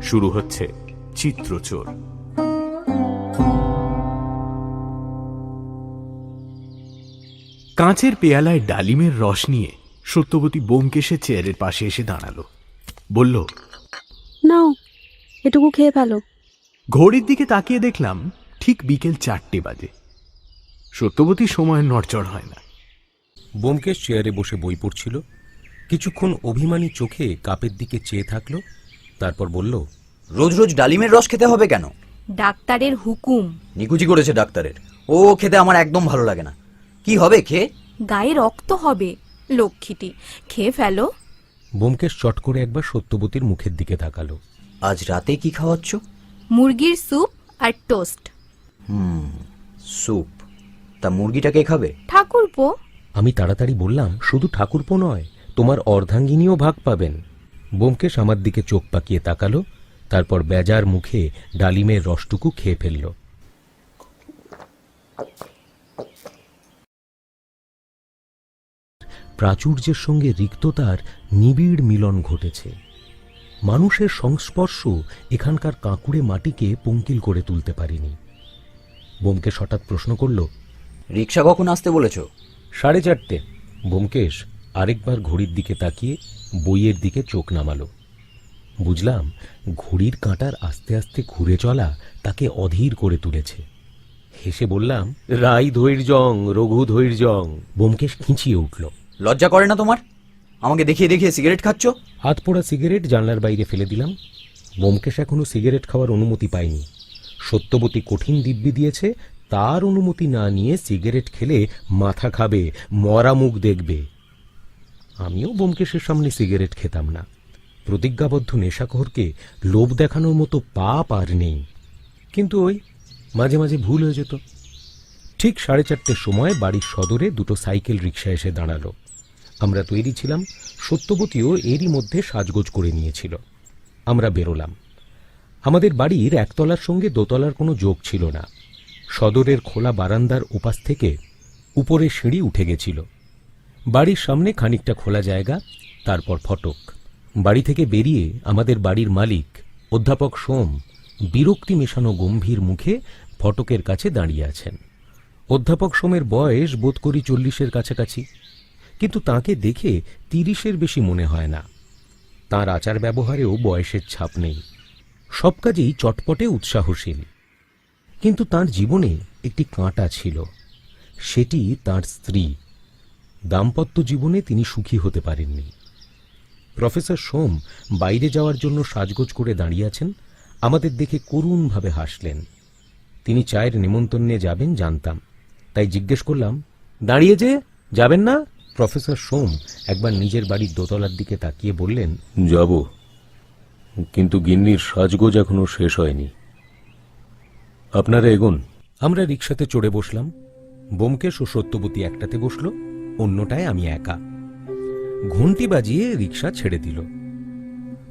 শুরু হচ্ছে চিত্রচোর। কাঁচের পেয়ালায় ডালিমের রস নিয়ে সত্যবতী ব্যোমকেশের চেয়ারের পাশে এসে দাঁড়ালো। বলল, নাও, এটুকু খেয়ে ফেলো। ঘড়ির দিকে তাকিয়ে দেখলাম ঠিক বিকেল 4টে বাজে। সত্যবতী সময়ের নড়চড় হয় না। ব্যোমকেশ চেয়ারে বসে বই পড়ছিল। কিছুক্ষণ অভিমানী চোখে কাপের দিকে চেয়ে থাকলো, তারপর বলল, রোজ রোজ ডালিমের রস খেতে হবে কেন? ডাক্তারের হুকুম। নিকুচি করেছে ডাক্তারের। ও খেতে আমার একদম ভালো লাগে না। কি হবে খেয়ে? গায়ে রক্ত হবে। লক্ষ্মীটি, খেয়ে ফেলো। ব্যোমকেশ চট করে একবার সত্যবতীর মুখের দিকে তাকালো। আজ রাতে কি খাওয়াচ্ছ? মুরগির স্যুপ আর টোস্ট। স্যুপ? তা মুরগিটা কে খাবে? ঠাকুরপো। আমি তাড়াতাড়ি বললাম, শুধু ঠাকুরপো নয়, তোমার অর্ধাঙ্গিনীও ভাগ পাবেন। ব্যোমকেশ আমার দিকে চোখ পাকিয়ে তাকালো, তারপর বেজার মুখে ডালিমের রসটুকু খেয়ে ফেলল। প্রাচুর্যের সঙ্গে রিক্ততার নিবিড় মিলন ঘটেছে। মানুষের সংস্পর্শ এখানকার কাঁকুড়ে মাটিকে পঙ্কিল করে তুলতে পারেনি। ব্যোমকেশ হঠাৎ প্রশ্ন করল, রিক্সা কখন আসতে বলেছ? 4:30। ব্যোমকেশ আরেকবার ঘড়ির দিকে তাকিয়ে বইয়ের দিকে চোখ নামালো। বুঝলাম, ঘড়ির কাঁটার আস্তে আস্তে ঘুরে চলা তাকে অধীর করে তুলেছে। হেসে বললাম, রাই ধৈর্যং রঘু ধৈর্যং। ব্যোমকেশ খিঁচিয়ে উঠল। লজ্জা করে না তোমার? আমাকে দেখিয়ে দেখিয়ে সিগারেট খাচ্ছ? হাত পোড়া সিগারেট জানলার বাইরে ফেলে দিলাম। ব্যোমকেশ এখনো সিগারেট খাওয়ার অনুমতি পায়নি। সত্যবতী কঠিন দিব্যি দিয়েছে, তার অনুমতি না নিয়ে সিগারেট খেলে মাথা খাবে, মরা মুখ দেখবে। আমিও ব্যোমকেশের সামনে সিগারেট খেতাম না। প্রতিজ্ঞাবদ্ধ নেশাখোরকে লোভ দেখানোর মতো পাপ আর নেই। কিন্তু ওই মাঝে মাঝে ভুল হয়ে যেত। ঠিক 4:30 সময় বাড়ির সদরে দুটো সাইকেল রিক্সা এসে দাঁড়ালো। আমরা তৈরি ছিলাম, সত্যবতীও এরই মধ্যে সাজগোজ করে নিয়েছিল। আমরা বেরোলাম। আমাদের বাড়ির একতলার সঙ্গে দোতলার কোনো যোগ ছিল না। সদরের খোলা বারান্দার উপাস থেকে উপরে সিঁড়ি উঠে গেছিল। বাড়ির সামনে খানিকটা খোলা জায়গা, তারপর ফটক। বাড়ি থেকে বেরিয়ে আমাদের বাড়ির মালিক অধ্যাপক সোম বিরক্তি মেশানো গম্ভীর মুখে ফটকের কাছে দাঁড়িয়ে আছেন। অধ্যাপক সোমের বয়স বোধ করি 40-এর কাছাকাছি, কিন্তু তাকে দেখে 30-এর বেশি মনে হয় না। তাঁর আচার ব্যবহারেও বয়সের ছাপ নেই। সব কাজেই চটপটে উৎসাহশীল। কিন্তু তাঁর জীবনে একটি কাঁটা ছিল, সেটি তাঁর স্ত্রী। দাম্পত্য জীবনে তিনি সুখী হতে পারেননি। প্রফেসর সোম বাইরে যাওয়ার জন্য সাজগোজ করে দাঁড়িয়ে আছেন। আমাদের দেখে করুণভাবে হাসলেন। তিনি চায়ের নেমন্তন্নে যাবেন জানতাম, তাই জিজ্ঞেস করলাম, দাঁড়িয়ে যে যাবেন না? প্রফেসর সোম একবার নিজের বাড়ির দোতলার দিকে তাকিয়ে বললেন, যাব, কিন্তু গিন্নির সাজগোজ এখনো শেষ হয়নি। আপনারা এগোন। আমরা রিকশাতে চড়ে বসলাম। ব্যোমকেশ ও সত্যবতী একটাতে বসল, অন্যটায় আমি একা। ঘণ্টি বাজিয়ে রিকশা ছেড়ে দিল।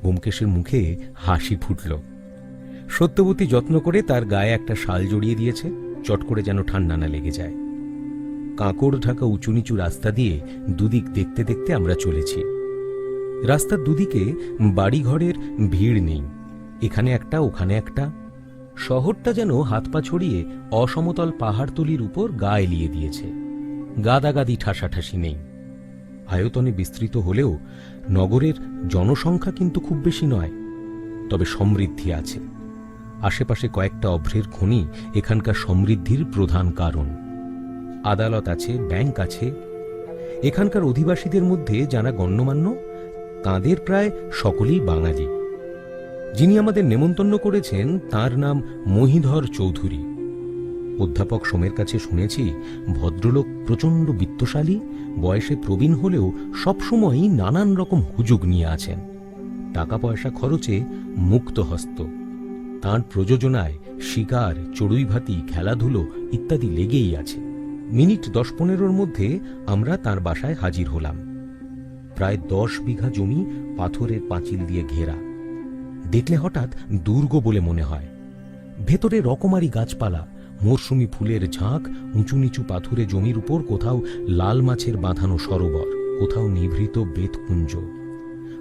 ব্যোমকেশের মুখে হাসি ফুটল। সত্যবতী যত্ন করে তার গায়ে একটা শাল জড়িয়ে দিয়েছে, চট করে যেন ঠান্ডা না লেগে যায়। কাঁকড় ঢাকা উঁচু নিচু রাস্তা দিয়ে দুদিক দেখতে দেখতে আমরা চলেছি। রাস্তার দুদিকে বাড়িঘরের ভিড় নেই, এখানে একটা ওখানে একটা। শহরটা যেন হাত পা ছড়িয়ে অসমতল পাহাড়তলির উপর গা এলিয়ে দিয়েছে। গাদাগাদি ঠাসাঠাসি নেই। আয়তনে বিস্তৃত হলেও নগরের জনসংখ্যা কিন্তু খুব বেশি নয়, তবে সমৃদ্ধি আছে। আশেপাশে কয়েকটা অভ্রের খনি এখানকার সমৃদ্ধির প্রধান কারণ। আদালত আছে, ব্যাংক আছে। এখানকার অধিবাসীদের মধ্যে যারা গণ্যমান্য, তাঁদের প্রায় সকলেই বাঙালি। যিনি আমাদের নেমন্তন্ন করেছেন তার নাম মহিধর চৌধুরী। অধ্যাপক সোমের কাছে শুনেছি ভদ্রলোক প্রচণ্ড বিত্তশালী, বয়সে প্রবীণ হলেও সবসময়ই নানান রকম হুজুগ নিয়ে আছেন। টাকা পয়সা খরচে মুক্ত হস্ত। তাঁর প্রযোজনায় শিকার, চড়ুইভাতি, খেলাধুলো ইত্যাদি লেগেই আছে। মিনিট 10-15-র মধ্যে আমরা তাঁর বাসায় হাজির হলাম। প্রায় 10 বিঘা জমি পাথরের পাঁচিল দিয়ে ঘেরা। দেখলে হঠাৎ দুর্গ বলে মনে হয়। ভেতরে রকমারি গাছপালা, মরশুমি ফুলের ঝাঁক, উঁচু নিচু পাথুরে জমির উপর কোথাও লাল মাছের বাঁধানো সরোবর, কোথাও নিভৃত বেতকুঞ্জ,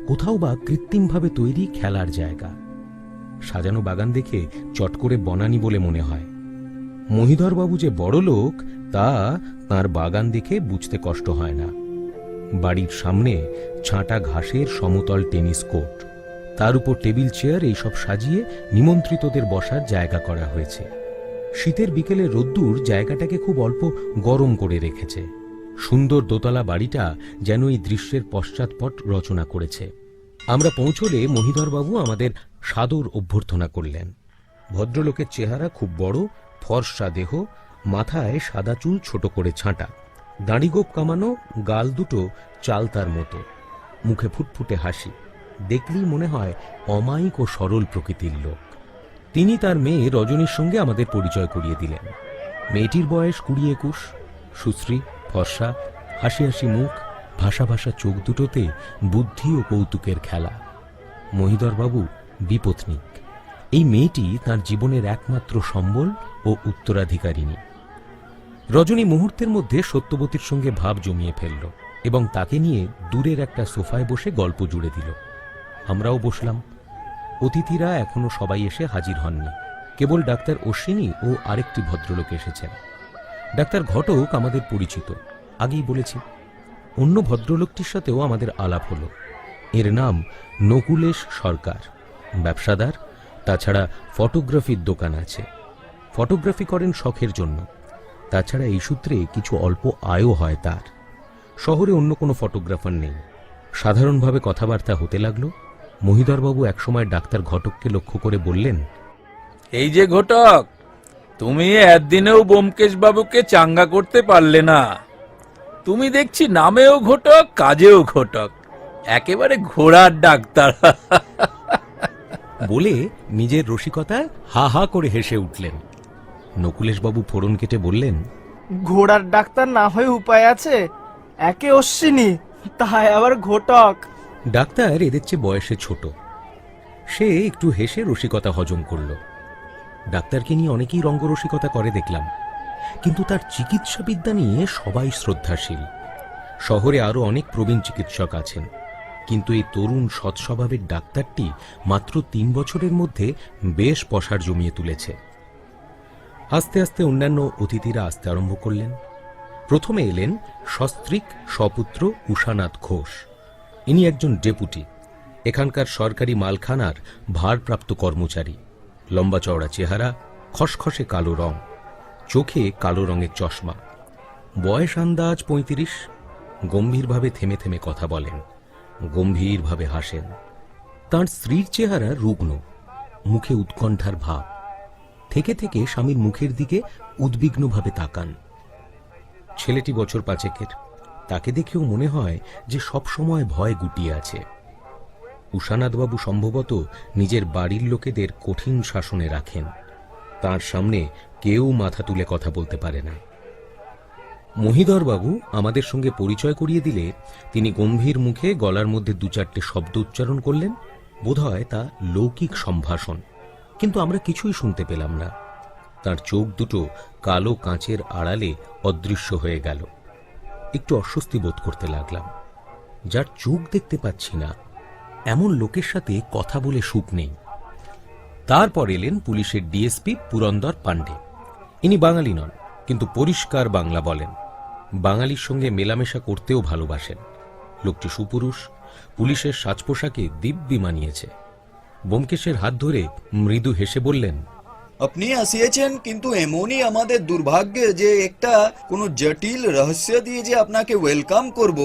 কোথাও বা কৃত্রিমভাবে তৈরি খেলার জায়গা। সাজানো বাগান দেখে চট করে বনানী বলে মনে হয়। মহিধরবাবু যে বড় লোক তা তাঁর বাগান দেখে বুঝতে কষ্ট হয় না। বাড়ির সামনে ছাঁটা ঘাসের সমতল টেনিস কোর্ট, তার উপর টেবিল চেয়ার, এইসব সাজিয়ে নিমন্ত্রিতদের বসার জায়গা করা হয়েছে। শীতের বিকেলে রোদ্দুর জায়গাটাকে খুব অল্প গরম করে রেখেছে। সুন্দর দোতলা বাড়িটা যেন এই দৃশ্যের পশ্চাৎপট রচনা করেছে। আমরা পৌঁছলে মহিধরবাবু আমাদের সাদর অভ্যর্থনা করলেন। ভদ্রলোকের চেহারা খুব বড়, ফর্সা দেহ, মাথায় সাদা চুল ছোট করে ছাঁটা, দাড়িগোপ কামানো, গাল দুটো চালতার মতো, মুখে ফুটফুটে হাসি, দেখলেই মনে হয় অমায়িক ও সরল প্রকৃতির লোক। তিনি তার মেয়ে রজনীর সঙ্গে আমাদের পরিচয় করিয়ে দিলেন। মেয়েটির বয়স 20-21, সুশ্রী, ফর্সা, হাসি হাসি মুখ, ভাষা ভাষা চোখ দুটোতে বুদ্ধি ও কৌতুকের খেলা। মহিধরবাবু বিপত্নিক। এই মেয়েটি তার জীবনের একমাত্র সম্বল ও উত্তরাধিকারিণী। রজনী মুহূর্তের মধ্যে সত্যবতীর সঙ্গে ভাব জমিয়ে ফেলল এবং তাকে নিয়ে দূরের একটা সোফায় বসে গল্প জুড়ে দিল। আমরাও বসলাম। অতিথিরা এখনো সবাই এসে হাজির হননি, কেবল ডাক্তার অশ্বিনী ও আরেকটি ভদ্রলোক এসেছেন। ডাক্তার ঘটক আমাদের পরিচিত, আগেই বলেছি। অন্য ভদ্রলোকটির সাথেও আমাদের আলাপ হলো। এর নাম নকুলেশ সরকার, ব্যবসাদার, তাছাড়া ফটোগ্রাফির দোকান আছে। ফটোগ্রাফি করেন শখের জন্য, তাছাড়া এই সূত্রে কিছু অল্প আয়ও হয় তার। শহরে অন্য কোনো ফটোগ্রাফার নেই। সাধারণভাবে কথাবার্তা হতে লাগলো। মহিধরবাবু একসময় ডাক্তার ঘটককে লক্ষ্য করে বললেন, এই যে ঘটক, তুমি একদিনেও ব্যোমকেশ বাবুকে চাঙ্গা করতে পারলে না। তুমি দেখছি নামেও ঘটক, কাজেও ঘটক, একেবারে ঘোড়ার ডাক্তার। বলে নিজের রসিকতায় হা হা করে হেসে উঠলেন। নকুলেশবাবু ফোড়ন কেটে বললেন, ঘোড়ার ডাক্তার না হয়ে উপায় আছে? একে অশ্বিনী, তাই আবার ঘটক। ডাক্তার এদের চেয়ে বয়সে ছোট। সে একটু হেসে রসিকতা হজম করল। ডাক্তারকে নিয়ে অনেকেই রঙ্গরসিকতা করে দেখলাম, কিন্তু তার চিকিৎসাবিদ্যা নিয়ে সবাই শ্রদ্ধাশীল। শহরে আরো অনেক প্রবীণ চিকিৎসক আছেন, কিন্তু এই তরুণ সৎস্বভাবের ডাক্তারটি মাত্র 3 বছরের মধ্যে বেশ পসার জমিয়ে তুলেছে। আস্তে আস্তে অন্যান্য অতিথিরা আসতে আরম্ভ করলেন। প্রথমে এলেন সস্ত্রীক সপুত্র উষানাথ ঘোষ। ইনি একজন ডেপুটি, এখানকার সরকারি মালখানার ভারপ্রাপ্ত কর্মচারী। লম্বা চওড়া চেহারা, খসখসে কালো রং, চোখে কালো রঙের চশমা, বয়স আন্দাজ 35। গম্ভীরভাবে থেমে থেমে কথা বলেন, গম্ভীরভাবে হাসেন। তাঁর স্ত্রীর চেহারা রুগ্ন, মুখে উৎকণ্ঠার ভাব। থেকে থেকে স্বামীর মুখের দিকে উদ্বিগ্নভাবে তাকান। ছেলেটি বছর 5-এর, তাকে দেখেও মনে হয় যে সবসময় ভয় গুটিয়ে আছে। উষানাথবাবু সম্ভবত নিজের বাড়ির লোকেদের কঠিন শাসনে রাখেন। তার সামনে কেউ মাথা তুলে কথা বলতে পারে না। মহিধরবাবু আমাদের সঙ্গে পরিচয় করিয়ে দিলে তিনি গম্ভীর মুখে গলার মধ্যে 2-4টে শব্দ উচ্চারণ করলেন। বোধহয় তা লৌকিক সম্ভাষণ, কিন্তু আমরা কিছুই শুনতে পেলাম না। তার চোখ দুটো কালো কাঁচের আড়ালে অদৃশ্য হয়ে গেল। একটু অস্বস্তি বোধ করতে লাগলাম। যার চোখ দেখতে পাচ্ছি না, এমন লোকের সাথে কথা বলে সুখ নেই। তারপর এলেন পুলিশের ডিএসপি পুরন্দর পাণ্ডে। ইনি বাঙালি নন, কিন্তু পরিষ্কার বাংলা বলেন। বাঙালির সঙ্গে মেলামেশা করতেও ভালোবাসেন। লোকটি সুপুরুষ, পুলিশের সাজ পোশাকে দিব্যি মানিয়েছে। ব্যোমকেশের হাত ধরে মৃদু হেসে বললেন, আপনি আসিয়েছেন, কিন্তু এমনই আমাদের দুর্ভাগ্য যে একটা কোনো জটিল রহস্য দিয়ে যে আপনাকে ওয়েলকাম করব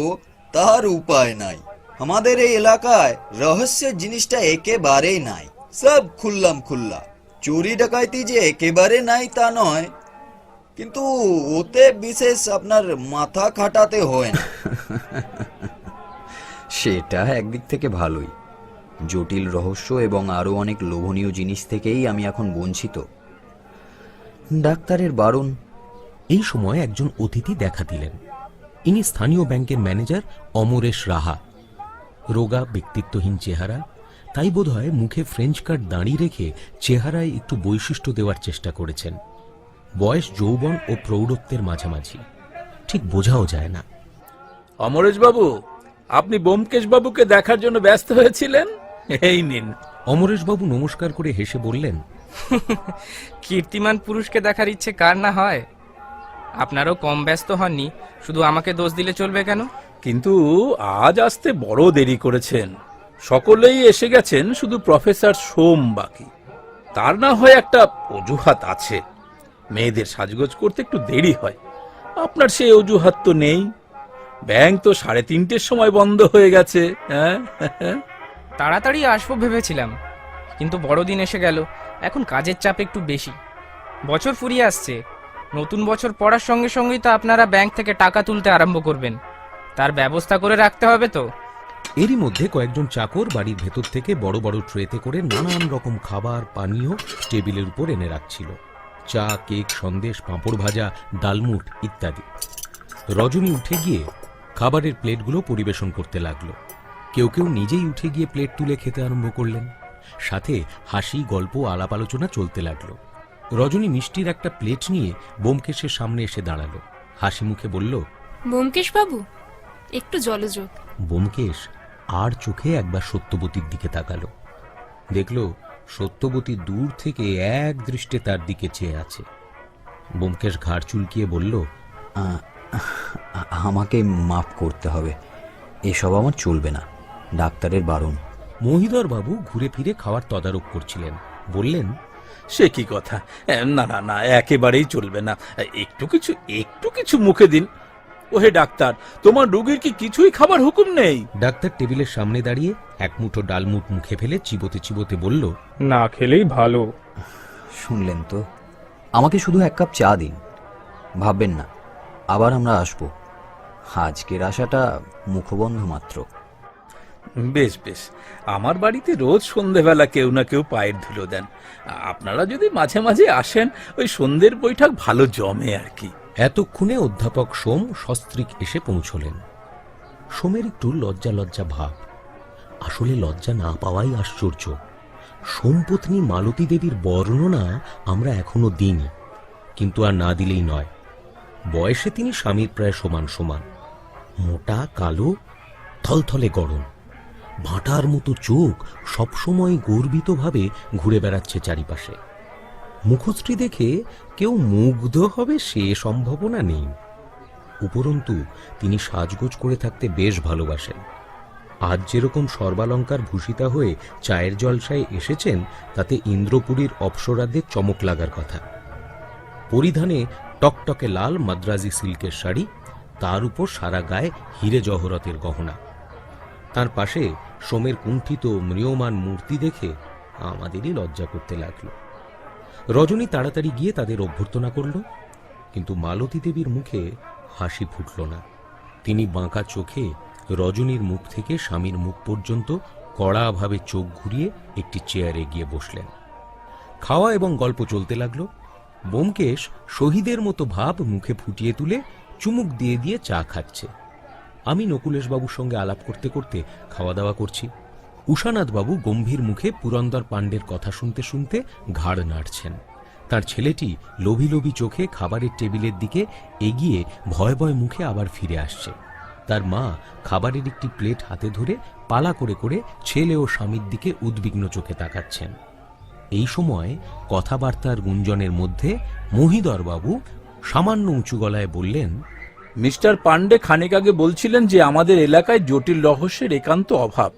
তার উপায় নাই। আমাদের এই এলাকায় রহস্যের জিনিসটা একেবারেই নাই, সব খুল্লাম খুল্লা। চুরি ডাকাইতি যে একেবারে নাই তা নয়, কিন্তু ওতে বিশেষ আপনার মাথা খাটাতে হয় না। সেটা একদিক থেকে ভালোই। জটিল রহস্য এবং আরো অনেক লোভনীয় জিনিস থেকেই আমি এখন বঞ্চিত। ডাক্তারের বারণ। এই সময় একজন অতিথি দেখা দিলেন। ইনি স্থানীয় ব্যাংকের ম্যানেজার অমরেশ রাহা। রোগা, ব্যক্তিত্বহীন চেহারা, তাই বোধহয় মুখে ফ্রেঞ্চ কাট দাঁড়িয়ে রেখে চেহারায় একটু বৈশিষ্ট্য দেওয়ার চেষ্টা করেছেন। বয়স যৌবন ও প্রৌঢ়ত্বের মাঝামাঝি, ঠিক বোঝাও যায় না। অমরেশ বাবু, আপনি ব্যোমকেশ বাবুকে দেখার জন্য ব্যস্ত হয়েছিলেন? এই নিন। অমরেশবাবু নমস্কার করে হেসে বললেন, কীর্তিমান পুরুষকে দেখার ইচ্ছে কার না হয়? আপনারও কম ব্যস্ত হননি, শুধু আমাকে দোষ দিলে চলবে কেন? কিন্তু আজ আসতে বড় দেরি করেছেন। সকলেই এসে গেছেন, শুধু প্রফেসর সোম বাকি। তার না হয় একটা অজুহাত আছে, মেয়েদের সাজগোজ করতে একটু দেরি হয়। আপনার সেই অজুহাত তো নেই। ব্যাংক তো 3:30-র সময় বন্ধ হয়ে গেছে। হ্যাঁ, তাড়াতাড়ি আসবো ভেবেছিলাম, কিন্তু বড়দিন এসে গেল। এখন কাজের চাপ একটু বেশি। বছর ফুরিয়ে আসছে, নতুন বছর পড়ার সঙ্গে সঙ্গেই তো আপনারা ব্যাংক থেকে টাকা তুলতে আরম্ভ করবেন। তার ব্যবস্থা করে রাখতে হবে তো। এরই মধ্যে কয়েকজন চাকর বাড়ির ভেতর থেকে বড় বড় ট্রেতে করে নানান রকম খাবার পানীয় টেবিলের উপর এনে রাখছিল। চা, কেক, সন্দেশ, পাঁপড় ভাজা, ডালমুট ইত্যাদি। রজনী উঠে গিয়ে খাবারের প্লেটগুলো পরিবেশন করতে লাগলো। কেউ কেউ নিজেই উঠে গিয়ে প্লেট তুলে খেতে আরম্ভ করলেন। সাথে হাসি, গল্প, আলাপ আলোচনা চলতে লাগলো। রজনী মিষ্টির একটা প্লেট নিয়ে ব্যোমকেশের সামনে এসে দাঁড়ালো। হাসি মুখে বলল, ব্যোমকেশ বাবু, একটু জলযোগ। ব্যোমকেশ আর চোখে একবার সত্যবতীর দিকে তাকালো। দেখল সত্যবতী দূর থেকে এক দৃষ্টে তার দিকে চেয়ে আছে। ব্যোমকেশ ঘাড় চুলকিয়ে বলল, আমাকে মাফ করতে হবে, এসব আমার চলবে না, ডাক্তারের বারণ। মহিধর বাবু ঘুরে ফিরে খাওয়ার তদারক করছিলেন। বললেন, সে কি কথা! না না না, একেবারেই চলবে না। একটু কিছু মুখে দিন। ওহে ডাক্তার, তোমার রোগীর কি কিছুই খাবার হুকুম নেই? ডাক্তার টেবিলের সামনে দাঁড়িয়ে এক মুঠো ডালমুট মুখে ফেলে চিবোতে চিবোতে বলল, না খেলেই ভালো। শুনলেন তো, আমাকে শুধু 1 কাপ চা দিন। ভাববেন না, আবার আমরা আসবো। আজকের আশাটা মুখবন্ধ মাত্র। বেশ বেশ, আমার বাড়িতে রোজ সন্ধেবেলা কেউ না কেউ পায়ের ধুলো দেন। আপনারা যদি মাঝে মাঝে আসেন, ওই সন্ধ্যের বৈঠক ভালো জমে আর কি। এতক্ষণে অধ্যাপক সোম সস্ত্রীক এসে পৌঁছলেন। সোমের একটু লজ্জা লজ্জা ভাব। আসলে লজ্জা না পাওয়াই আশ্চর্য। সোমপত্নী মালতী দেবীর বর্ণনা আমরা এখনো দিইনি, কিন্তু আর না দিলেই নয়। বয়সে তিনি স্বামীর প্রায় সমান সমান। মোটা, কালো, থলথলে গরম, ভাঁটার মতো চোখ সবসময় গর্বিতভাবে ঘুরে বেড়াচ্ছে চারিপাশে। মুখশ্রী দেখে কেউ মুগ্ধ হবে সে সম্ভাবনা নেই। উপরন্তু তিনি সাজগোজ করে থাকতে বেশ ভালোবাসেন। আজ যেরকম সর্বালঙ্কার ভূষিতা হয়ে চায়ের জলসায় এসেছেন, তাতে ইন্দ্রপুরীর অপ্সরাদের চমক লাগার কথা। পরিধানে টকটকে লাল মাদ্রাজি সিল্কের শাড়ি, তার উপর সারা গায়ে হিরে জহরতের গহনা। তার পাশে সোমের কুণ্ঠিত ম্রিয়মান মূর্তি দেখে আমাদেরই লজ্জা করতে লাগলো। রজনী তাড়াতাড়ি গিয়ে তাদের অভ্যর্থনা করল, কিন্তু মালতী দেবীর মুখে হাসি ফুটল না। তিনি বাঁকা চোখে রজনীর মুখ থেকে স্বামীর মুখ পর্যন্ত কড়াভাবে চোখ ঘুরিয়ে একটি চেয়ারে গিয়ে বসলেন। খাওয়া এবং গল্প চলতে লাগলো। ব্যোমকেশ শহীদের মতো ভাব মুখে ফুটিয়ে তুলে চুমুক দিয়ে দিয়ে চা খাচ্ছে। আমি নকুলেশবাবুর সঙ্গে আলাপ করতে করতে খাওয়া দাওয়া করছি। উষানাথবাবু গম্ভীর মুখে পুরন্দর পাণ্ডের কথা শুনতে শুনতে ঘাড় নাড়ছেন। তার ছেলেটি লোভী লোভী চোখে খাবারের টেবিলের দিকে এগিয়ে ভয় ভয় মুখে আবার ফিরে আসছে। তার মা খাবারের একটি প্লেট হাতে ধরে পালা করে করে ছেলে ও স্বামীর দিকে উদ্বিগ্ন চোখে তাকাচ্ছেন। এই সময় কথাবার্তার গুঞ্জনের মধ্যে মহিধরবাবু সামান্য উঁচু গলায় বললেন, মিস্টার পাণ্ডে খানিক আগে বলছিলেন যে আমাদের এলাকায় জটিল রহস্যের একান্ত অভাব।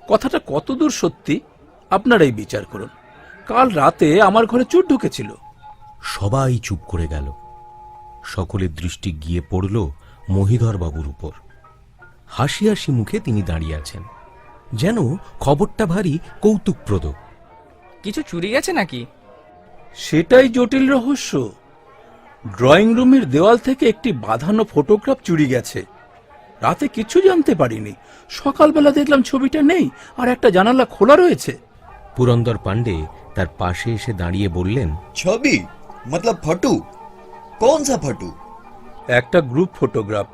কথাটা কতদূর সত্যি আপনারাই বিচার করুন। কাল রাতে আমার ঘরে চোর ঢুকেছিল। সবাই চুপ করে গেল। সকলের দৃষ্টি গিয়ে পড়ল মহিধরবাবুর উপর। হাসি হাসি মুখে তিনি দাঁড়িয়ে আছেন, যেন খবরটা ভারী কৌতুকপ্রদ। কিছু চুরি গেছে নাকি? সেটাই জটিল রহস্য। ড্রয়িং রুমের দেওয়াল থেকে একটি বাঁধানো ফটোগ্রাফ চুরি গেছে। রাতে কিছু জানতে পারিনি, সকালবেলা দেখলাম ছবিটা নেই আর একটা জানালা খোলা রয়েছে। পুরন্দর পাণ্ডে তার পাশে এসে দাঁড়িয়ে বললেন, ছবি মতলব ফটো? কোন সা ফটো? একটা গ্রুপ ফটোগ্রাফ।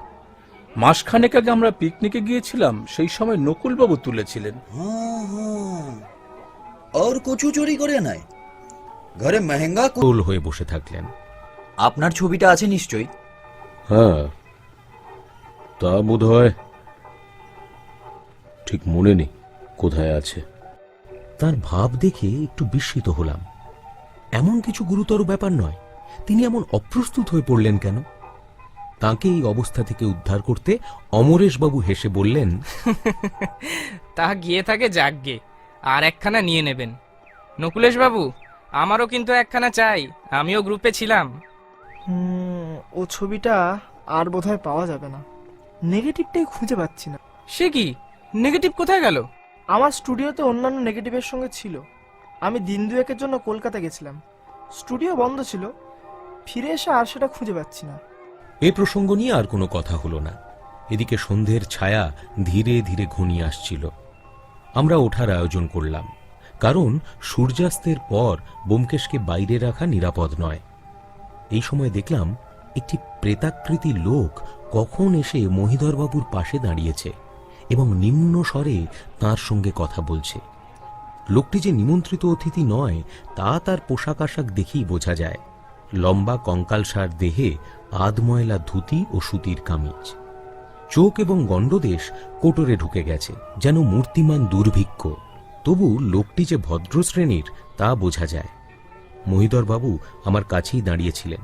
মাসখানেক আগে আমরা পিকনিকে গিয়েছিলাম, সেই সময় নকুলবাবু তুলেছিলেন। আর কিছু চুরি করে নাই? ঘরে মেহেঙ্গা গোল হয়ে বসে থাকলেন। আপনার ছবিটা আছে নিশ্চয়ই? হ্যাঁ, তা বোধহয় ঠিক মনে নেই কোথায় আছে। তার ভাব দেখে একটু বিস্মিত হলাম। এমন কিছু গুরুতর ব্যাপার নয়, তিনি এমন অপ্রস্তুত হয়ে পড়লেন কেন? তাকে এই অবস্থা থেকে উদ্ধার করতে অমরেশবাবু হেসে বললেন, তা গিয়ে থাকে যাকগে, আর একখানা নিয়ে নেবেন। নকুলেশ বাবু, আমারও কিন্তু একখানা চাই, আমিও গ্রুপে ছিলাম। ও ছবিটা আর বোধহয় পাওয়া যাবে না। নেগেটিভটাই খুঁজে পাচ্ছি না। সে কি, নেগেটিভ কোথায় গেল? আমার স্টুডিওতে অন্যান্য নেগেটিভের সঙ্গে ছিল। আমি দিন দুয়েকের জন্য কলকাতা গেছিলাম, স্টুডিও বন্ধ ছিল। ফিরে এসে আর সেটা খুঁজে পাচ্ছি না। এ প্রসঙ্গ নিয়ে আর কোনো কথা হলো না। এদিকে সন্ধ্যের ছায়া ধীরে ধীরে ঘনিয়ে আসছিল। আমরা ওঠার আয়োজন করলাম, কারণ সূর্যাস্তের পর ব্যোমকেশকে বাইরে রাখা নিরাপদ নয়। এই সময় দেখলাম একটি প্রেতাকৃতি লোক কখন এসে মহিধরবাবুর পাশে দাঁড়িয়েছে এবং নিম্ন স্বরে তাঁর সঙ্গে কথা বলছে। লোকটি যে নিমন্ত্রিত অতিথি নয় তা তার পোশাক আশাক দেখেই বোঝা যায়। লম্বা কঙ্কালসার দেহে আধময়লা ধুতি ও সুতির কামিজ, চোখ এবং গণ্ডদেশ কোটরে ঢুকে গেছে, যেন মূর্তিমান দুর্ভিক্ষ। তবু লোকটি যে ভদ্র শ্রেণীর তা বোঝা যায়। মহিধরবাবু আমার কাছেই দাঁড়িয়েছিলেন,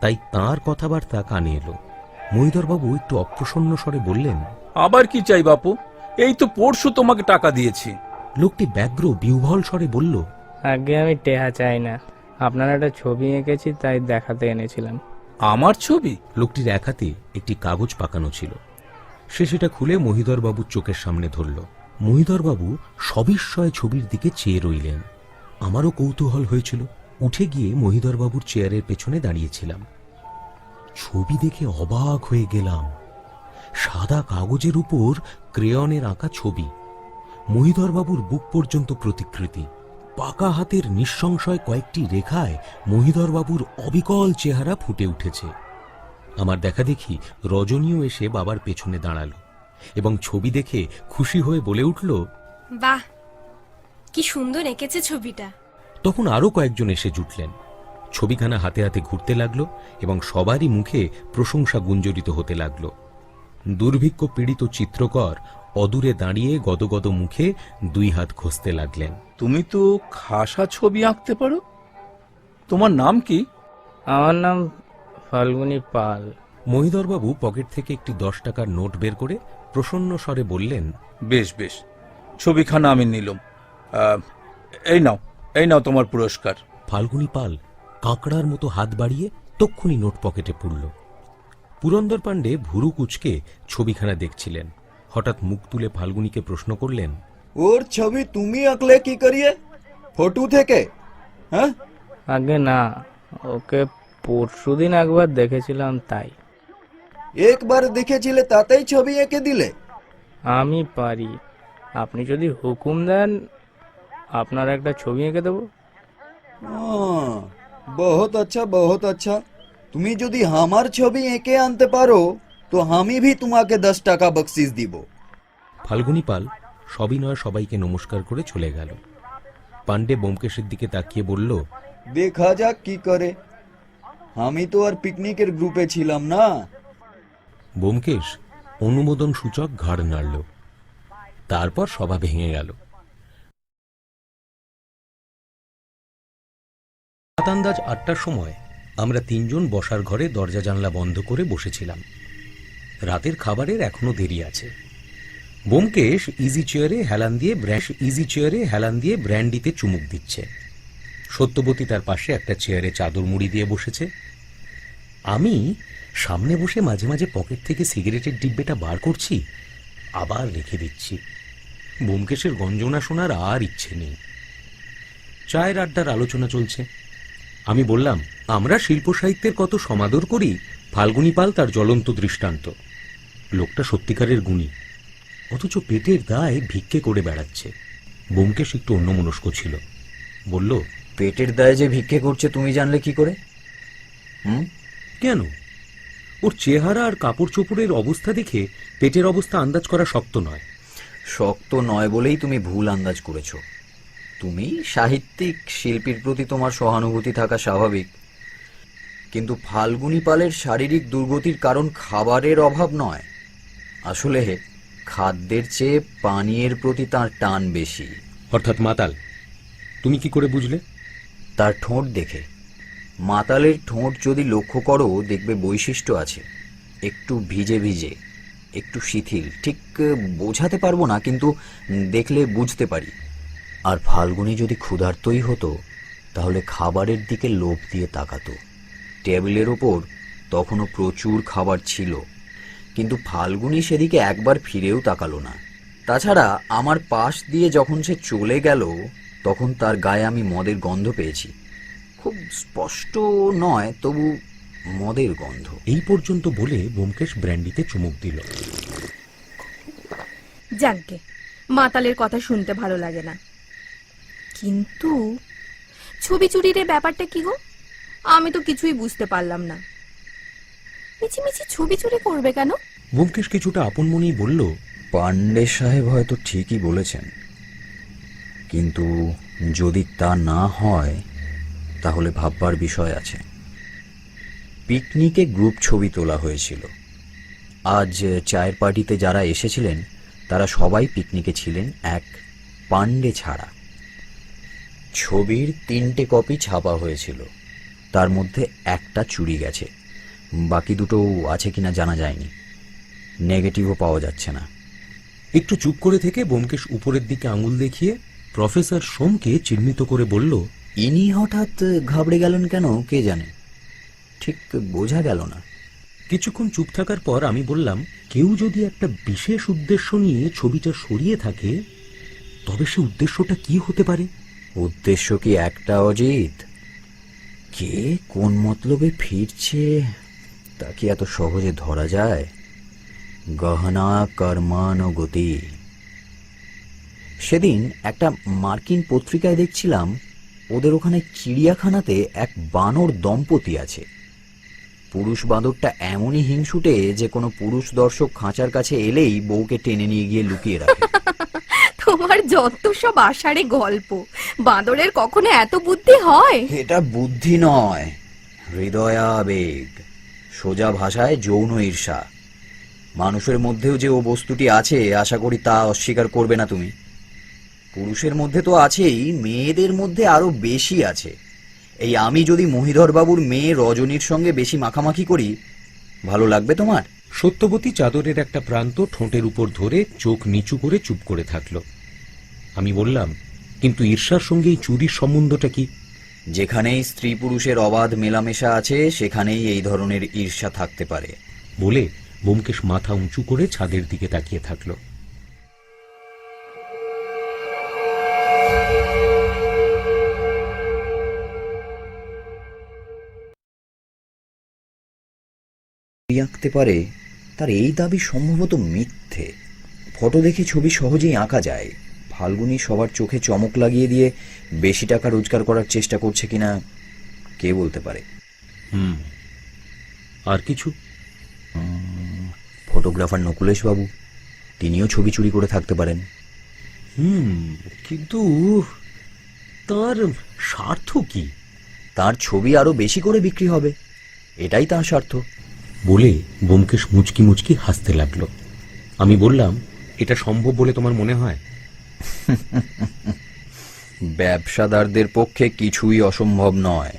তাই তাঁর কথাবার্তা কানে এলো। মহিধরবাবু একটু অপ্রসন্ন স্বরে বললেন, আবার কি চাই বাপু? এই তো পরশু তোমাকে টাকা দিয়েছি। লোকটি ব্যগ্র বিহ্বল স্বরে বলল, আগে আমি টেহা চাই না, আপনার একটা ছবি এঁকেছি তাই দেখাতে এনেছিলাম। আমার ছবি? লোকটির এক হাতে একটি কাগজ পাকানো ছিল। সে সেটা খুলে মহিধরবাবুর চোখের সামনে ধরল। মহিধরবাবু সবিস্ময়ে ছবির দিকে চেয়ে রইলেন। আমারও কৌতূহল হয়েছিল। উঠে গিয়ে মহিধরবাবুর চেয়ারের পেছনে দাঁড়িয়েছিলাম। ছবি দেখে অবাক হয়ে গেলাম। সাদা কাগজের উপর ক্রেয়নের আঁকা ছবি, মহিধরবাবুর বুক পর্যন্ত প্রতিকৃতি। পাকা হাতের নিঃসংশয় কয়েকটি রেখায় মহিধরবাবুর অবিকল চেহারা ফুটে উঠেছে। আমার দেখা দেখি রজনীও এসে বাবার পেছনে দাঁড়ালো এবং ছবি দেখে খুশি হয়ে বলে উঠল, বাহ, কি সুন্দর এঁকেছে ছবিটা। তখন আরো কয়েকজন এসে জুটলেন। ছবিখানা হাতে হাতে ঘুরতে লাগলো এবং সবারই মুখে প্রশংসা গুঞ্জরিত হতে লাগলো। দুর্ভিক্ষ পীড়িত চিত্রকর অদূরে দাঁড়িয়ে গদগদ মুখে দুই হাত ঘষতে লাগলেন। তুমি তো খাসা ছবি আঁকতে পারো। তোমার নাম কি? আমার নাম ফাল্গুনী পাল। মহিধরবাবু পকেট থেকে একটি 10 টাকার নোট বের করে প্রসন্ন স্বরে বললেন, বেশ বেশ, ছবিখানা আমি নিলাম। এই নাও তোমার পুরস্কার। ফাল্গুনী পাল কাঁকড়ার মতো হাত বাড়িয়ে তক্ষুনি নোট পকেটে পুরল। পুরন্দর পাণ্ডে ভুরু কুচকে ছবিখানা দেখছিলেন। হঠাৎ মুখ তুলে ফাল্গুনীকে প্রশ্ন করলেন, ওর ছবি তুমি আঁকলে কি করিয়ে? ফটো থেকে? হ্যাঁ, আগে না, ওকে পরশুদিন একবার দেখেছিলাম তাই। একবার দেখেছিলে তাতেই ছবি এঁকে দিলে? আমি পারি, আপনি যদি হুকুম দেন আপনার একটা ছবি এঁকে দেবো। বহুত আচ্ছা, বহুত আচ্ছা। তুমি যদি আমার ছবি এঁকে আনতে পারো তো আমি ভি তোমাকে 10 টাকা বকশিস দিব। ফাল্গুনী পাল সবিনয় সবাইকে নমস্কার করে চলে গেল। পাণ্ডে ব্যোমকেশের দিকে তাকিয়ে বলল, দেখা যাক কি করে। আমি তো আর পিকনিকের গ্রুপে ছিলাম না। ব্যোমকেশ অনুমোদন সূচক ঘাড় নাড়ল। তারপর সভা ভেঙে গেল। রাত আন্দাজ 8টার সময় আমরা 3 জন বসার ঘরে দরজা জানলা বন্ধ করে বসেছিলাম। রাতের খাবারের এখনো দেরি আছে। ব্যোমকেশ ইজি চেয়ারে হেলান দিয়ে ব্র্যান্ডিতে চুমুক দিচ্ছে। সত্যবতী তার পাশে একটা চেয়ারে চাদর মুড়ি দিয়ে বসেছে। আমি সামনে বসে মাঝে মাঝে পকেট থেকে সিগারেটের ডিব্বেটা বার করছি, আবার রেখে দিচ্ছি। ব্যোমকেশের গঞ্জনা শোনার আর ইচ্ছে নেই। চায়ের আড্ডার আলোচনা চলছে। আমি বললাম, আমরা শিল্প সাহিত্যের কত সমাদর করি, ফাল্গুনী পাল তার জ্বলন্ত দৃষ্টান্ত। লোকটা সত্যিকারের গুণী, অথচ পেটের দায়ে ভিক্ষে করে বেড়াচ্ছে। ব্যোমকেশ একটু অন্যমনস্ক ছিল। বলল, পেটের দায়ে যে ভিক্ষে করছে তুমি জানলে কি করে? কেন? ওর চেহারা আর কাপড় চোপড়ের অবস্থা দেখে পেটের অবস্থা আন্দাজ করা শক্ত নয়। শক্ত নয় বলেই তুমি ভুল আন্দাজ করেছো। তুমি সাহিত্যিক, শিল্পীর প্রতি তোমার সহানুভূতি থাকা স্বাভাবিক, কিন্তু ফাল্গুনী পালের শারীরিক দুর্গতির কারণ খাবারের অভাব নয়। আসলে খাদ্যের চেয়ে পানীয়ের প্রতি তার টান বেশি। অর্থাৎ মাতাল। তুমি কি করে বুঝলে? তার ঠোঁট দেখে। মাতালের ঠোঁট যদি লক্ষ্য করো দেখবে বৈশিষ্ট্য আছে, একটু ভিজে ভিজে, একটু শিথিল, ঠিক বোঝাতে পারবো না, কিন্তু দেখলে বুঝতে পারি। আর ফাল্গুনি যদি ক্ষুধার্তই হতো তাহলে খাবারের দিকে লোভ দিয়ে তাকাতো। টেবিলের ওপর তখনও প্রচুর খাবার ছিল, কিন্তু ফাল্গুনি সেদিকে একবার ফিরেও তাকালো না। তাছাড়া আমার পাশ দিয়ে যখন সে চলে গেল তখন তার গায়ে আমি মদের গন্ধ পেয়েছি। খুব স্পষ্ট নয়, তবু মদের গন্ধ। এই পর্যন্ত বলে ব্যোমকেশ ব্র্যান্ডিতে চুমুক দিল। যাকে মাতালের কথা শুনতে ভালো লাগে না, কিন্তু ছবি চুরির এই ব্যাপারটা কি গো? আমি তো কিছুই বুঝতে পারলাম না। মিছিমিছি ছবি চুরি করবে কেন? ব্যোমকেশ কিছুটা আপন মনেই বলল, পান্ডে সাহেব হয়তো ঠিকই বলেছেন, কিন্তু যদি তা না হয় তাহলে ভাববার বিষয় আছে। পিকনিকে গ্রুপ ছবি তোলা হয়েছিল। আজ চায়ের পার্টিতে যারা এসেছিলেন তারা সবাই পিকনিকে ছিলেন, এক পান্ডে ছাড়া। ছবির 3টে কপি ছাপা হয়েছিল, তার মধ্যে একটা চুরি গেছে, বাকি দুটো আছে কিনা জানা যায়নি। নেগেটিভও পাওয়া যাচ্ছে না। একটু চুপ করে থেকে ব্যোমকেশ উপরের দিকে আঙুল দেখিয়ে প্রফেসর সোমকে চিহ্নিত করে বলল, ইনি হঠাৎ ঘাবড়ে গেলেন কেন কে জানে, ঠিক বোঝা গেল না। কিছুক্ষণ চুপ থাকার পর আমি বললাম, কেউ যদি একটা বিশেষ উদ্দেশ্য নিয়ে ছবিটা সরিয়ে থাকে তবে সে উদ্দেশ্যটা কি হতে পারে? উদ্দেশ্য কি একটা, অজিত? কে কোন মতলবে ফিরছে তা কি এত সহজে ধরা যায়? গহনা কর্মানুগতি। সেদিন একটা মার্কিন পত্রিকায় দেখছিলাম ওদের ওখানে চিড়িয়াখানাতে এক বানর দম্পতি আছে। পুরুষ বাঁদরটা এমনই হিংসুটে যে কোনো পুরুষ দর্শক খাঁচার কাছে এলেই বউকে টেনে নিয়ে গিয়ে লুকিয়ে রাখে। তোমার যত সব আষাঢ়ে গল্প, বাঁদরের কখনো এত বুদ্ধি হয়? এটা বুদ্ধি নয়, হৃদয়াবেগ, সোজা ভাষায় যৌন ঈর্ষা। মানুষের মধ্যেও যে ও বস্তুটি আছে আশা করি তা অস্বীকার করবে না তুমি। পুরুষের মধ্যে তো আছেই, মেয়েদের মধ্যে আরো বেশি আছে। এই আমি যদি মহিধর বাবুর মেয়ে রজনীর সঙ্গে বেশি মাখামাখি করি, ভালো লাগবে তোমার? সত্যবতী চাদরের একটা প্রান্ত ঠোঁটের উপর ধরে চোখ নিচু করে চুপ করে থাকলো। আমি বললাম, কিন্তু ঈর্ষার সঙ্গে এই চুরির সম্বন্ধটা কি? যেখানেই স্ত্রী পুরুষের অবাধ মেলামেশা আছে সেখানেই এই ধরনের ঈর্ষা থাকতে পারে। বলে ব্যোমকেশ মাথা উঁচু করে ছাদের দিকে তাকিয়ে থাকলো। আঁকতে পারে তার এই দাবি সম্ভবত মিথ্যে। ফটো দেখে ছবি সহজেই আঁকা যায়। ফাল্গুনি সবার চোখে চমক লাগিয়ে দিয়ে বেশি টাকা রোজগার করার চেষ্টা করছে কিনা কে বলতে পারে। আর কিছু? ফটোগ্রাফার নকুলেশ বাবু, তিনিও ছবি চুরি করে থাকতে পারেন। কিন্তু তার স্বার্থ কি? তার ছবি আরো বেশি করে বিক্রি হবে, এটাই তার স্বার্থ। বলে ব্যোমকেশ মুচকি মুচকি হাসতে লাগলো। আমি বললাম, এটা সম্ভব বলে তোমার মনে হয়? ব্যবসাদারদের পক্ষে কিছুই অসম্ভব নয়।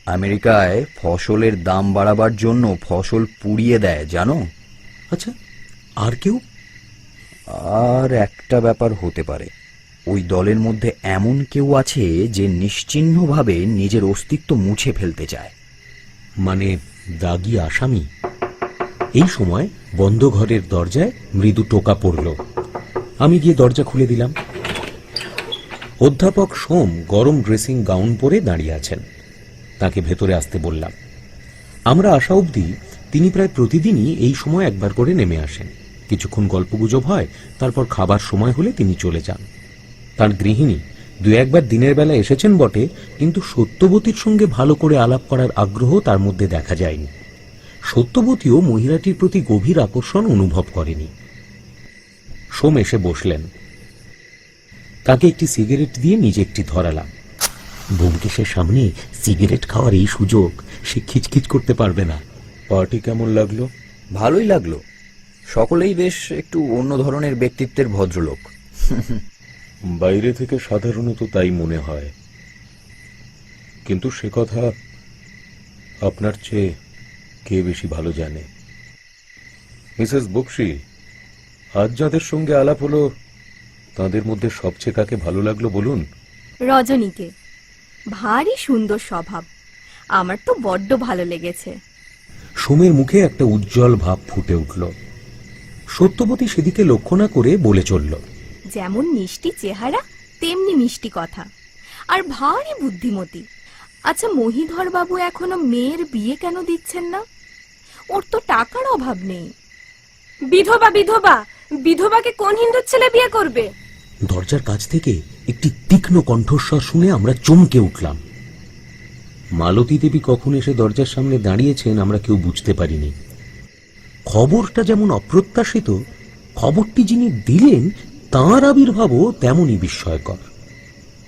আমেরিকায় ফসলের দাম বাড়াবার জন্য ফসল পুড়িয়ে দেয়, জানো? আচ্ছা, আর কেউ? আর একটা ব্যাপার হতে পারে, ওই দলের মধ্যে এমন কেউ আছে যে নিশ্চিহ্নভাবে নিজের অস্তিত্ব মুছে ফেলতে চায়। মানে দাগি আসামি। এই সময় বন্ধ ঘরের দরজায় মৃদু টোকা পড়ল। আমি গিয়ে দরজা খুলে দিলাম। অধ্যাপক সোম গরম ড্রেসিং গাউন পরে দাঁড়িয়ে আছেন। তাকে ভেতরে আসতে বললাম। আমরা আসা অবধি তিনি প্রায় প্রতিদিনই এই সময় একবার করে নেমে আসেন। কিছুক্ষণ গল্পগুজব হয়, তারপর খাবার সময় হলে তিনি চলে যান। তার গৃহিণী দু একবার দিনের বেলা এসেছেন বটে, কিন্তু সত্যবতীর সঙ্গে ভালো করে আলাপ করার আগ্রহ তার মধ্যে দেখা যায়নি। সত্যবতীও মহিলাটির প্রতি গভীর আকর্ষণ অনুভব করেনি। সোম এসে বসলেন। তাকে একটি সিগারেট দিয়ে নিজে একটি ধরালাম। ব্যোমকেশের সামনে সিগারেট খাওয়ার এই সুযোগ সে খিচখিচ করতে পারবে না। পার্টি কেমন লাগলো? ভালোই লাগলো। সকলেই বেশ একটু অন্য ধরনের ব্যক্তিত্বের ভদ্রলোক। বাইরে থেকে সাধারণত তাই মনে হয়, কিন্তু সে কথা আপনার চেয়ে কে বেশি ভালো জানে। মিসেস বক্সি, আজ যাদের সঙ্গে আলাপ হলো তাদের মধ্যে সবচেয়ে কাকে ভালো লাগলো বলুন? রজনীকে। ভারী সুন্দর স্বভাব, আমার তো বড্ড ভালো লেগেছে। সোমের মুখে একটা উজ্জ্বল ভাব ফুটে উঠল। সত্যবতী সেদিকে লক্ষ্য না করে বলে চলল, যেমন মিষ্টি চেহারা তেমনি মিষ্টি কথা, আর ভারী বুদ্ধিমতী। আচ্ছা, মহিধর বাবু এখনো মেয়ের বিয়ে কেন দিচ্ছেন না? ওর তো টাকার অভাব নেই। বিধবা বিধবা বিধবাকে কোন হিন্দুর ছেলে বিয়ে করবে? দরজার কাছ থেকে একটি তীক্ষ্ণ কণ্ঠস্বর শুনে আমরা চমকে উঠলাম। মালতী দেবী কখন এসে দরজার সামনে দাঁড়িয়েছেন আমরা কেউ বুঝতে পারিনি। খবরটা যেমন অপ্রত্যাশিত, খবরটি যিনি দিলেন তাঁর আবির্ভাবও তেমনই বিস্ময়কর।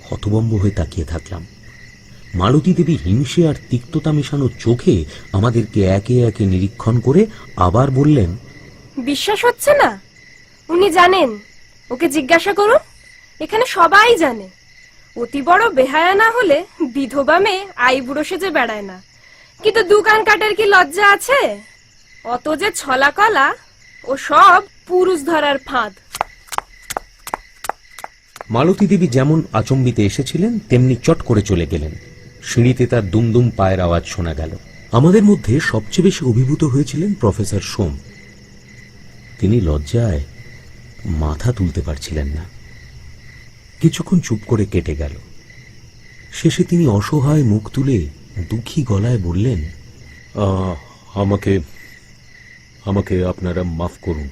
হতভম্ব হয়ে তাকিয়ে থাকলাম। মালতী দেবী হিংসে আর তিক্ততা মেশানো চোখে আমাদেরকে একে একে নিরীক্ষণ করে আবার বললেন, বিশ্বাস হচ্ছে না? উনি জানেন, ওকে জিজ্ঞাসা করুন। এখানে সবাই জানে, অতি বড় বেহায়া না হলে বিধবা মেয়ে আইবুড়ো সেজে বেড়ায় না। কিন্তু দোকান কাটার কি লজ্জা আছে? অত যে ছলা কলা, ও সব পুরুষ ধরার ফাঁদ। মালতী দেবী যেমন আচম্বিতে এসেছিলেন তেমনি চট করে চলে গেলেন। সিঁড়িতে তার দুমদুম পায়ের আওয়াজ শোনা গেল। আমাদের মধ্যে সবচেয়ে বেশি অভিভূত হয়েছিলেন প্রফেসর সোম। তিনি লজ্জায় মাথা তুলতে পারছিলেন না। কিছুক্ষণ চুপ করে কেটে গেল। শেষে তিনি অসহায় মুখ তুলে দুঃখী গলায় বললেন, আমাকে আমাকে আপনারা মাফ করুন।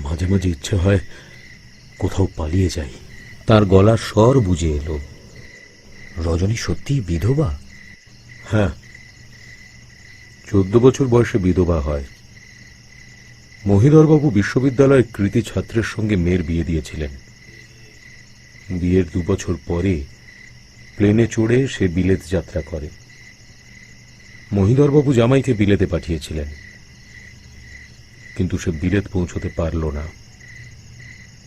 মাঝে মাঝে ইচ্ছে হয় কোথাও পালিয়ে যাই। তার গলার স্বর বুঝে এলো। রজনী সত্যি বিধবা? হ্যাঁ, 14 বছর বয়সে বিধবা হয়। মহিধরবাবু বিশ্ববিদ্যালয়ের কৃতি ছাত্রের সঙ্গে মেয়ের বিয়ে দিয়েছিলেন। বিয়ের 2 বছর পরে প্লেনে চড়ে সে বিলেত যাত্রা করে। মহিধরবাবু জামাইকে বিলেতে পাঠিয়েছিলেন, কিন্তু সে বিলেত পৌঁছতে পারল না।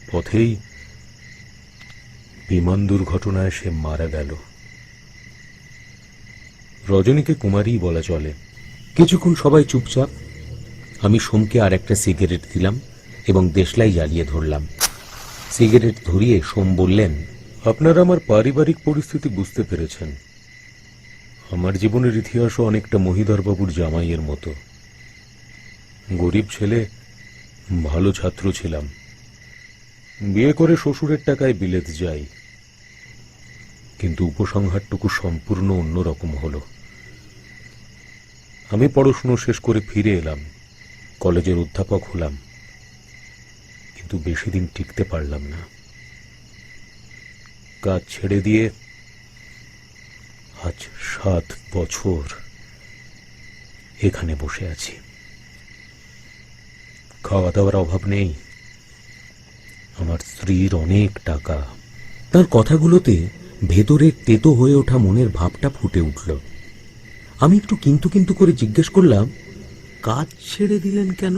পথেই বিমান দুর্ঘটনায় সে মারা গেল। রজনীকে কুমারী বলা চলে। কিছুক্ষণ সবাই চুপচাপ। আমি সোমকে আর একটা সিগারেট দিলাম এবং দেশলাই জ্বালিয়ে ধরলাম। সিগারেট ধরিয়ে সোম বললেন, আপনারা আমার পারিবারিক পরিস্থিতি বুঝতে পেরেছেন। আমার জীবনের ইতিহাসও অনেকটা মহিধরবাবুর জামাইয়ের মতো। গরিব ছেলে, ভালো ছাত্র ছিলাম। বিয়ে করে শ্বশুরের টাকায় বিলেত যাই, কিন্তু উপসংহারটুকু সম্পূর্ণ অন্যরকম হলো। আমি পড়াশুনো শেষ করে ফিরে এলাম, কলেজের অধ্যাপক হলাম, কিন্তু বেশি দিন টিকতে পারলাম না। কাজ ছেড়ে দিয়ে আজ 7 বছর এখানে বসে আছি। খাওয়া দাওয়ার অভাব নেই, আমার স্ত্রীর অনেক টাকা। তার কথাগুলোতে ভেতরের তেতো হয়ে ওঠা মনের ভাবটা ফুটে উঠল। আমি একটু কিন্তু কিন্তু করে জিজ্ঞেস করলাম, কাজ ছেড়ে দিলেন কেন?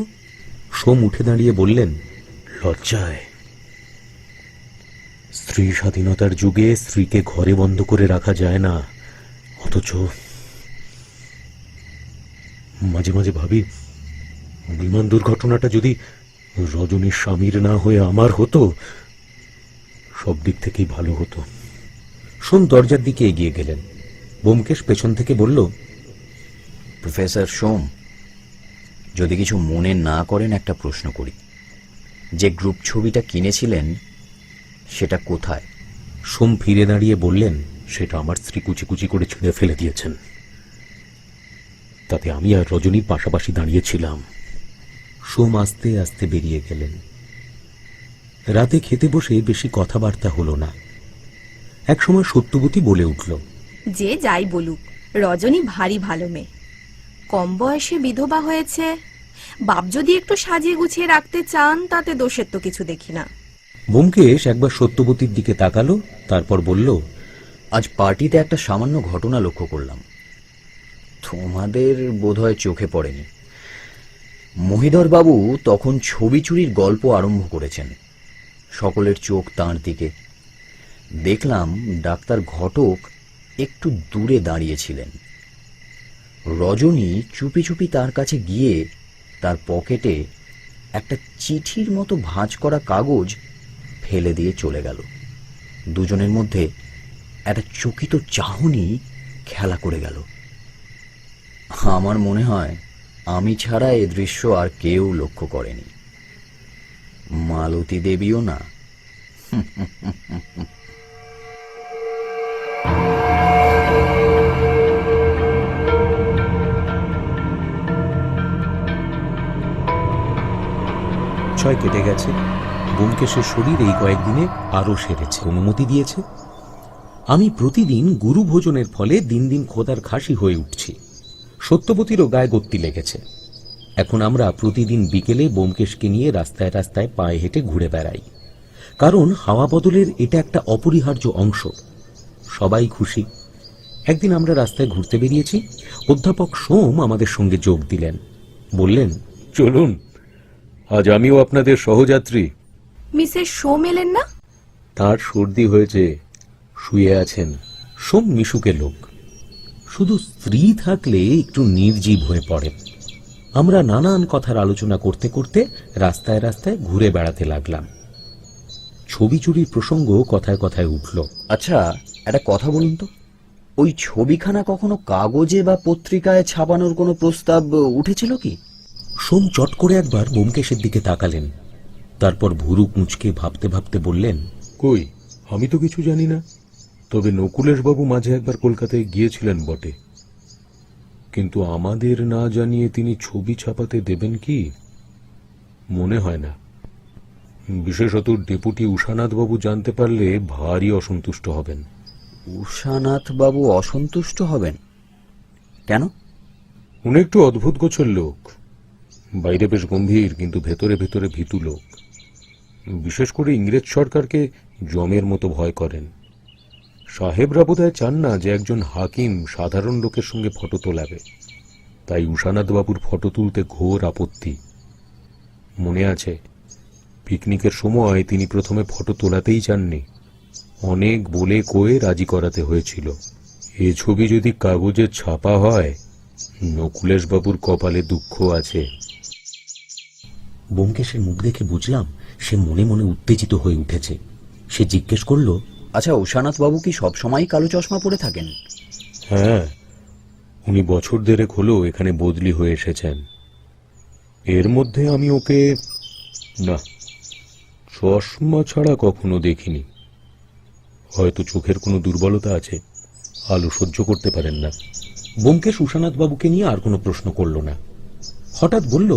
সোম উঠে দাঁড়িয়ে বললেন, লজ্জায়। স্ত্রী স্বাধীনতার যুগে স্ত্রীকে ঘরে বন্ধ করে রাখা যায় না। অথচ মাঝে মাঝে ভাবি, বিমান দুর্ঘটনাটা যদি রজনীর স্বামীর না হয়ে আমার হতো, সব দিক থেকেই ভালো হতো। সোম দরজার দিকে এগিয়ে গেলেন। ব্যোমকেশ পেছন থেকে বলল, প্রফেসর সোম, যদি কিছু মনে না করেন একটা প্রশ্ন করি। যে গ্রুপ ছবিটা কিনেছিলেন সেটা কোথায়? সোম ফিরে দাঁড়িয়ে বললেন, সেটা আমার স্ত্রী কুচি কুচি করে ছিঁড়ে ফেলে দিয়েছেন। তাতে আমি আর রজনী পাশাপাশি দাঁড়িয়েছিলাম। সোম আস্তে আস্তে বেরিয়ে গেলেন। রাতে খেতে বসে বেশি কথাবার্তা হলো না। একসময় সত্যবতী বলে উঠল, যে যাই বলুক, রজনী ভারী ভালো মেয়ে। কম বয়সে বিধবা হয়েছে, বাপ যদি একটু সাজিয়ে গুছিয়ে রাখতে চান তাতে দোষের তো কিছু দেখি না। ব্যোমকেশ একবার সত্যবতীর দিকে তাকালো, তারপর বলল, আজ পার্টিতে একটা সামান্য ঘটনা লক্ষ্য করলাম, তোমাদের বোধহয় চোখে পড়েনি। মহিধর বাবু তখন ছবি চুরির গল্প আরম্ভ করেছেন। সকলের চোখ তাঁর দিকে। দেখলাম ডাক্তার ঘটক একটু দূরে দাঁড়িয়েছিলেন। রজনী চুপি চুপি তার কাছে গিয়ে তার পকেটে একটা চিঠির মতো ভাঁজ করা কাগজ ফেলে দিয়ে চলে গেল। দুজনের মধ্যে একটা চকিত চাহনি খেলা করে গেল। আমার মনে হয় আমি ছাড়া এ দৃশ্য আর কেউ লক্ষ্য করেনি, মালতী দেবীও না। ছয় কেটে গেছে। ব্যোমকেশের শরীর এই কয়েকদিনে আরো সেরেছে, অনুমতি দিয়েছে। আমি প্রতিদিন গুরু ভোজনের ফলে দিন দিন খোদার খাসি হয়ে উঠছি। সত্যবতীরও গায়ে গত্তি লেগেছে। এখন আমরা প্রতিদিন বিকেলে ব্যোমকেশকে নিয়ে রাস্তায় রাস্তায় পায়ে হেঁটে ঘুরে বেড়াই, কারণ হাওয়া বদলের এটা একটা অপরিহার্য অংশ। সবাই খুশি। একদিন আমরা রাস্তায় ঘুরতে বেরিয়েছি। অধ্যাপক সোম আমাদের সঙ্গে যোগ দিলেন। বললেন, চলুন, আজ আমিও আপনাদের সহযাত্রী। মিসেস সোম এলেন না? তার সর্দি হয়েছে, শুয়ে আছেন। সোম মিশুকে লোক, শুধু স্ত্রী থাকলে একটু নির্জীব হয়ে পড়ে। আমরা নানান কথার আলোচনা করতে করতে রাস্তায় রাস্তায় ঘুরে বেড়াতে লাগলাম। ছবি চুরির প্রসঙ্গ কথায় কথায় উঠল। আচ্ছা, একটা কথা বলুন তো, ওই ছবিখানা কখনো কাগজে বা পত্রিকায় ছাপানোর কোনো প্রস্তাব উঠেছিল কি? সোম চট করে একবার ব্যোমকেশের দিকে তাকালেন, তারপর ভুরু কুঁচকে ভাবতে ভাবতে বললেন, কই, আমি তো কিছু জানি না। তবে নকুলেশ বাবু মাঝে একবার কলকাতায় গিয়েছিলেন বটে, কিন্তু আমাদের না জানিয়ে তিনি ছবি ছাপাতে দেবেন কি? মনে হয় না। বিশেষত ডেপুটি উষানাথ বাবু জানতে পারলে ভারী অসন্তুষ্ট হবেন। উষানাথ বাবু অসন্তুষ্ট হবেন কেন? উনি একটু অদ্ভুত গোছের লোক। বাইরে বেশ গম্ভীর, কিন্তু ভেতরে ভেতরে ভীতু লোক। বিশেষ করে ইংরেজ সরকারকে জমের মতো ভয় করেন। সাহেবরা বোধহয় চান না যে একজন হাকিম সাধারণ লোকের সঙ্গে ফটো তোলাবে, তাই উষানাথ বাবুর ফটো তুলতে ঘোর আপত্তি। মনে আছে, পিকনিকের সময় তিনি প্রথমে ফটো তোলাতেই চাননি, অনেক বলে কয়ে রাজি করাতে হয়েছিল। এ ছবি যদি কাগজে ছাপা হয়, নকুলেশ বাবুর কপালে দুঃখ আছে। ব্যোমকেশের মুখ দেখে বুঝলাম সে মনে মনে উত্তেজিত হয়ে উঠেছে। সে জিজ্ঞেস করল, আচ্ছা, উষানাথ বাবু কি সবসময় কালো চশমা পরে থাকেন? হ্যাঁ, উনি বছর দেড়েক হলো এখানে বদলি হয়ে এসেছেন। এর মধ্যে আমি ওকে না, চশমা ছাড়া কখনো দেখিনি। হয়তো চোখের কোনো দুর্বলতা আছে, আলো সহ্য করতে পারেন না। ব্যোমকেশ উষানাথ বাবুকে নিয়ে আর কোনো প্রশ্ন করল না। হঠাৎ বলল,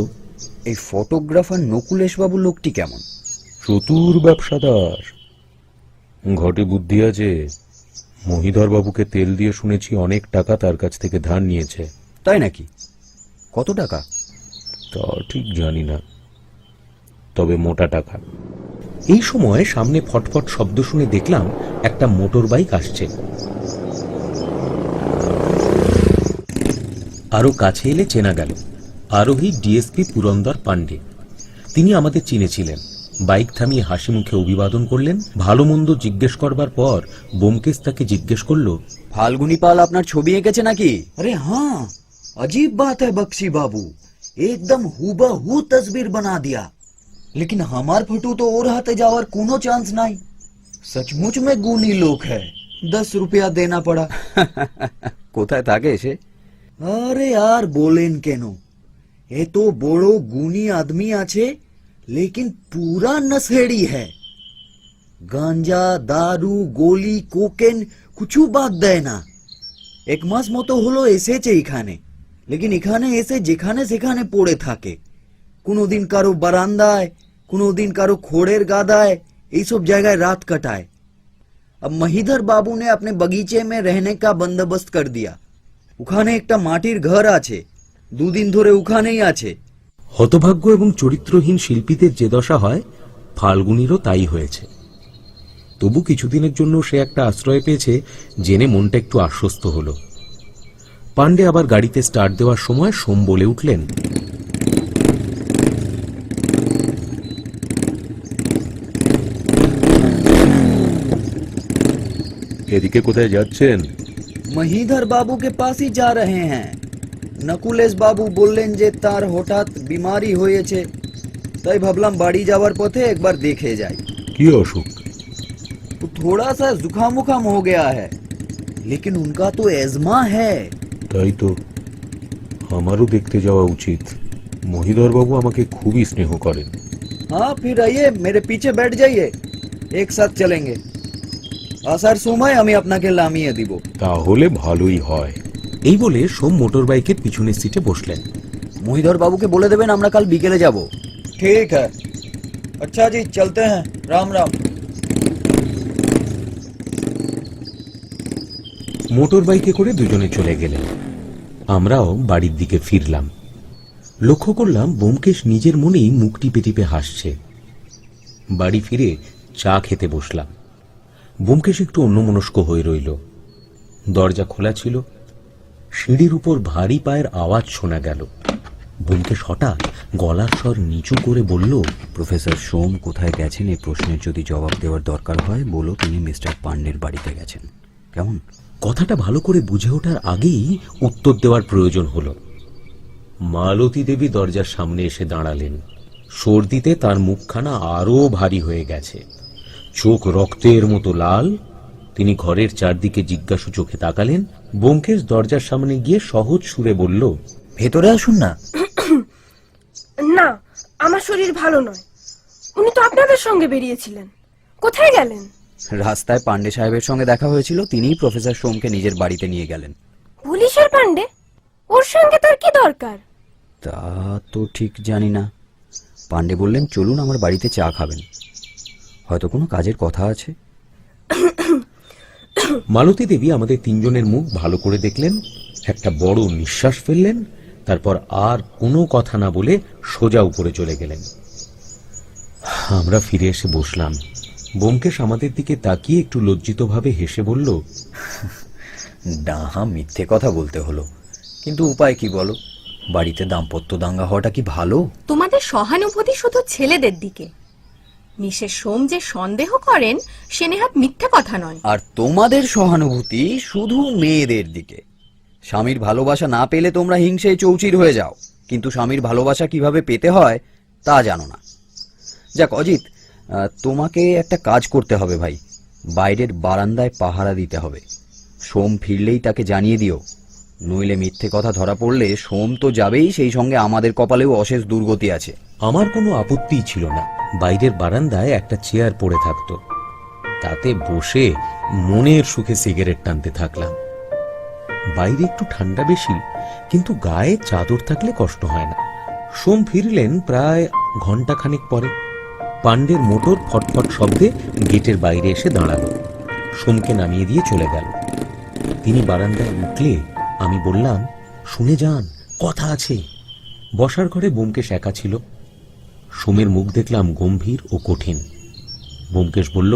এই ফটোগ্রাফার নকুলেশ বাবু লোকটি কেমন? চতুর ব্যবসাদার, ঘটে বুদ্ধি আছে। মহিধর বাবুকে তেল দিয়ে শুনেছি অনেক টাকা তার কাছ থেকে ধার নিয়েছে। তাই নাকি? কত টাকা? তা ঠিক জানি না, তবে মোটা টাকা। এই সময় সামনে ফটফট শব্দ শুনে দেখলাম একটা মোটর বাইক আসছে। আরো কাছে এলে চেনা গেল আরোহী ডিএসপি পুরন্দর পান্ডে। তিনি আমাদের চিনেছিলেন। বাইক থামিয়ে হাসি মুখে অভিবাদন করলেন। ভালো মন্দ জিজ্ঞেস করবার পর ব্যোমকেশ তাকে জিজ্ঞেস করল, ফাল্গুনী পাল আপনার ছবি এঁকেছে নাকি? আরে হ্যাঁ, अजीब बात है बख्शी बाबू, एकदम हुबहू तस्वीर बना दिया। लेकिन हमार फटू तो और हाथे जावर कोनो चांस नहीं। सचमुच में गुनी लोग है। 10 रुपया देना पड़ा। কোথায় থাকে সে? আরে यार बोलेन केनो, ए तो बड़ो गुनी आदमी आछे, लेकिन पूरा नशेड़ी है। गांजा, दारू, गोली, कोकेन कुछ बात देय ना। एक मास मतो हलो एसेছে এখানে, लेकिन এখানে এসে যেখানে সেখানে পড়ে থাকে। কোনো দিন কারো বারান্দায়, কোনো দিন কারো খোড়ের গাদায়, এই সব জায়গায় রাত কাটায়। अब মহিধর বাবু ने अपने बगीचे में रहने का बंदोबस्त कर दिया। ওখানে একটা মাটির ঘর আছে, দুদিন ধরে ওখানেই আছে। হতভাগ্য এবং চরিত্রহীন শিল্পীদের যে দশা হয়, ফাল্গুনীরও তাই হয়েছে। তবু কিছুদিনের জন্য সে একটা আশ্রয় পেয়েছে জেনে মনটা একটু আশ্বস্ত হলো। পান্ডে আবার গাড়িতে স্টার্ট দেওয়ার সময় সোম বলে উঠলেন, এদিকে কোথায় যাচ্ছেন? মহিধর বাবুকে পাশই যা রহে হ্যাঁ। নকুলেশ বাবু বললেন যে তার হঠাৎ বিমারি হয়েছে, তাই ভাবলাম বাড়ি যাওয়ার পথে একবার দেখে যাই। কি অসুখ? तो थोड़ा सा जुकाम उखाम हो गया है, लेकिन उनका तो एजमा है। তাই তো, আমারও দেখতে যাওয়া উচিত। মহিধর বাবু আমাকে খুবই স্নেহ করেন। हाँ फिर आइए, मेरे पीछे बैठ जाइए, एक साथ चलेंगे। আসার সময় আমি আপনাকে নামিয়ে দিব। তাহলে ভালোই হয়। এই বলে সোম মোটর বাইকের পিছনের সিটে বসলেন। মহিধর বাবুকে বলে দেবেন আমরা কাল বিকেলে যাব। ঠিক है। अच्छा जी, चलते हैं। राम राम। মোটর বাইকে করে দুজনে চলে গেলেন। আমরাও বাড়ির দিকে ফিরলাম। লক্ষ্য করলাম ব্যোমকেশ নিজের মনেই মুখ টিপে টিপে হাসছে। বাড়ি ফিরে চা খেতে বসলাম। ব্যোমকেশ একটু অন্যমনস্ক হয়ে রইল। দরজা খোলা ছিল। সিঁড়ির উপর ভারী পায়ের আওয়াজ শোনা গেল। ব্যোমকেশ হঠাৎ গলার স্বর নিচু করে বলল, প্রফেসর সোম কোথায় গেছেন এই প্রশ্নের যদি জবাব দেওয়ার দরকার হয় বলো তিনি মিস্টার পান্ডের বাড়িতে গেছেন। কেমন? কথাটা ভালো করে বুঝে ওঠার আগেই উত্তর দেওয়ার প্রয়োজন হলো। মালতী দেবী দরজার সামনে এসে দাঁড়ালেন। সর্দিতে তার মুখখানা আরো ভারী হয়ে গেছে, চোখ রক্তের মতো লাল। তিনি ঘরের চারদিকে জিজ্ঞাসু চোখে তাকালেন। ব্যোমকেশ দরজার সামনে গিয়ে সহজ সুরে বলল, ভেতরে আসুন না। না, আমার শরীর ভালো নয়। উনি তো আপনাদের সঙ্গে বেরিয়েছিলেন, কোথায় গেলেন? রাস্তায় পান্ডে সাহেবের সঙ্গে দেখা হয়েছিল, তিনিই প্রফেসর সোমকে নিজের বাড়িতে নিয়ে গেলেন। পুলিশের পান্ডে? ওর সঙ্গে তার কি দরকার? তা তো ঠিক জানি না। পান্ডে বললেন চলুন আমার বাড়িতে চা খাবেন, হয়তো কোনো কাজের কথা আছে। মালতী দেবী আমাদের তিনজনের মুখ ভালো করে দেখলেন, একটা বড় নিঃশ্বাস ফেললেন, তারপর আর কোনো কথা না বলে সোজা উপরে চলে গেলেন। আমরা ফিরে এসে বসলাম। ব্যোমকেশ আমাদের দিকে তাকিয়ে একটু লজ্জিতভাবে হেসে বলল, ডাহা মিথ্যে কথা বলতে হলো, কিন্তু উপায় কি বলো? বাড়িতে দাম্পত্য দাঙ্গা হওয়াটা কি ভালো? তোমাদের সহানুভূতি শুধু ছেলেদের দিকে। মিসেস সোম যে সন্দেহ করেন সে নেহাত মিথ্যে কথা নয়। আর তোমাদের সহানুভূতি শুধু মেয়েদের দিকে। স্বামীর ভালোবাসা না পেলে তোমরা হিংসেয় চৌচির হয়ে যাও, কিন্তু স্বামীর ভালোবাসা কিভাবে পেতে হয় তা জানো না। যাক অজিত, তোমাকে একটা কাজ করতে হবে ভাই। বাইরের বারান্দায় পাহারা দিতে হবে। সোম ফিরলেই তাকে জানিয়ে দিও, নইলে মিথ্যে কথা ধরা পড়লে সোম তো যাবেই, সেই সঙ্গে আমাদের কপালেও অশেষ দুর্গতি আছে। আমার কোনো আপত্তিই ছিল না। বাইরের বারান্দায় একটা চেয়ার পড়ে থাকতো, তাতে বসে মনের সুখে সিগারেট টানতে থাকলাম। বাইরে একটু ঠান্ডা বেশি, কিন্তু গায়ে চাদর থাকলে কষ্ট হয় না। সোম ফিরলেন প্রায় ঘন্টাখানেক পরে। পান্ডের মোটর ফটফট শব্দে গেটের বাইরে এসে দাঁড়ালো। সোমকে নামিয়ে দিয়ে চলে গেল। তিনি বারান্দায় উঠলে আমি বললাম, শুনে যান, কথা আছে। বসার ঘরে ব্যোমকেশ একা ছিল। সোমের মুখ দেখলাম গম্ভীর ও কঠিন। ব্যোমকেশ বলল,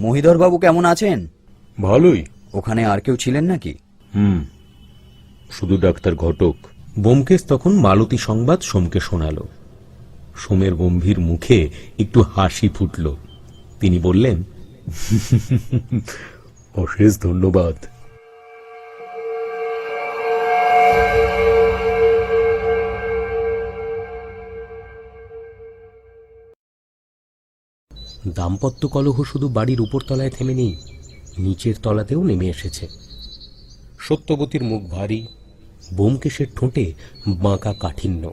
মহিধর বাবু কেমন আছেন? ভালোই। ওখানে আর কেউ ছিলেন নাকি? শুধু ডাক্তার ঘটক। ব্যোমকেশ তখন মালতী সংবাদ সোমকে শোনাল। সোমের গম্ভীর মুখে একটু হাসি ফুটল। তিনি বললেন, অশেষ ধন্যবাদ। দাম্পত্য কলহ শুধু বাড়ির উপরতলায় থেমে নেই, নিচের তলাতেও নেমে এসেছে। সত্যবতীর মুখ ভারী, ব্যোমকেশের ঠোঁটে বাঁকা কাঠিন্য।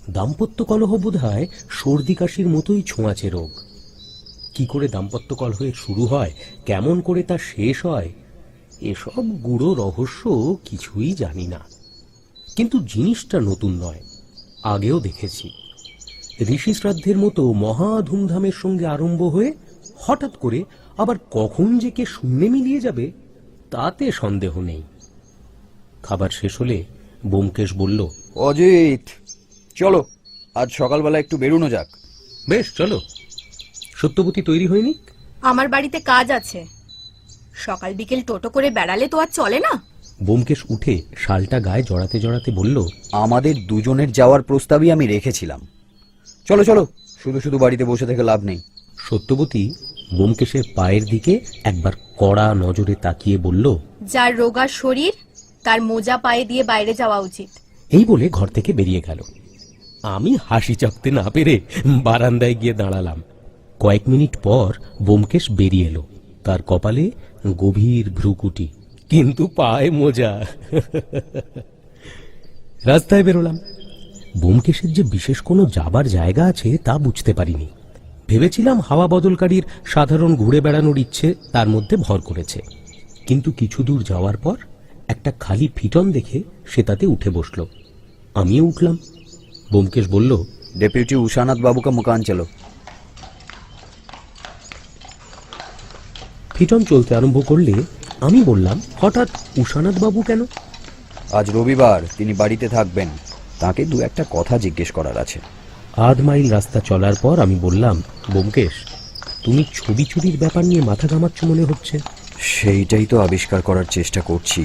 দাম্পত্য কলহ বোধহয় সর্দি কাশির মতোই ছোঁয়াচে রোগ। কি করে দাম্পত্য কলহের শুরু হয়, কেমন করে তা শেষ হয়, এসব গূঢ় রহস্য কিছুই জানি না। কিন্তু জিনিসটা নতুন নয়, আগেও দেখেছি। ঋষি শ্রাদ্ধের মতো মহা ধুমধামের সঙ্গে আরম্ভ হয়ে হঠাৎ করে আবার কখন যে কে শূন্যে মিলিয়ে যাবে তাতে সন্দেহ নেই। খাবার শেষ হলে ব্যোমকেশ বলল, অজিত চলো, আজ সকালবেলা একটু বেরোনো যাক। বেশ চলো। সত্যবতী তৈরি হয়নি? আমার বাড়িতে কাজ আছে, সকাল বিকেল টোটো করে বেড়ালে তো আর চলে না। ব্যোমকেশ উঠে শালটা গায়ে জড়াতে জড়াতে বলল, আমাদের দুজনের যাওয়ার প্রস্তাবই আমি রেখেছিলাম। চলো চলো, শুধু শুধু বাড়িতে বসে থেকে লাভ নেই। সত্যবতী ব্যোমকেশের পায়ের দিকে একবার কড়া নজরে তাকিয়ে বলল, যার রোগা শরীর তার মোজা পায়ে দিয়ে বাইরে যাওয়া উচিত। এই বলে ঘর থেকে বেরিয়ে গেল। আমি হাসি চাপতে না পেরে বারান্দায় গিয়ে দাঁড়ালাম। কয়েক মিনিট পর ব্যোমকেশ বেরিয়ে এলো। তার কপালে গভীর ভ্রুকুটি, কিন্তু পায়ে মোজা। রাস্তায় বেরোলাম। ব্যোমকেশের যে বিশেষ কোনো যাবার জায়গা আছে তা বুঝতে পারিনি। ভেবেছিলাম হাওয়া বদলকারীর সাধারণ ঘুরে বেড়ানোর ইচ্ছে তার মধ্যে ভর করেছে। কিন্তু কিছু দূর যাওয়ার পর একটা খালি ফিটন দেখে সে তাতে উঠে বসল। আমিও উঠলাম। ব্যোমকেশ বলল, डेप्यूटी उषानाथ बाबू का मकान चलो। ফিটন চলতে আরম্ভ করলে আমি বললাম, হঠাৎ উষানাথ বাবু কেন? আজ রবিবার, তিনি বাড়িতে থাকবেন, তাকে দু একটা কথা জিজ্ঞেস করার আছে। আধ মাইল রাস্তা চলার পর আমি বললাম, ব্যোমকেশ, তুমি ছবি চুরির ব্যাপার নিয়ে মাথা ঘামাচ্ছ মনে হচ্ছে। সেইটাই তো আবিষ্কার করার চেষ্টা করছি।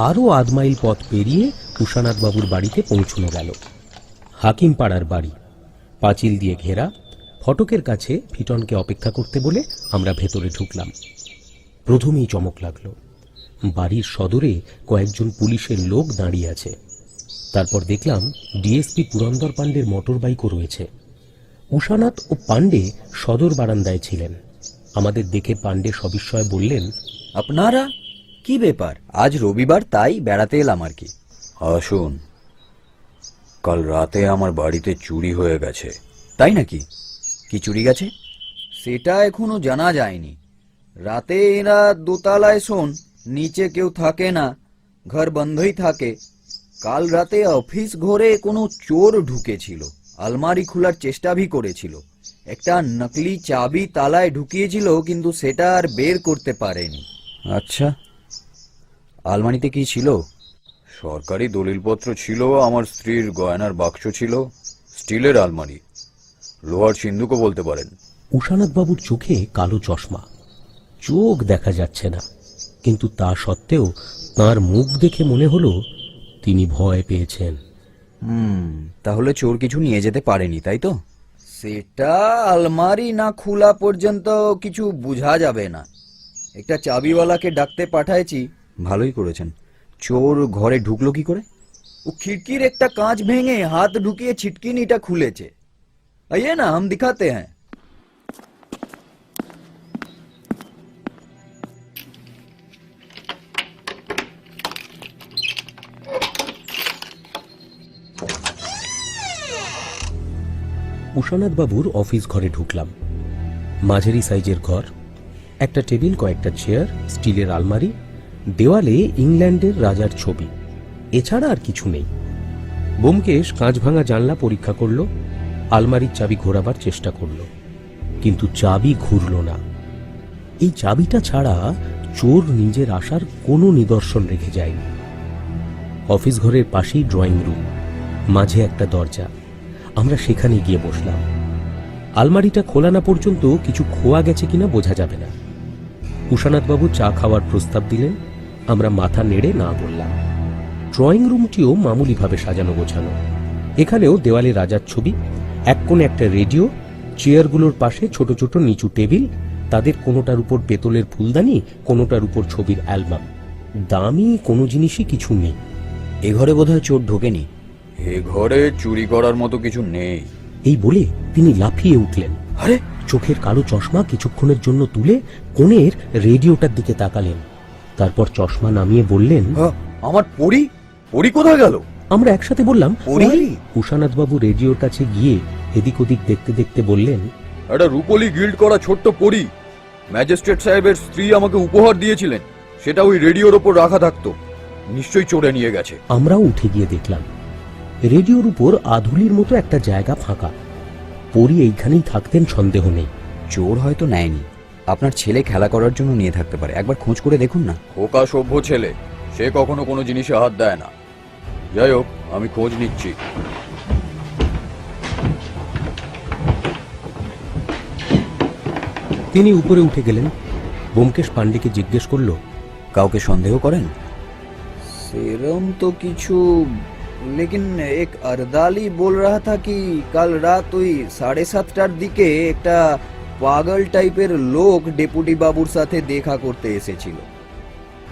আরও আধ মাইল পথ পেরিয়ে উষানাথ বাবুর বাড়িতে পৌঁছানো গেল। হাকিম পাড়ার বাড়ি, পাঁচিল দিয়ে ঘেরা। ফটকের কাছে ফিটনকে অপেক্ষা করতে বলে আমরা ভেতরে ঢুকলাম। প্রথমেই চমক লাগলো, বাড়ির সদরে কয়েকজন পুলিশের লোক দাঁড়িয়ে আছে। তারপর দেখলাম ডিএসপি পুরন্দর পাণ্ডের মোটর বাইকও রয়েছে। উষানাথ ও পাণ্ডে সদর বারান্দায় ছিলেন। আমাদের দেখে পাণ্ডে সবিস্ময়ে বললেন, আপনারা কি ব্যাপার? আজ রবিবার, তাই বেড়াতে এলাম আর কি। আসুন, কাল রাতে আমার বাড়িতে চুরি হয়ে গেছে। তাই নাকি? কি চুরি গেছে? সেটা এখনো জানা যায়নি। রাতে এরা দোতলায় শোন, নিচে কেউ থাকে না, ঘর বন্ধই থাকে। কাল রাতে অফিস ঘরে কোনো চোর ঢুকেছিল, আলমারি খোলার চেষ্টা ভি করেছিল। একটা নকলি চাবি তালায় ঢুকিয়েছিল, কিন্তু সেটা আর বের করতে পারেনি। আচ্ছা, আলমারিতে কি ছিল? সরকারি দলিলপত্র ছিল, আমার স্ত্রীর গয়নার বাক্স ছিল, স্টিলের আলমারি, লোহার সিন্ধুকও বলতে পারেন। উষানাথ বাবুর চোখে কালো চশমা, চোখ দেখা যাচ্ছে না, কিন্তু তা সত্ত্বেও তার মুখ দেখে মনে হলো তিনি ভয় পেয়েছেন। তাহলে চোর কিছু নিয়ে যেতে পারেনি, তাই তো? সেটা আলমারি না খোলা পর্যন্ত কিছু বোঝা যাবে না। একটা চাবিওয়ালাকে ডাকতে পাঠাইছি। ভালোই করেছেন। চোর ঘরে ঢুকলো কি করে? ও খিড়কির একটা কাঁচ ভেঙে হাত ঢুকিয়ে ছিটকিনিটা খুলেছে। आइए ना, हम दिखाते हैं। উষানাথ বাবুর অফিস ঘরে ঢুকলাম। মাঝারি সাইজের ঘর, একটা টেবিল, কয়েকটা চেয়ার, স্টিলের আলমারি, দেওয়ালে ইংল্যান্ডের রাজার ছবি, এছাড়া আর কিছু নেই। ব্যোমকেশ কাঁচ ভাঙা জানলা পরীক্ষা করল, আলমারির চাবি ঘোরাবার চেষ্টা করল, কিন্তু চাবি ঘুরল না। এই চাবিটা ছাড়া চোর নিজের আসার কোনো নিদর্শন রেখে যায়নি। অফিস ঘরের পাশেই ড্রয়িং রুম, মাঝে একটা দরজা। আমরা সেখানে গিয়ে বসলাম। আলমারিটা খোলা না পর্যন্ত কিছু খোয়া গেছে কিনা বোঝা যাবে না। উষানাথবাবু চা খাওয়ার প্রস্তাব দিলেন, আমরা মাথা নেড়ে না বললাম। ড্রয়িং রুমটিও মামুলিভাবে সাজানো গোছানো। এখানেও দেওয়ালে রাজার ছবি, এক কোণে একটা রেডিও, চেয়ারগুলোর পাশে ছোট ছোট নিচু টেবিল, তাদের কোনোটার উপর পেতলের ফুলদানি, কোনোটার উপর ছবির অ্যালবাম। দামি কোনো জিনিসই কিছু নেই। এ ঘরে বোধহয় চোর ঢোকেনি। এ ঘরে চুরি করার মতো কিছু নেই। এই বলে তিনি লাফিয়ে উঠলেন। আরে, চোখের কালো চশমা কিছুক্ষণের জন্য তুলে কোণের রেডিওটার দিকে তাকালেন। তারপর চশমা নামিয়ে বললেন, আমার পরি পরি কোথায় গেল? আমরা একসাথে বললাম, পরি? উষানাথবাবু রেডিওর কাছে গিয়ে এদিক ওদিক দেখতে দেখতে বললেন, একটা রূপলি গিল্ড করা ছোট্ট পরি ম্যাজিস্ট্রেট সাহেবের স্ত্রী আমাকে উপহার দিয়েছিলেন। সেটা ওই রেডিওর ওপর রাখা থাকতো, নিশ্চয়ই চোরে নিয়ে গেছে। আমরাও উঠে গিয়ে দেখলাম রেডিওর উপর আধুলির মতো একটা জায়গা ফাঁকা। পরি এইখানেই থাকতেন সন্দেহ নেই। চোর হয়তো নেয়নি, আপনার ছেলে খেলা করার জন্য নিয়ে থাকতে পারে। একবার খোঁজ করে দেখুন না। খোকা সভ্য ছেলে, সে কখনো কোনো জিনিসে হাত দেয় না। যাই হোক, আমি খোঁজ নিচ্ছি। তিনি উপরে উঠে গেলেন। ব্যোমকেশ পাণ্ডেকে জিজ্ঞেস করল, কাউকে সন্দেহ করেন? সেরম তো কিছু, लेकिन एक अरदाली बोल रहा था कि कल रात ওই 7:30টার দিকে একটা পাগল টাইপের লোক ডেপুটি বাবুর সাথে দেখা করতে এসেছিল।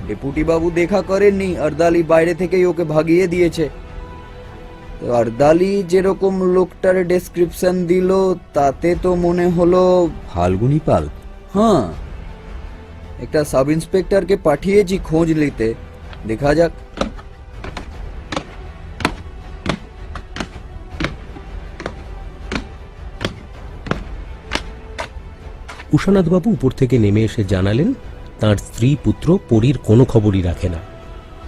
ডেপুটি বাবু দেখা করেননি, আরদালি বাইরে থেকেই ওকে ভাগিয়ে দিয়েছে। তো আরদালি যেরকম লোকটার ডেসক্রিপশন দিল তাতে তো মনে হলো ফাল্গুনি পাল। হ্যাঁ, একটা সাব ইন্সপেক্টরকে পাঠিয়েছি খোঁজ নিতে, দেখা যাক। উষানাথবাবু উপর থেকে নেমে এসে জানালেন তার স্ত্রী পুত্র পরীর কোনো খবরই রাখে না।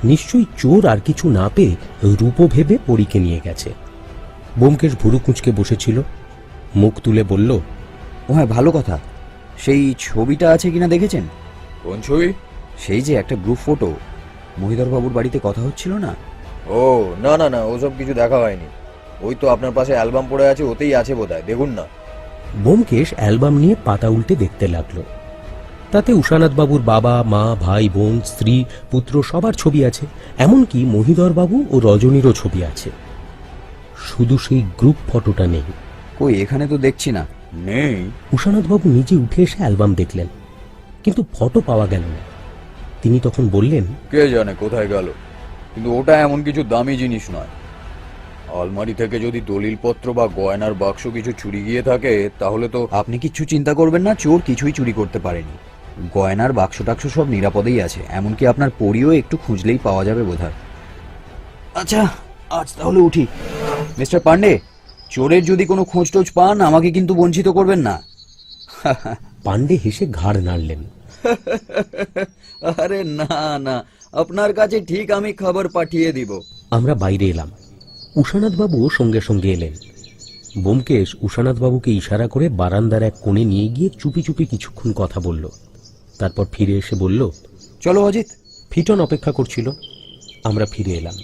নিশ্চয়ই চোর আর কিছু না পেয়ে রূপো ভেবে পরীকে নিয়ে গেছে। ব্যোমকেশ ভুরু কুঁচকে বসেছিল, মুখ তুলে বলল, ও হ্যাঁ, ভালো কথা। সেই ছবিটা আছে কিনা দেখেছেন? কোন ছবি? সেই যে একটা গ্রুপ ফটো, মহিধর বাবুর বাড়িতে কথা হচ্ছিল না? ও না না না, ওসব কিছু দেখা হয়নি। ওই তো আপনার পাশে অ্যালবাম পড়ে আছে, ওতেই আছে বোধহয়, দেখুন না। ব্যোমকেশ অ্যালবাম নিয়ে পাতা উল্টে দেখতে লাগলো। তাতে উষানাথবাবুর বাবা, মা, ভাই, বোন, স্ত্রী, পুত্র সবার ছবি আছে। এমনকি মহিধরবাবু ও রজনীরও ছবি আছে। শুধু সেই গ্রুপ ফটোটা নেই। কই, এখানে তো দেখছি না। নেই? উষানাথবাবু নিজে উঠে এসে অ্যালবাম দেখলেন, কিন্তু ফটো পাওয়া গেল না। তিনি তখন বললেন, কে জানে কোথায় গেল, কিন্তু ওটা এমন কিছু দামি জিনিস নয়। আলমারি থেকে যদি দলিলপত্র বা গয়নার বাক্স কিছু চুরি গিয়ে থাকে তাহলে তো। আপনি কিচ্ছু চিন্তা করবেন না, চোর কিছুই চুরি করতে পারেনি। গয়নার বাক্স টাক্স সব নিরাপদেই আছে, এমনকি আপনার পরিও একটু খুঁজলেই পাওয়া যাবে বোধহয়। আচ্ছা, আজ তাহলে উঠি। মিস্টার পান্ডে, চোরের যদি কোনো খোঁজ টোজ পান আমাকে কিন্তু বঞ্চিত করবেন না। পান্ডে হেসে ঘাড় নাড়লেন। আরে না না, আপনার কাছে ঠিক আমি খবর পাঠিয়ে দিব। আমরা বাইরে এলাম। উষানাথবাবুও সঙ্গে সঙ্গে এলেন। ব্যোমকেশ উষানাথবাবুকে ইশারা করে বারান্দার এক কোণে নিয়ে গিয়ে চুপি চুপি কিছুক্ষণ কথা বলল। তারপর ফিরে এসে বলল, চলো অজিত। ফিটন অপেক্ষা করছিল। আমরা ফিরে এলাম।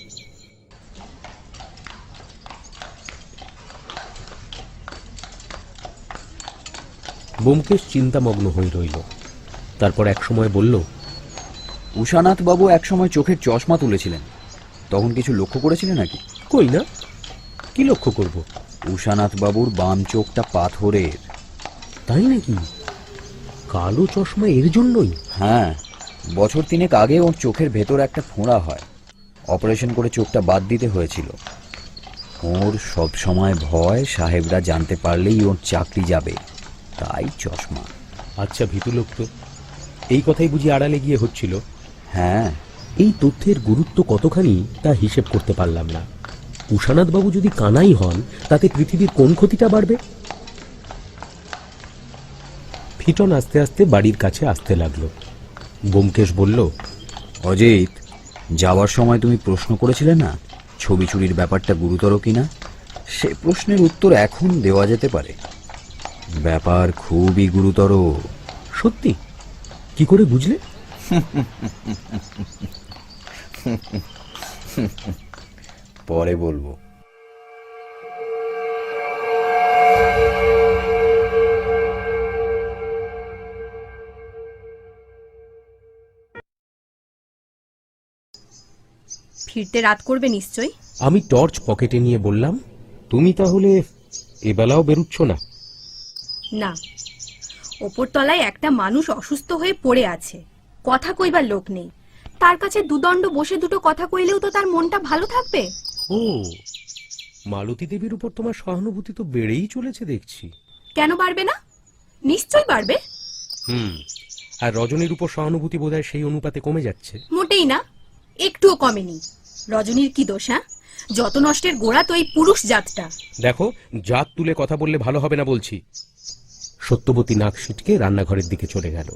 ব্যোমকেশ চিন্তামগ্ন হয়ে রইল। তারপর এক সময় বলল, উষানাথ বাবু একসময় চোখের চশমা তুলেছিলেন, তখন কিছু লক্ষ্য করেছিলেন নাকি? কই না, কি লক্ষ্য করব? উষানাথ বাবুর বাম চোখটা পাথরের। তাই নাকি? কালো চশমা এর জন্যই? হ্যাঁ, বছর 3 আগে ওর চোখের ভেতর একটা ফোঁড়া হয়, অপারেশন করে চোখটা বাদ দিতে হয়েছিল। ওর সব সময় ভয় সাহেবরা জানতে পারলেই ওর চাকরি যাবে, তাই চশমা। আচ্ছা, ভীতু লোক তো। এই কথাই বুঝি আড়ালে গিয়ে হচ্ছিল? হ্যাঁ। এই তথ্যের গুরুত্ব কতখানি তা হিসেব করতে পারলাম না। উষানাথবাবু যদি কানাই হন তাতে পৃথিবীর কোন ক্ষতিটা বাড়বে? ফিটন আস্তে আস্তে বাড়ির কাছে আসতে লাগলো। ব্যোমকেশ বলল, অজিত, যাওয়ার সময় তুমি প্রশ্ন করেছিলে না ছবি চুরির ব্যাপারটা গুরুতর কিনা? সে প্রশ্নের উত্তর এখন দেওয়া যেতে পারে। ব্যাপার খুবই গুরুতর। সত্যি? কি করে বুঝলে? পরে বলবো। ফিরতে রাত করবে নিশ্চয়ই। আমি টর্চ পকেটে নিয়ে বললাম, তুমি তাহলে এবেলাও বেরুচ্ছ না? না, ওপরতলায় একটা মানুষ অসুস্থ হয়ে পড়ে আছে, কথা কইবার লোক নেই। তার কাছে দুদণ্ড বসে দুটো কথা কইলেও তো তার মনটা ভালো থাকবে। ও, মালতী দেবীর উপর তোমার সহানুভূতি তো বেড়েই চলেছে দেখছি। কেন বাড়বে না? নিশ্চয়ই বাড়বে। আর রজনীর উপর সহানুভূতি বোধহয় সেই অনুপাতে কমে যাচ্ছে। মোটেই না, একটুও কমেনি। রজনীর কি দোষ? হ্যাঁ, যত নষ্টের গোড়া তো এই পুরুষ জাতটা। দেখো, জাত তুলে কথা বললে ভালো হবে না বলছি। সত্যবতী নাক সিটকে রান্নাঘরের দিকে চলে গেল।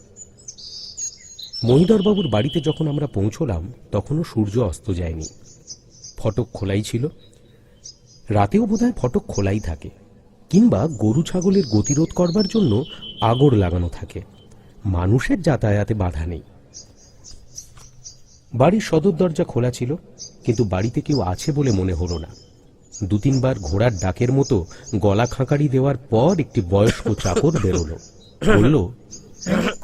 মহিধরবাবুর বাড়িতে যখন আমরা পৌঁছলাম তখনও সূর্য অস্ত যায়নি। ফটক খোলাই ছিল। রাতেও বোধহয় ফটক খোলাই থাকে, কিংবা গরু ছাগলের গতিরোধ করবার জন্য আগড় লাগানো থাকে। মানুষের যাতায়াতে বাধা নেই। বাড়ির সদর দরজা খোলা ছিল, কিন্তু বাড়িতে কেউ আছে বলে মনে হলো না। 2-3 বার ঘোড়ার ডাকের মতো গলা খাঁকারি দেওয়ার পর একটি বয়স্ক চাকর বেরোলো। বলল,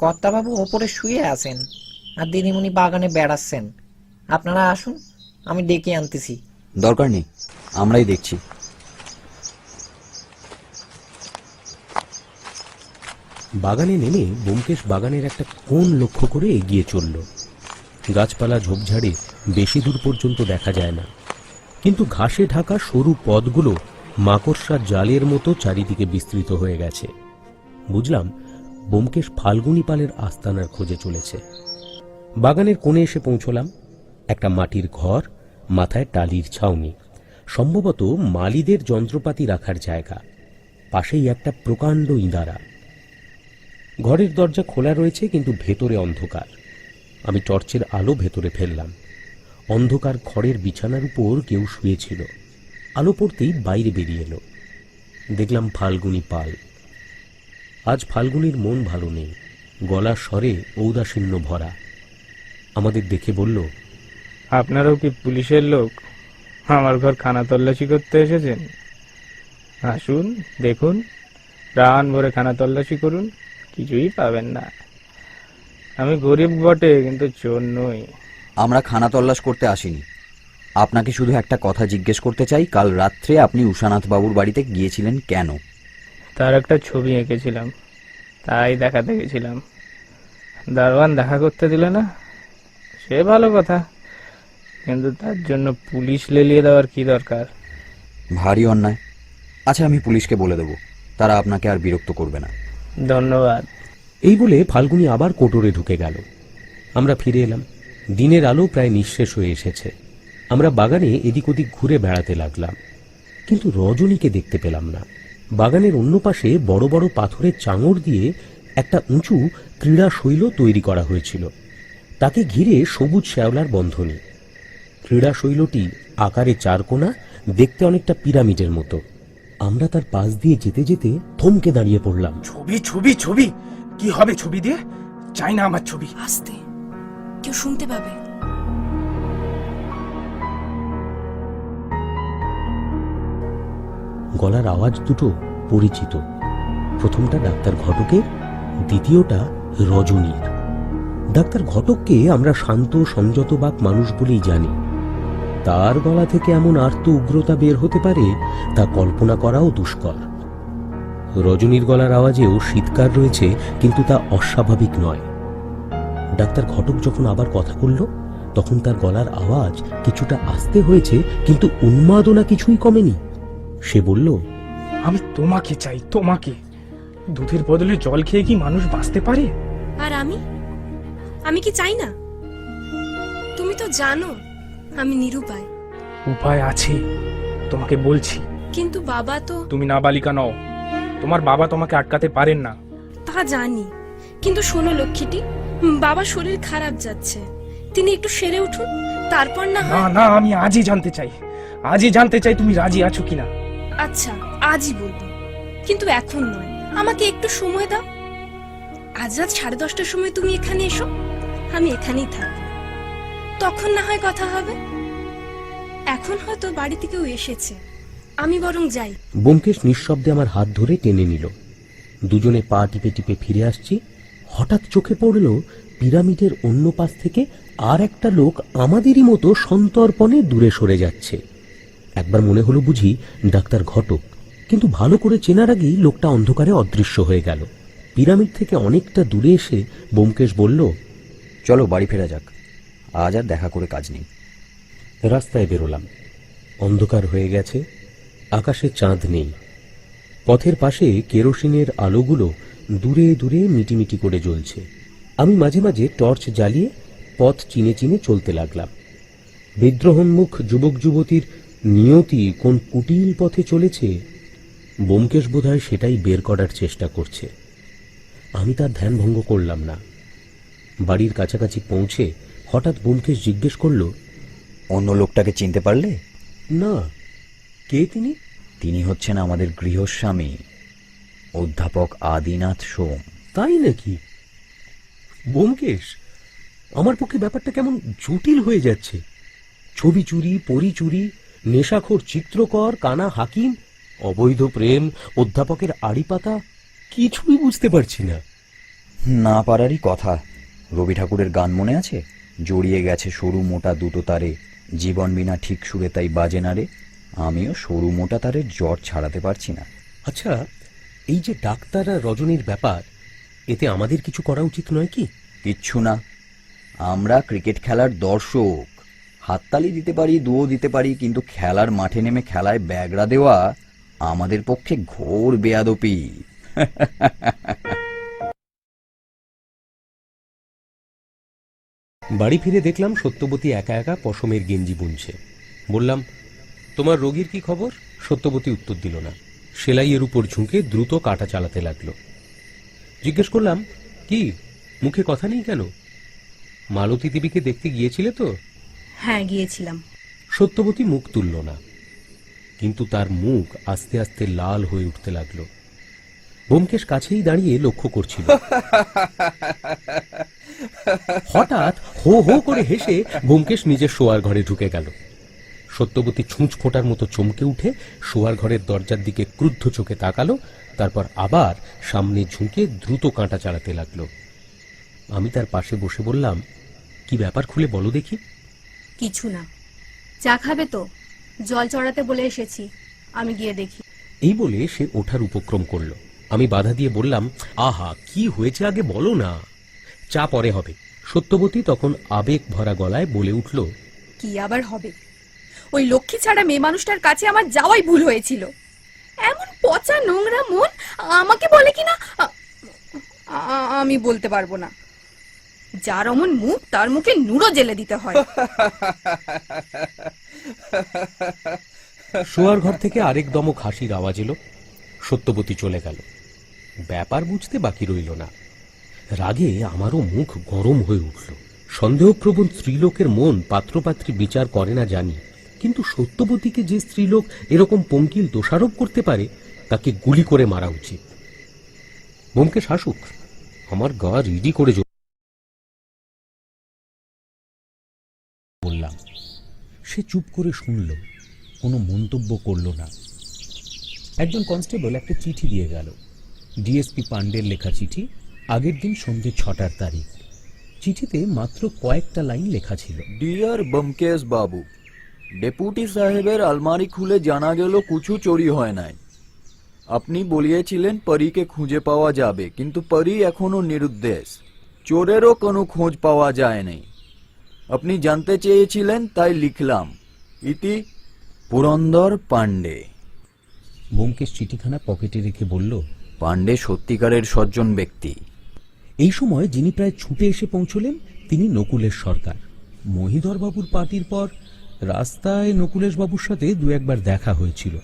কর্তাবাবু ওপরে শুয়ে আছেন আর দিদিমণি বাগানে বেড়াচ্ছেন। আপনারা আসুন, আমি ডেকে আনতেছি। দরকার নেই, আমরাই দেখছি। বাগানে নেমে ব্যোমকেশ বাগানের একটা কোণ লক্ষ্য করে এগিয়ে চলল। গাছপালা ঝোপঝাড়ে বেশি দূর পর্যন্ত দেখা যায় না, কিন্তু ঘাসে ঢাকা সরু পথগুলো মাকড়সার জালের মতো চারিদিকে বিস্তৃত হয়ে গেছে। বুঝলাম ব্যোমকেশ ফাল্গুনী পালের আস্তানার খোঁজে চলেছে। বাগানের কোণে এসে পৌঁছলাম। একটা মাটির ঘর, মাথায় টালির ছাউনি, সম্ভবত মালিদের যন্ত্রপাতি রাখার জায়গা। পাশেই একটা প্রকাণ্ড ইঁদারা। ঘরের দরজা খোলা রয়েছে, কিন্তু ভেতরে অন্ধকার। আমি টর্চের আলো ভেতরে ফেললাম। অন্ধকার খড়ের বিছানার উপর কেউ শুয়েছিল। আলো পড়তেই বাইরে বেরিয়ে এলো। দেখলাম ফাল্গুনী পাল। আজ ফাল্গুনীর মন ভালো নেই, গলার স্বরে ঔদাসীন্য ভরা। আমাদের দেখে বলল, আপনারাও কি পুলিশের লোক? আমার ঘর খানা তল্লাশি করতে এসেছেন? আসুন, দেখুন, প্রাণ ভরে খানা তল্লাশি করুন, কিছুই পাবেন না। আমি গরিব বটে, কিন্তু চোর নই। আমরা খানা তল্লাশ করতে আসিনি। আপনাকে শুধু একটা কথা জিজ্ঞেস করতে চাই, কাল রাত্রে আপনি উষানাথ বাবুর বাড়িতে গিয়েছিলেন কেন? তার একটা ছবি এঁকেছিলাম, তাই দেখাতে গেছিলাম। দারোয়ান দেখা করতে দিল না, সে ভালো কথা, কিন্তু তার জন্য পুলিশ লেলিয়ে দেওয়ার কি দরকার? ভারী অন্যায়। আচ্ছা, আমি পুলিশকে বলে দেব, তারা আপনাকে আর বিরক্ত করবে না। ধন্যবাদ। এই বলে ফাল্গুনী আবার কোটরে ঢুকে গেল। আমরা ফিরে এলাম। দিনের আলো প্রায় নিঃশেষ হয়ে এসেছে। আমরা বাগানে এদিক ওদিক ঘুরে বেড়াতে লাগলাম, কিন্তু রজনীকে দেখতে পেলাম না। বাগানের অন্য পাশে বড় বড় পাথরের চাঙড় দিয়ে একটা উঁচু ক্রীড়াশৈল তৈরি করা হয়েছিল। তাকে ঘিরে সবুজ শ্যাওলার বন্ধনী। ক্রীড়াশৈলটি আকারে চারকোনা, দেখতে অনেকটা পিরামিডের মতো। আমরা তার পাশ দিয়ে যেতে যেতে থমকে দাঁড়িয়ে পড়লাম। ছবি ছবি ছবি, কি হবে ছবি দিয়ে? চাই না আমার ছবি। আস্তে, কেউ শুনতে পাবে। গলার আওয়াজ দুটো পরিচিত। প্রথমটা ডাক্তার ঘটকের, দ্বিতীয়টা রজনীর। ডাক্তার ঘটককে আমরা শান্ত সংযতবাক মানুষ বলেই জানি। তার গলা থেকে এমন আর্ত উগ্রতা বের হতে পারে তা কল্পনা করাও দুষ্কর। রজনীর গলার আওয়াজেও শীতকার রয়েছে, কিন্তু তা অস্বাভাবিক নয়। ডাক্তার ঘটক যখন আবার কথা বলল, তখন তার গলার আওয়াজ কিছুটা আস্তে হয়েছে, কিন্তু উন্মাদনা কিছুই কমেনি। সে বলল, আমি তোমাকে চাই, তোমাকে। দুধের বদলে জল খেয়ে কি মানুষ বাঁচতে পারে? আর আমি কি চাই না? তুমি তো জানো আমি নিরুপায়। উপায় আছে, তোমাকে বলছি। কিন্তু বাবা তো। তুমি নাবালিকা নও, তোমার বাবা তোমাকে আটকাতে পারেন না। তা জানি, কিন্তু শোনো লক্ষ্মীটি, বাবার শরীর খারাপ যাচ্ছে, তিনি একটু সেরে উঠুন, তারপর না না না, আমি আজই জানতে চাই, আজই জানতে চাই তুমি রাজি আছো কিনা। আচ্ছা, আজই বলবো, কিন্তু এখন নয়, আমাকে একটু সময় দাও। আজ রাত 10:30টার সময় তুমি এখানে এসো, আমি এখানেই থাকবো, তখন না হয় কথা হবে। এখন হয়তো বাড়িতে কেউ এসেছে, আমি বরং যাই। ব্যোমকেশ নিঃশব্দে আমার হাত ধরে টেনে নিল। দুজনে পা টিপে টিপে ফিরে আসছি। হঠাৎ চোখে পড়ল পিরামিডের অন্য পাশ থেকে আর একটা লোক আমাদেরই মতো সন্তর্পণে দূরে সরে যাচ্ছে। একবার মনে হলো বুঝি ডাক্তার ঘটক, কিন্তু ভালো করে চেনার আগেই লোকটা অন্ধকারে অদৃশ্য হয়ে গেল। পিরামিড থেকে অনেকটা দূরে এসে ব্যোমকেশ বলল, চলো বাড়ি ফেরা যাক, আজ আর দেখা করে কাজ নেই। রাস্তায় বেরোলাম। অন্ধকার হয়ে গেছে, আকাশে চাঁদ নেই। পথের পাশে কেরোসিনের আলোগুলো দূরে দূরে মিটিমিটি করে জ্বলছে। আমি মাঝে মাঝে টর্চ জ্বালিয়ে পথ চিনে চিনে চলতে লাগলাম। বিদ্রোহোন্মুখ যুবক যুবতীর নিয়তি কোন কুটিল পথে চলেছে, ব্যোমকেশ বোধহয় সেটাই বের করার চেষ্টা করছে। আমি তার ধ্যান ভঙ্গ করলাম না। বাড়ির কাছাকাছি পৌঁছে হঠাৎ ব্যোমকেশ জিজ্ঞেস করল, অন্য লোকটাকে চিনতে পারলে? না, কে তিনি? তিনি হচ্ছেন আমাদের গৃহস্বামী, অধ্যাপক আদিনাথ সোম। তাই নাকি? ব্যোমকেশ, আমার পক্ষে ব্যাপারটা কেমন জটিল হয়ে যাচ্ছে। ছবি চুরি, পরি চুরি, নেশাখোর চিত্রকর, কানা হাকিম, অবৈধ প্রেম, অধ্যাপকের আড়িপাতা, কিছুই বুঝতে পারছি না। না পারারই কথা। রবি ঠাকুরের গান মনে আছে? জড়িয়ে গেছে সরু মোটা দুটো তারে, জীবন বিনা ঠিক সুরে তাই বাজে না রে। আমিও সরু মোটা তারের জ্বর ছাড়াতে পারছি না। আচ্ছা, এই যে ডাক্তার আর রজনীর ব্যাপার, এতে আমাদের কিছু করা উচিত নয় কি? কিচ্ছু না, আমরা ক্রিকেট খেলার দর্শক। হাততালি দিতে পারি, দুও দিতে পারি, কিন্তু খেলার মাঠে নেমে খেলায় ব্যাগরা দেওয়া আমাদের পক্ষে ঘোর বেয়াদপি। বাড়ি ফিরে দেখলাম সত্যবতী একা একা পশমের গেঞ্জি বুনছে। বললাম, তোমার রোগীর কি খবর? সত্যবতী উত্তর দিল না। সেলাইয়ের উপর ঝুঁকে দ্রুত কাটা চালাতে লাগলো। জিজ্ঞেস করলাম, কি মুখে কথা নেই কেন? মালতী দেবীকে দেখতে গিয়েছিলে তো? হ্যাঁ, গিয়েছিলাম। সত্যবতী মুখ তুলল না, কিন্তু তার মুখ আস্তে আস্তে লাল হয়ে উঠতে লাগলো। ব্যোমকেশ কাছেই দাঁড়িয়ে লক্ষ্য করছিল। হঠাৎ হো হো করে হেসে ব্যোমকেশ নিজের শোয়ার ঘরে ঢুকে গেল। সত্যবতী ছুঁচ ফোটার মতো চমকে উঠে শোয়ার ঘরের দরজার দিকে ক্রুদ্ধ চোখে তাকালো, তারপর আবার সামনে ঝুঁকে দ্রুত কাঁটা চালাতে লাগলো। আমি তার পাশে বসে বললাম, কি ব্যাপার খুলে বলো দেখি। কিছু না। চা খাবে তো? জল চড়াতে বলে এসেছি, আমি গিয়ে দেখি। এই বলে সে ওঠার উপক্রম করলো। আমি বাধা দিয়ে বললাম, আহা, কি হয়েছে আগে বলো না, চা পরে হবে। সত্যবতী তখন আবেগ ভরা গলায় বলে উঠল, কি আবার হবে? ওই লক্ষ্মী ছাড়া মেয়ে মানুষটার কাছে আমার যাওয়াই ভুল হয়েছিল। এমন পচা নোংরা মন আমাকে বলে কিনা আমি বলতে পারবো না। যার অমন মুখ, তার মুখে নুড়ো জেলে দিতে হয়। শোয়ার ঘর থেকে আরেক দমক হাসির আওয়াজ এলো। সত্যবতী চলে গেল। ব্যাপার বুঝতে বাকি রইল না। রাগে আমারও মুখ গরম হয়ে উঠল। সন্দেহপ্রবণ স্ত্রীলোকের মন পাত্রপাত্রী বিচার করে না জানি, কিন্তু সত্যবতীকে যে স্ত্রীলোক এরকম পঙ্কিল দোষারোপ করতে পারে, তাকে গুলি করে মারা উচিত। ব্যোমকেশ শাসুক, আমার গা রিডি করে বললাম। সে চুপ করে শুনল, কোনো মন্তব্য করল না। একজন কনস্টেবল একটা চিঠি দিয়ে গেল। ডিএসপি পান্ডের লেখা চিঠি, আগের দিন সন্ধ্যে 6টার তারিখ। চিঠিতে মাত্র কয়েকটা লাইন লেখা ছিল। ডিয়ার ব্যোমকেশ বাবু, ডেপুটি সাহেবের আলমারি খুলে জানা গেল কিছু চুরি হয় নাই। আপনি বলিয়েছিলেন পরীকে খুঁজে পাওয়া যাবে, কিন্তু পরী এখনো নিরুদ্দেশ। চোরেরও কোনো খোঁজ পাওয়া যায়নি। আপনি জানতে চেয়েছিলেন, তাই লিখলাম। ইতি পুরন্দর পান্ডে। ব্যোমকেশ চিঠিখানা পকেটে রেখে বলল, পান্ডে সত্যিকারের সজ্জন ব্যক্তি। এই সময় যিনি প্রায় ছুটে এসে পৌঁছলেন, তিনি নকুলেশ সরকার। মহিধরবাবুর পার্টির পর রাস্তায় নকুলেশ বাবুর সাথে দু একবার দেখা হয়েছিল।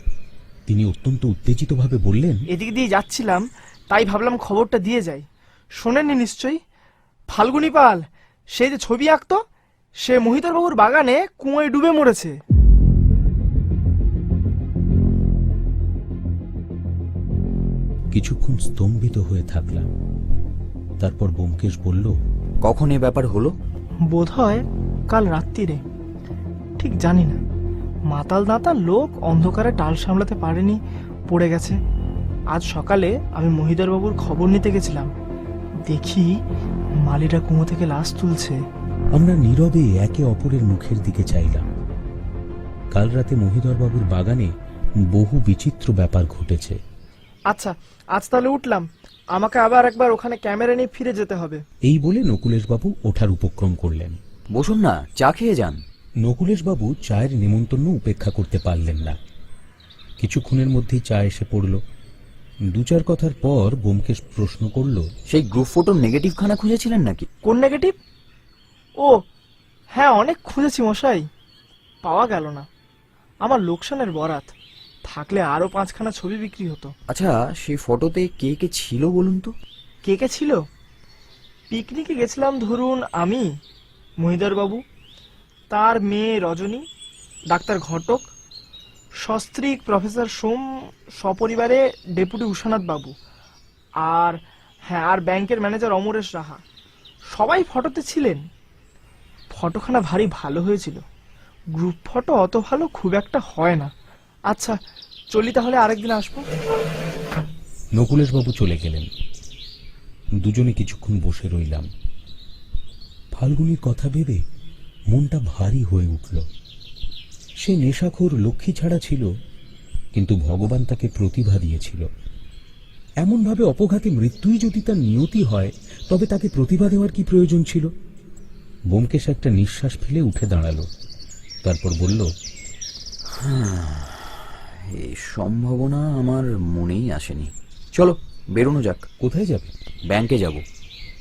তিনি অত্যন্ত উত্তেজিতভাবে বললেন, এদিক দিয়ে যাচ্ছিলাম, তাই ভাবলাম খবরটা দিয়ে যাই। শোনেননি নিশ্চয়ই? ফাল্গুনী পাল, সেই যে ছবি আঁকতো, সে মহিধরবাবুর বাগানে কুয়োয় ডুবে মরেছে। কিছুক্ষণ স্তম্ভিত হয়ে থাকলাম। তারপর ব্যোমকেশ বলল, কখন এ ব্যাপার হলো? বোধহয় কাল রাত্রিরে, ঠিক জানি না। মাতাল দাঁতাল লোক অন্ধকারে টাল সামলাতে পারেনি, পড়ে গেছে। আজ সকালে আমি মহিধরবাবুর খবর নিতে গেছিলাম, দেখি মালিরা কুয়ো থেকে লাশ তুলছে। আমরা নীরবে একে অপরের মুখের দিকে চাইলাম। কাল রাতে মহিধরবাবুর বাগানে বহু বিচিত্র ব্যাপার ঘটেছে। আচ্ছা, আজ তাহলে উঠলাম, আমাকে আবার একবার ওখানে ক্যামেরা নিয়ে ফিরে যেতে হবে। এই বলে নকুলেশবাবু ওঠার উপক্রম করলেন। বসুন না, চা খেয়ে যান। নকুলেশবাবু চায়ের নিমন্ত্রণ উপেক্ষা করতে পারলেন না। কিছুক্ষণের মধ্যেই চা এসে পড়ল। দু চার কথার পর ব্যোমকেশ প্রশ্ন করল, সেই গ্রুপ ফটোর নেগেটিভ খানা খুঁজেছিলেন নাকি? কোন নেগেটিভ? ও হ্যাঁ, অনেক খুঁজেছি মশাই, পাওয়া গেল না। আমার লোকসানের বরাত, থাকলে আরো 5খানা ছবি বিক্রি হতো। আচ্ছা, সেই ফটোতে কে কে ছিল বলুন তো? কে কে ছিল? পিকনিকে গেছিলাম ধরুন আমি, মহিধরবাবু, তার মেয়ে রজনী, ডাক্তার ঘটক, সস্ত্রীক প্রফেসর সোম, সপরিবারে ডেপুটি উষানাথ বাবু, আর হ্যাঁ, আর ব্যাংকের ম্যানেজার অমরেশ রাহা। সবাই ফটোতে ছিলেন। ফটোখানা ভারী ভালো হয়েছিল। গ্রুপ ফটো অত ভালো খুব একটা হয় না। আচ্ছা, চলি তাহলে, আরেকদিন আসবো। নকুলেশবাবু চলে গেলেন। দুজনে কিছুক্ষণ বসে রইলাম। ফাল্গুনির কথা ভেবে মনটা ভারী হয়ে উঠল। সে নেশাখোর লক্ষ্মী ছাড়া ছিল, কিন্তু ভগবান তাকে প্রতিভা দিয়েছিল। এমনভাবে অপঘাতে মৃত্যুই যদি তার নিয়তি হয় তবে তাকে প্রতিভা দেওয়ার কি প্রয়োজন ছিল? ব্যোমকেশ একটা নিঃশ্বাস ফেলে উঠে দাঁড়ালো, তারপর বলল, এই সম্ভাবনা আমার মনেই আসেনি। চলো বেরোনো যাক। কোথায় যাবে? ব্যাংকে যাব,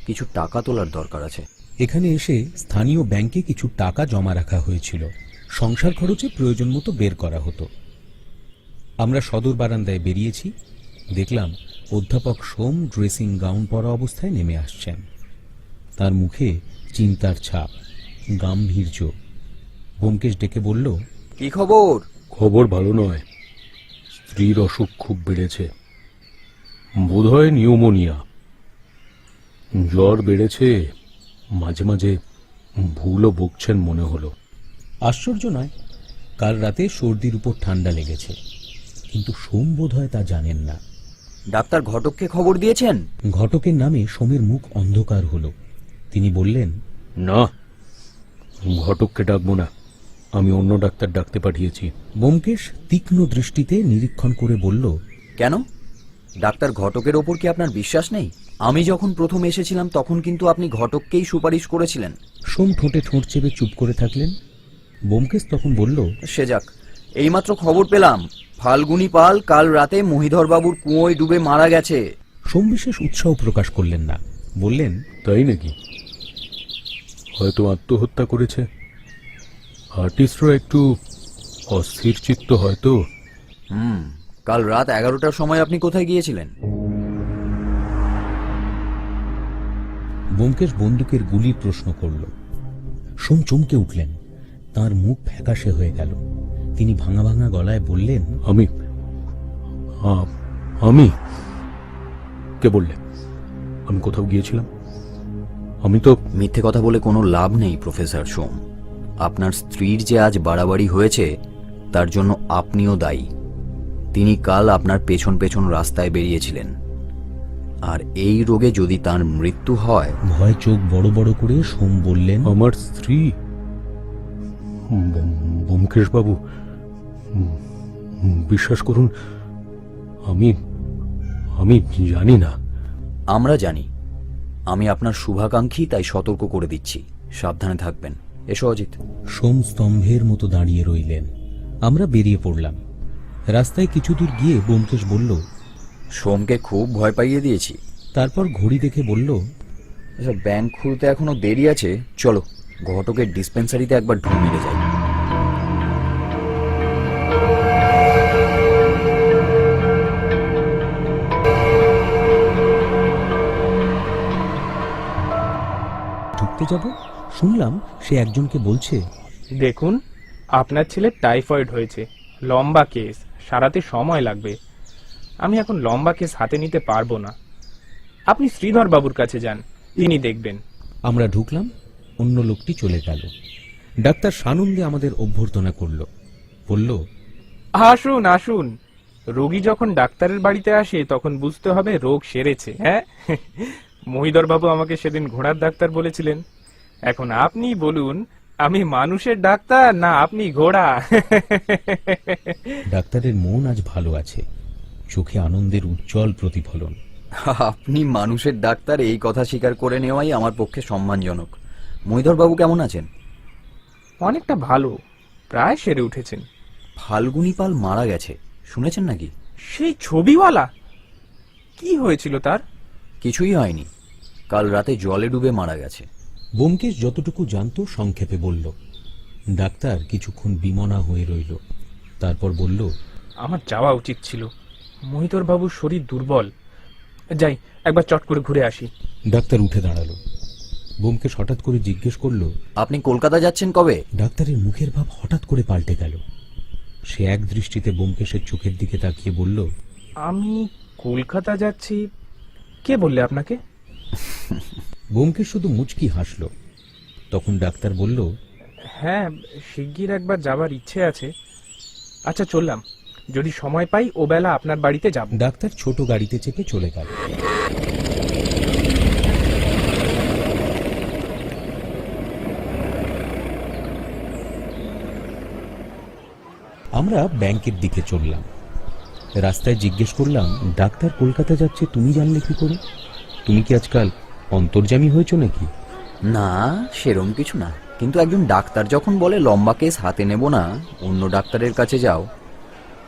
কিছু টাকা তোলার দরকার আছে। এখানে এসে স্থানীয় ব্যাংকে কিছু টাকা জমা রাখা হয়েছিল, সংসার খরচে প্রয়োজন মতো বের করা হতো। আমরা সদর বারান্দায় বেরিয়েছি, দেখলাম অধ্যাপক সোম ড্রেসিং গাউন পরা অবস্থায় নেমে আসছেন। তার মুখে চিন্তার ছাপ, গাম্ভীর্য। ব্যোমকেশ ডেকে বলল, কি খবর? খবর ভালো নয়, স্ত্রীর অসুখ খুব বেড়েছে, বোধহয় নিউমোনিয়া। জ্বর বেড়েছে, মাঝে মাঝে ভুলও বকছেন মনে হলো। আশ্চর্য নয়, কাল রাতে সর্দির উপর ঠান্ডা লেগেছে, কিন্তু সোম বোধহয় তা জানেন না। ডাক্তার ঘটককে খবর দিয়েছেন? ঘটকের নামে সোমের মুখ অন্ধকার হলো। তিনি বললেন, না, ঘটককে ডাকবো না, আমি অন্য ডাক্তার ডাকতে পাঠিয়েছি। ব্যোমকেশ তীক্ষ্ণ দৃষ্টিতে নিরীক্ষণ করে বলল, কেন? ডাক্তার ঘটকের ওপর কি আপনার বিশ্বাস নেই? আমি যখন প্রথম এসেছিলাম তখন কিন্তু আপনি ঘটককেই সুপারিশ করেছিলেন। সোম ঠোঁটে ঠোঁট চেপে চুপ করে থাকলেন। ব্যোমকেশ তখন বলল, সে যাক, এইমাত্র খবর পেলাম ফাল্গুনী পাল কাল রাতে মহিধর বাবুর কুয়োয় ডুবে মারা গেছে। সোম বিশেষ উৎসাহ প্রকাশ করলেন না, বললেন, তাই নাকি? হয়তো আত্মহত্যা করেছে। আর্টিস্টরা একটু অস্থির চিত্ত হয়তো। কাল রাত 11টার সময় আপনি কোথায় গিয়েছিলেন? ব্যোমকেশ বন্দুকের গুলির প্রশ্ন করল। সোম চমকে উঠলেন, তার মুখ ফ্যাকাশে হয়ে গেল। তিনি ভাঙা ভাঙা গলায় বললেন, আমি কে বললে? আমি কোথাও গিয়েছিলাম? আমি তো... মিথ্যে কথা বলে কোনো লাভ নেই প্রফেসর সোম। আপনার স্ত্রীর যে আজ বাড়াবাড়ি হয়েছে তার জন্য আপনিও দায়ী। তিনি কাল আপনার পেছন পেছন রাস্তায় বেরিয়েছিলেন, আর এই রোগে যদি তার মৃত্যু হয়... ভয় চোখ বড় বড় করে সোম বললেন, আমার স্ত্রী? ব্যোমকেশ বাবু, বিশ্বাস করুন, আমি জানি না। আমরা জানি। আমি আপনার শুভাকাঙ্ক্ষী, তাই সতর্ক করে দিচ্ছি, সাবধানে থাকবেন। এসো অজিত। সোম স্তম্ভের মতো দাঁড়িয়ে রইলেন। আমরা বেরিয়ে পড়লাম। রাস্তায় কিছু দূর গিয়ে ব্যোমকেশ বলল, সোমকে খুব ভয় পাইয়ে দিয়েছি। তারপর ঘড়ি দেখে বলল, ব্যাংক খুলতে এখনো দেরি আছে, চলো ঘটকের ডিসপেন্সারিতে একবার ঢুঁ মেরে যাই। ঢুকতে যাব, শুনলাম সে একজনকে বলছে, দেখুন, আপনার ছেলে টাইফয়েড হয়েছে, লম্বা কেস, সারাতে সময় লাগবে। আমি এখন লম্বা কেস হাতে নিতে পারবো না। আপনি শ্রীধর বাবুর কাছে যান, তিনি দেখবেন। আমরা ঢুকলাম, অন্য লোকটি চলে গেল। ডাক্তার সানন্দে আমাদের অভ্যর্থনা করল, বলল, আসুন আসুন, রোগী যখন ডাক্তারের বাড়িতে আসে তখন বুঝতে হবে রোগ সেরেছে। হ্যাঁ, মহিধর বাবু আমাকে সেদিন ঘোড়ার ডাক্তার বলেছিলেন। এখন আপনি বলুন, আমি মানুষের ডাক্তার না আপনি ঘোড়া? ডাক্তারের মন আজ ভালো আছে, চোখে আনন্দের উজ্জ্বল প্রতিফলন। আপনি মানুষের ডাক্তার, এই কথা স্বীকার করে নেওয়াই আমার পক্ষে সম্মানজনক। মহিধর বাবু কেমন আছেন? অনেকটা ভালো, প্রায় সেরে উঠেছেন। ফাল্গুনী পাল মারা গেছে, শুনেছেন নাকি? সেই ছবিওয়ালা? কি হয়েছিল তার? কিছুই হয়নি, কাল রাতে জলে ডুবে মারা গেছে। ব্যোমকেশ যতটুকু জানত সংক্ষেপে বলল। ডাক্তার কিছুক্ষণ বিমনা হয়ে রইল, তারপর বলল, আমার যাওয়া উচিত ছিল। মহিধর বাবুর শরীর দুর্বল, যাই একবার চট করে ঘুরে আসি। ডাক্তার উঠে দাঁড়ালো। ব্যোমকেশ হঠাৎ করে জিজ্ঞেস করল, আপনি কলকাতা যাচ্ছেন কবে? ডাক্তারের মুখের ভাব হঠাৎ করে পাল্টে গেল। সে এক দৃষ্টিতে ব্যোমকেশের চোখের দিকে তাকিয়ে বলল, আমি কলকাতা যাচ্ছি। কে বললে আপনাকে? ব্যোমকেশ শুধু মুচকি হাসল। তখন ডাক্তার বলল, হ্যাঁ, শিগগির একবার যাবার ইচ্ছে আছে। আচ্ছা চললাম, যদি সময় পাই ও বেলা আপনার বাড়িতে যাব। ডাক্তার ছোট গাড়িতে চেপে চলে গেল। আমরা ব্যাংকের দিকে চললাম। রাস্তায় জিজ্ঞেস করলাম, ডাক্তার কলকাতা যাচ্ছে তুমি জানলে কি করে? তুমি কি আজকাল অন্তর্যামী হয়েছো নাকি? না, সেরম কিছু না, কিন্তু একজন ডাক্তার যখন বলে লম্বা কেস হাতে নেব না, অন্য ডাক্তারের কাছে যাও,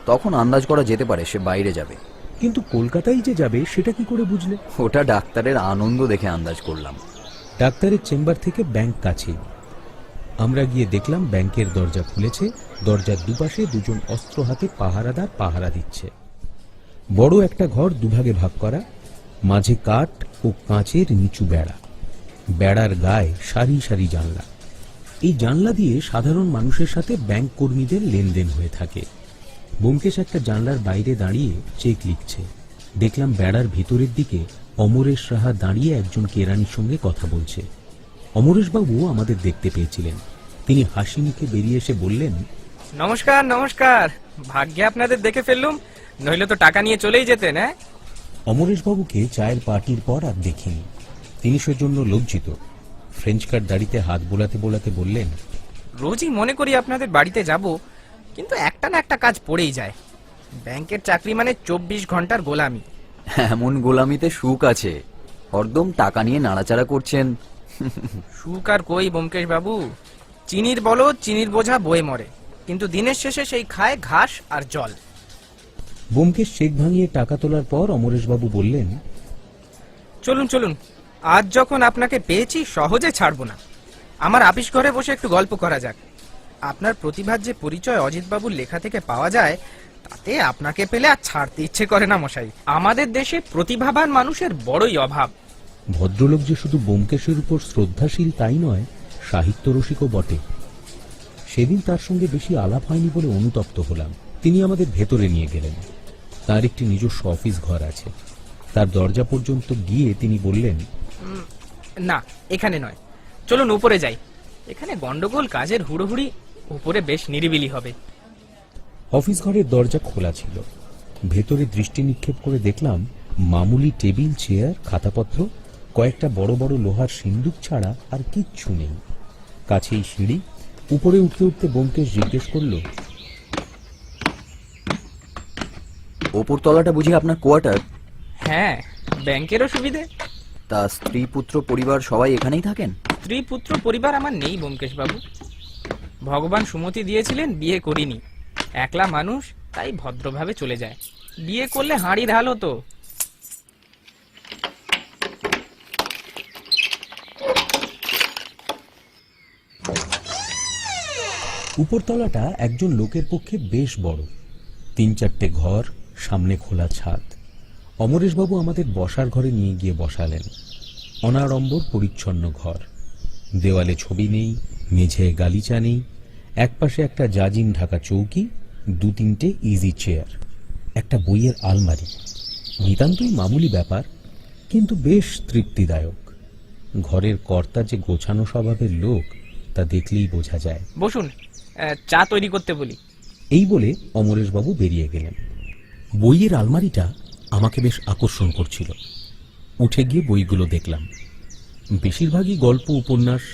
তখন আন্দাজ করা যেতে পারে সে বাইরে যাবে। কিন্তু কলকাতায় যে যাবে সেটা কি করে বুঝলে? ওটা ডাক্তারের আনন্দ দেখে আন্দাজ করলাম। ডাক্তারের চেম্বার থেকে ব্যাংক কাছে। আমরা গিয়ে দেখলাম ব্যাংকের দরজা খুলেছে, দরজার দুপাশে দুজন অস্ত্র হাতে পাহারাদার পাহারা দিচ্ছে। বড় একটা ঘর দুভাগে ভাগ করা, মাঝে কাঠ ও কাঁচের নিচু বেড়া, বেড়ার গায়ে সারি সারি জানলা। এই জানলা দিয়ে সাধারণ মানুষের সাথে ব্যাংক কর্মীদের লেনদেন হয়ে থাকে। ব্যোমকেশ একটা জানলার বাইরে দাঁড়িয়ে চেক লিখছে। দেখলাম বেড়ার ভিতরের দিকে অমরেশ সাহা দাঁড়িয়ে একজন কেরানির সঙ্গে কথা বলছে। অমরেশবাবু আমাদের দেখতে পেয়েছিলেন। তিনি হাসি মুখে বেরিয়ে এসে বললেন, নমস্কার নমস্কার, ভাগ্যে আপনাদের দেখে ফেললুম, নইলে তো টাকা নিয়ে চলেই যেতেন। হ্যাঁ, অমরেশবাবুকে চায়ের পার্টির পর আর দেখিনি। তিনি সেজন্য লজ্জিত। ফ্রেঞ্চ কাট দাড়িতে হাত বোলাতে বোলাতে বললেন, রোজই মনে করি আপনাদের বাড়িতে যাব, কিন্তু একটা না একটা কাজ পড়েই যায়। ব্যাংকের চাকরি মানে 24 ঘন্টার গোলামি। এমন গোলামিতে সুখ আছে, হরদম টাকা নিয়ে নাড়াচাড়া করছেন। সুখ আর কই ব্যোমকেশ বাবু, চিনির বলো চিনির বোঝা বয়ে মরে, কিন্তু দিনের শেষে সেই খায় ঘাস আর জল। ব্যোমকেশ চেক ভাঙিয়ে টাকা তোলার পর অমরেশবাবু বললেন, চলুন চলুন, আজ যখন আপনাকে পেয়েছি সহজে ছাড়বো না। আমার আপিস ঘরে বসে একটু গল্প করা যাক। আপনার প্রতিভার যে পরিচয় অজিতবাবুর লেখা থেকে পাওয়া যায়, তাতে আপনাকে পেলে আর ছাড়তে ইচ্ছে করে না মশাই। আমাদের দেশে প্রতিভাবান মানুষের বড়ই অভাব। ভদ্রলোক যে শুধু ব্যোমকেশের উপর শ্রদ্ধাশীল তাই নয়, সাহিত্য রসিকও বটে। সেদিন তার সঙ্গে বেশি আলাপ হয়নি বলে অনুতপ্ত হলাম। তিনি আমাদের ভেতরে নিয়ে গেলেন। তার একটি নিজস্ব অফিস ঘর আছে। তার দরজা পর্যন্ত গিয়ে তিনি বললেন, না, এখানে নয়, চলুন উপরে যাই। এখানে গন্ডগোল, কাজের হুড়োহুড়ি, উপরে বেশ নিরিবিলি হবে। অফিস ঘরের দরজা খোলা ছিল। ভেতরে দৃষ্টি নিক্ষেপ করে দেখলাম মামুলি টেবিল, চেয়ার, খাতাপত্র, কয়েকটা বড় বড় লোহার সিন্দুক ছাড়া আর কিচ্ছু নেই। কাছেই সিঁড়ি। উপরে উঠতে উঠতে ব্যোমকেশ জিজ্ঞেস করল, ওপর তলাটা বুঝি আপনার কোয়ার্টার? হ্যাঁ, ব্যাংকেরও সুবিধে। তা স্ত্রী পুত্র পরিবার সবাই এখানেই থাকেন? স্ত্রী পুত্র পরিবার আমার নেই ব্যোমকেশ বাবু। ভগবান সুমতি দিয়েছিলেন, বিয়ে করিনি। একলা মানুষ, তাই ভদ্রভাবে চলে যায়। বিয়ে করলে হাঁড়ি ঢাল হতো। উপরতলাটা একজন লোকের পক্ষে বেশ বড়। 3-4টে ঘর, সামনে খোলা ছাদ। অমরেশবাবু আমাদের বসার ঘরে নিয়ে গিয়ে বসালেন। অনাড়ম্বর পরিচ্ছন্ন ঘর। দেওয়ালে ছবি নেই, মেঝে গালিচা নেই। একপাশে একটা জাজিম ঢাকা চৌকি, 2-3টে ইজি চেয়ার, একটা বইয়ের আলমারি। নিতান্তই মামুলি ব্যাপার, কিন্তু বেশ তৃপ্তিদায়ক। ঘরের কর্তা যে গোছানো স্বভাবের লোক, তা দেখলেই বোঝা যায়। বসুন, চা তৈরি করতে বলি। এই বলে অমরেশবাবু বেরিয়ে গেলেন। বইয়ের আলমারিটা আমাকে বেশ আকর্ষণ করছিল। উঠে গিয়ে বইগুলো দেখলাম। বেশিরভাগই গল্প, উপন্যাস।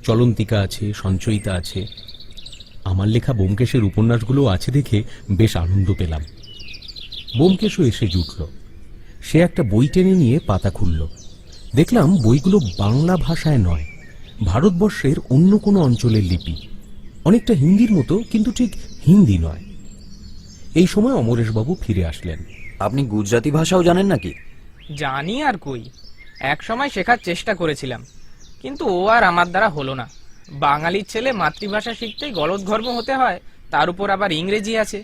চলন্তিকা আছে, সঞ্চয়িতা আছে। আমার লেখা ব্যোমকেশের উপন্যাসগুলো আছে দেখে বেশ আনন্দ পেলাম। ব্যোমকেশও এসে জুটল। সে একটা বই টেনে নিয়ে পাতা খুলল। দেখলাম বইগুলো বাংলা ভাষায় নয়, ভারতবর্ষের অন্য কোনো অঞ্চলের লিপি। অনেকটা হিন্দির মতো, কিন্তু ঠিক হিন্দি নয়। এই সময় অমরেশবাবু ফিরে আসলেন। আপনি গুজরাটি ভাষাও জানেন নাকি? জানি আর কই, এক সময় শেখার চেষ্টা করেছিলাম, কিন্তু ও আর আমার দ্বারা হলো না। বাঙালির ছেলে মাতৃভাষা শিখতেই গলদঘর্ম হতে হয়, তার উপর আবার ইংরেজি আছে।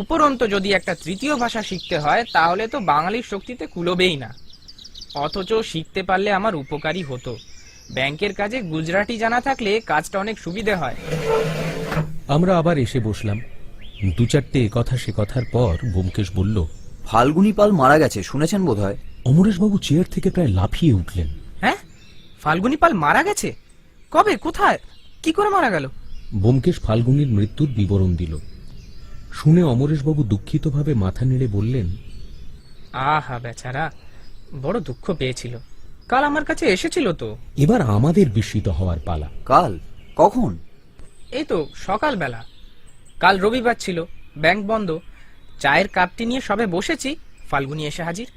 উপরন্তু যদি একটা তৃতীয় ভাষা শিখতে হয়, তাহলে তো বাঙালির শক্তিতে কুলোবেই না। অথচ শিখতে পারলে আমার উপকারী হতো। ব্যাংকের কাজে গুজরাটি জানা থাকলে কাজটা অনেক সুবিধে হয়। আমরা আবার এসে বসলাম। 2-4টে কথা সে কথার পর ব্যোমকেশ বলল, ফাল্গুনী পাল মারা গেছে, শুনেছেন বোধহয়? অমরেশবাবু চেয়ার থেকে প্রায় লাফিয়ে উঠলেন। হ্যাঁ, ফাল্গুনী পাল মারা গেছে? কবে, কোথায়, কি করে মারা গেল? ব্যোমকেশ ফাল্গুনীর মৃত্যুর বিবরণ দিল। শুনে অমরেশবাবু দুঃখিতভাবে মাথা নেড়ে বললেন, আহা বেচারা, বড় দুঃখ পেয়েছিল। কাল আমার কাছে এসেছিল তো। এবার আমাদের বিস্মিত হওয়ার পালা। কাল? কখন? এই তো সকালবেলা। কাল রবিবার ছিল, ব্যাংক বন্ধ। চায়ের কাপটি নিয়ে সবে বসেছি, ফাল্গুনি এসে হাজির।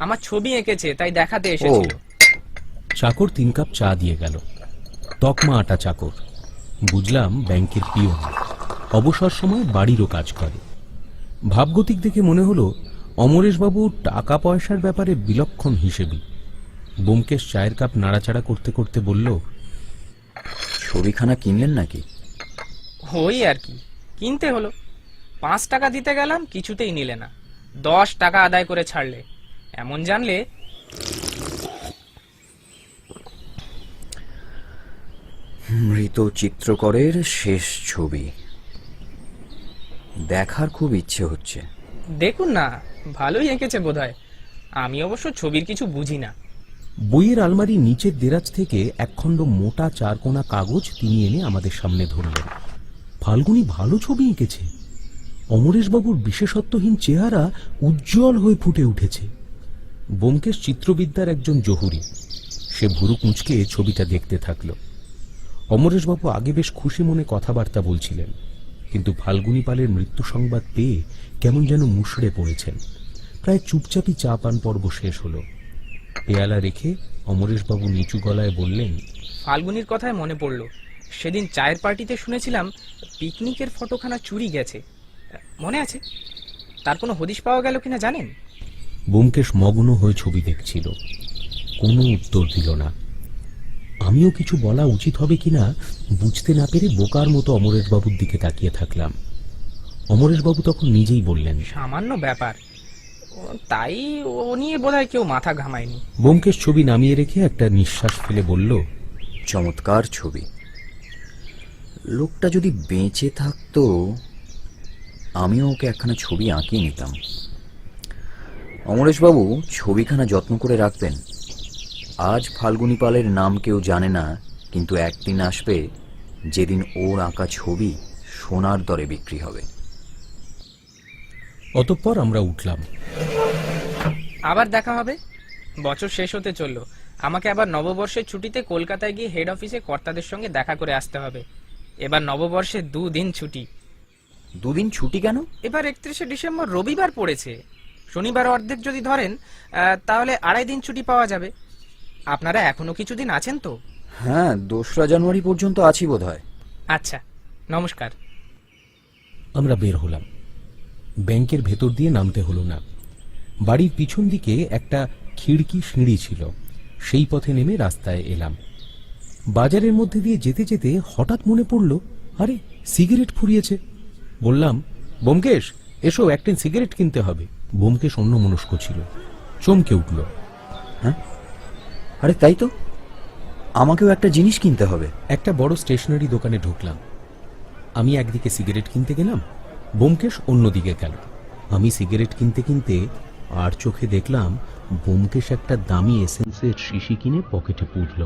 আমার ছবি এঁকেছে, তাই দেখাতে এসেছিল। চাকর 3 কাপ চা দিয়ে গেল। তকমা আটা চাকর, বুঝলাম ব্যাংকের পিয়ন, অবসর সময় বাড়িরও কাজ করে। ভাবগতিক দেখে মনে হলো অমরেশবাবু টাকা পয়সার ব্যাপারে বিলক্ষণ হিসেবি। ব্যোমকেশ চায়ের কাপ নাড়াচাড়া করতে করতে বলল, ছবিখানা কিনলেন নাকি? ওই আর কি, কিনতে হলো। 5 টাকা দিতে গেলাম, কিছুতেই নিলে না। 10 টাকা আদায় করে ছাড়লে। এমন জানলে মৃত চিত্রকরের শেষ ছবি দেখার খুব ইচ্ছে হচ্ছে। দেখুন না, ভালোই এঁকেছে বোধহয়। আমি অবশ্য ছবির কিছু বুঝি না। বইয়ের আলমারি নিচের দেরাজ থেকে একখণ্ড মোটা 4 কোনা কাগজ তিনি এনে আমাদের সামনে ধরলেন। ফাল্গুনি ভালো ছবি এঁকেছে। অমরেশবাবুর বিশেষত্বহীন চেহারা উজ্জ্বল হয়ে ফুটে উঠেছে। ব্যোমকেশ চিত্রবিদ্যার একজন জহুরি। সে ভুরু কুঁচকে ছবিটা দেখতে থাকল। অমরেশবাবু আগে বেশ খুশি মনে কথাবার্তা বলছিলেন, কিন্তু ফাল্গুনি পালের মৃত্যু সংবাদ পেয়ে কেমন যেন মুষড়ে পড়েছেন। প্রায় চুপচাপই চা পান পর্ব শেষ হলো। পেয়ালা রেখে অমরেশবাবু নিচু গলায় বললেন, ফাল্গুনির কথায় মনে পড়ল, সেদিন চায়ের পার্টিতে শুনেছিলাম পিকনিকের ফটোখানা চুরি গেছে। মনে আছে? তার কোনো হদিশ পাওয়া গেল কিনা জানেন? ব্যোমকেশ মগ্ন হয়ে ছবি দেখছিল, কোনো উত্তর দিল না। আমিও কিছু বলা উচিত হবে কিনা বুঝতে না পেরে বোকার মতো অমরেশবাবুর দিকে তাকিয়ে থাকলাম। অমরেশবাবু তখন নিজেই বললেন, সামান্য ব্যাপার, তাই ও নিয়ে বোধহয় কেউ মাথা ঘামায়নি। ব্যোমকেশ ছবি নামিয়ে রেখে একটা নিঃশ্বাস ফেলে বলল, চমৎকার ছবি। লোকটা যদি বেঁচে থাকতো, আমিও ওকে একখানা ছবি আঁকিয়ে নিতাম। অমরেশবাবু ছবিখানা যত্ন করে রাখবেন। আজ ফাল্গুনি পালের নাম কেউ জানে না, কিন্তু একদিন আসবে যেদিন ওর আঁকা ছবি সোনার দরে বিক্রি হবে। অতঃপর আমরা উঠলাম। আবার দেখা হবে। বছর শেষ হতে চললো। আমাকে আবার নববর্ষের ছুটিতে কলকাতায় গিয়ে হেড অফিসে কর্তাদের সঙ্গে দেখা করে আসতে হবে। এবার নববর্ষে 2 দিন ছুটি। 2 দিন ছুটি কেন? এবার 31শে ডিসেম্বর রবিবার পড়েছে। শনিবার অর্ধেক যদি ধরেন, তাহলে 2.5 দিন ছুটি পাওয়া যাবে। আপনারা এখনো কিছুদিন আছেন তো? হ্যাঁ, 2রা জানুয়ারি পর্যন্ত আছি বোধহয়। আচ্ছা, নমস্কার। আমরা বের হলাম। ব্যাংকের ভেতর দিয়ে নামতে হলো না। বাড়ির পিছন দিকে একটা খিড়কি সিঁড়ি ছিল, সেই পথে নেমে রাস্তায় এলাম। বাজারের মধ্যে দিয়ে যেতে যেতে হঠাৎ মনে পড়ল, আরে সিগারেট ফুরিয়েছে। বললাম, ব্যোমকেশ এসো, একটা সিগারেট কিনতে হবে। ব্যোমকেশ অন্যমনস্ক ছিল, চমকে উঠল। হ্যাঁ, আরে তাই তো, আমাকেও একটা জিনিস কিনতে হবে। একটা বড় স্টেশনারি দোকানে ঢুকলাম। আমি একদিকে সিগারেট কিনতে গেলাম, ব্যোমকেশ অন্যদিকে গেল। আমি সিগারেট কিনতে কিনতে আর চোখে দেখলাম ব্যোমকেশ একটা দামি এসেন্সের শিশি কিনে পকেটে পুরল।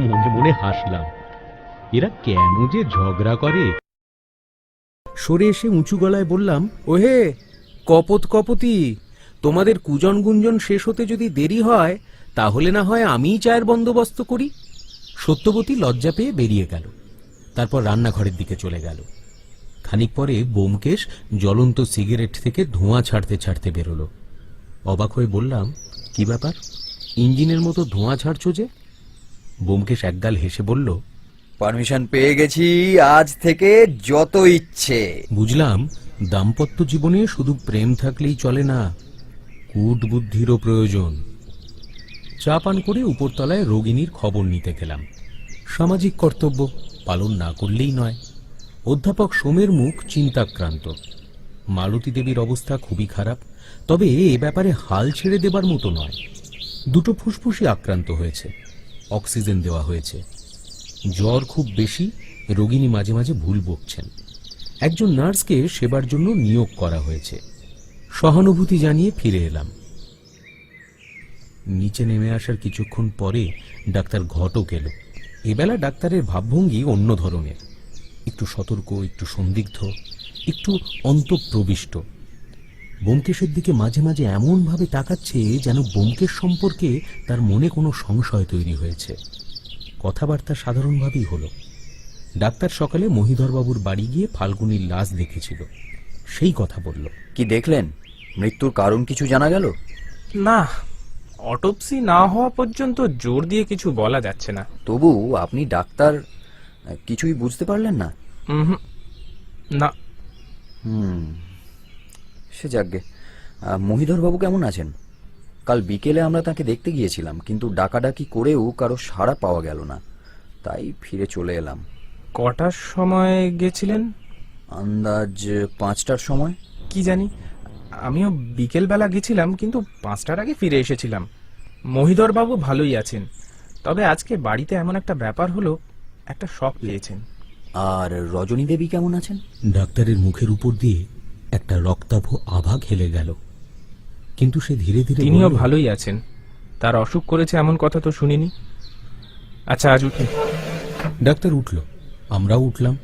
মনে মনে হাসলাম, এরা কেন যে ঝগড়া করে। সরে এসে উঁচু গলায় বললাম, ওহে কপত কপতি, তোমাদের কুজন গুঞ্জন শেষ হতে যদি দেরি হয়, তাহলে না হয় আমিই চায়ের বন্দোবস্ত করি। সত্যবতী লজ্জা পেয়ে বেরিয়ে গেল। তারপর রান্নাঘরের দিকে চলে গেল। খানিক পরে ব্যোমকেশ জ্বলন্ত সিগারেট থেকে ধোঁয়া ছাড়তে ছাড়তে বেরোলো। অবাক হয়ে বললাম, কি ব্যাপার, ইঞ্জিনের মতো ধোঁয়া ছাড়ছো যে? ব্যোমকেশ একগাল হেসে বলল, পারমিশন পেয়ে গেছি, আজ থেকে যত ইচ্ছে। বুঝলাম দাম্পত্য জীবনে শুধু প্রেম থাকলেই চলে না, কূট বুদ্ধিরও প্রয়োজন। চা পান করে উপরতলায় রোগিণীর খবর নিতে গেলাম। সামাজিক কর্তব্য পালন না করলেই নয়। অধ্যাপক সোমের মুখ চিন্তাক্রান্ত। মালতী দেবীর অবস্থা খুবই খারাপ, তবে এ ব্যাপারে হাল ছেড়ে দেবার মতো নয়। 2টো ফুসফুসি আক্রান্ত হয়েছে, অক্সিজেন দেওয়া হয়েছে। জ্বর খুব বেশি, রোগিণী মাঝে মাঝে ভুল বকছেন। একজন নার্সকে সেবার জন্য নিয়োগ করা হয়েছে। সহানুভূতি জানিয়ে ফিরে এলাম। নিচে নেমে আসার কিছুক্ষণ পরে ডাক্তার ঘটক এলো। এবেলা ডাক্তারের ভাবভঙ্গি অন্য ধরনের, একটু সতর্ক, একটু সন্দিগ্ধ, একটু অন্তঃপ্রবিষ্ট। ব্যোমকেশের দিকে মাঝে মাঝে এমন ভাবে তাকাচ্ছে যেন ব্যোমকেশ সম্পর্কে তার মনে কোনো সংশয় তৈরি হয়েছে। কথাবার্তা সাধারণভাবেই হলো। ডাক্তার সকালে মহিধরবাবুর বাড়ি গিয়ে ফাল্গুনির লাশ দেখেছিল। সেই কথা বলল। কি দেখলেন? মৃত্যুর কারণ কিছু জানা গেল? না, অটোপসি না হওয়া পর্যন্ত জোর দিয়ে কিছু বলা যাচ্ছে না। তবু আপনি ডাক্তার, কিছুই বুঝতে পারলেন না? উহুম, না। সে যাকগে। মহিধর বাবু কেমন আছেন? কাল বিকেলে আমরা তাকে দেখতে গিয়েছিলাম, কিন্তু ডাকাডাকি করেও কারো সাড়া পাওয়া গেল না, তাই ফিরে চলে এলাম। কটার সময় গেছিলেন? আন্দাজ 5টার সময়। কি জানি, আমিও বিকেলবেলা গেছিলাম, কিন্তু 5টার আগে ফিরে এসেছিলাম। মহিধর বাবু ভালোই আছেন, তবে আজকে বাড়িতে এমন একটা ব্যাপার হলো, একটা শক পেয়েছেন। আর রজনী দেবী কেমন আছেন? ডাক্তারের মুখের উপর দিয়ে একটা রক্তাভ আভা খেলে গেল, কিন্তু সে ধীরে ধীরে তিনিও বলল, ভালোই আছেন। তার অসুখ করেছে এমন কথা তো শুনিনি। আচ্ছা, আজ উঠি। ডাক্তার উঠল, আমরাও উঠলাম।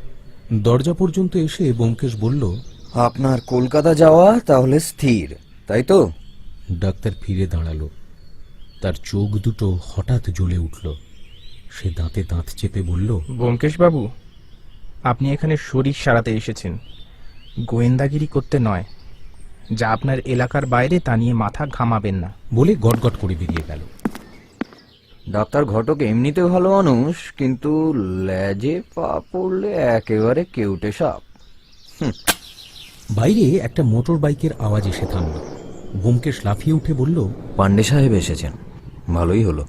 দরজা পর্যন্ত এসে ব্যোমকেশ বলল, আপনার কলকাতা যাওয়া তাহলে স্থির, তাই তো? ডাক্তার ফিরে দাঁড়ালো। তার চোখ দুটো হঠাৎ জ্বলে উঠল। সে দাঁতে দাঁত চেপে বলল, ব্যোমকেশ বাবু, আপনি এখানে শরীর সারাতে এসেছেন, গোয়েন্দাগিরি করতে নয়। যা আপনার এলাকার বাইরে তা নিয়ে মাথা ঘামাবেন না। বলে গটগট করে বেরিয়ে গেল। ডাক্তার ঘটক এমনিতে ভালো মানুষ, কিন্তু লেজে পা পড়লে একেবারে কেউটে সাপ। বাইরে একটা মোটর বাইকের আওয়াজ এসে থামল। ব্যোমকেশ লাফিয়ে উঠে বলল, পান্ডে সাহেব এসেছেন, ভালোই হলো।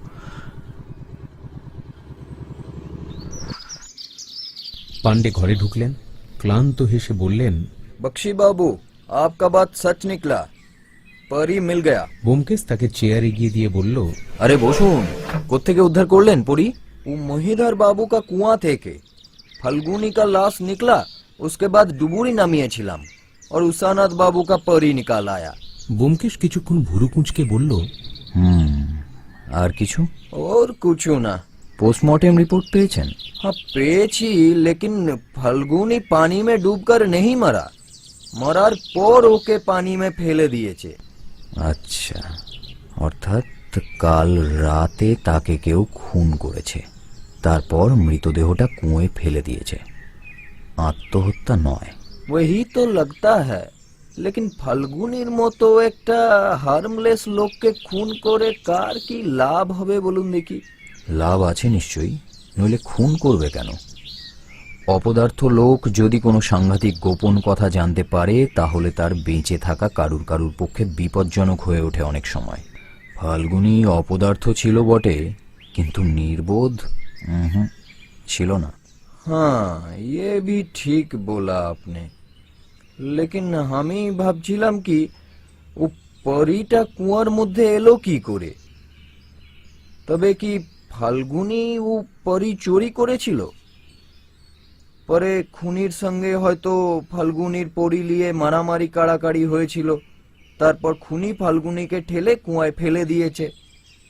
পান্ডে ঘরে ঢুকলেন, ক্লান্ত হেসে বললেন, बख्शी बाबू आपका बात सच निकला, परी मिल गया। ব্যোমকেশ তাকে চেয়ার এগিয়ে দিয়ে বলল, আরে বসুন। কোত্থেকে উদ্ধার করলেন পরি? वो महीधर बाबू का कुआं थे के फल्गुनी का लाश निकला, उसके बाद डुबुरी नामिए छिलाम और उसानाथ बाबू का परी निकाल आया। ব্যোমকেশ কিছুক্ষণ ভুরু কুঁচকে বলল, আর কিছু? और कुछ ना। পোস্টমর্টেম রিপোর্ট পেয়েছেন? हाँ पेची, लेकिन फल्गुनी पानी में डूबकर नहीं मरा, मरार पर ओके पानी में फेले दिए चे। আচ্ছা, অর্থাৎ কাল রাতে তাকে কেউ খুন করেছে, তারপর মৃতদেহটা কুঁয়ে ফেলে দিয়েছে। আত্মহত্যা নয়। वही तो लगता है, लेकिन ফাল্গুনির মতো একটা হার্মলেস লোককে খুন করে কার কি লাভ হবে বলুন দেখি? লাভ আছে নিশ্চয়ই, নইলে খুন করবে কেন? অপদার্থ লোক যদি কোনো সাংঘাতিক গোপন কথা জানতে পারে, তাহলে তার বেঁচে থাকা কারুর কারুর পক্ষে বিপজ্জনক হয়ে ওঠে অনেক সময়। ফাল্গুনি অপদার্থ ছিল বটে, কিন্তু নির্বোধ ছিল না। हाँ ये भी ठीक बोला आपने, लेकिन আমি ভাবছিলাম কি ও পরিটা কুয়ার মধ্যে এলো কি করে? তবে কি ফাল্গুনি ও পরি চুরি করেছিল? পরে খুনির সঙ্গে হয়তো ফাল্গুনির পরি নিয়ে মারামারি কাড়াকাড়ি হয়েছিল, তারপর খুনি ফাল্গুনিকে ঠেলে কুয়ায় ফেলে দিয়েছে।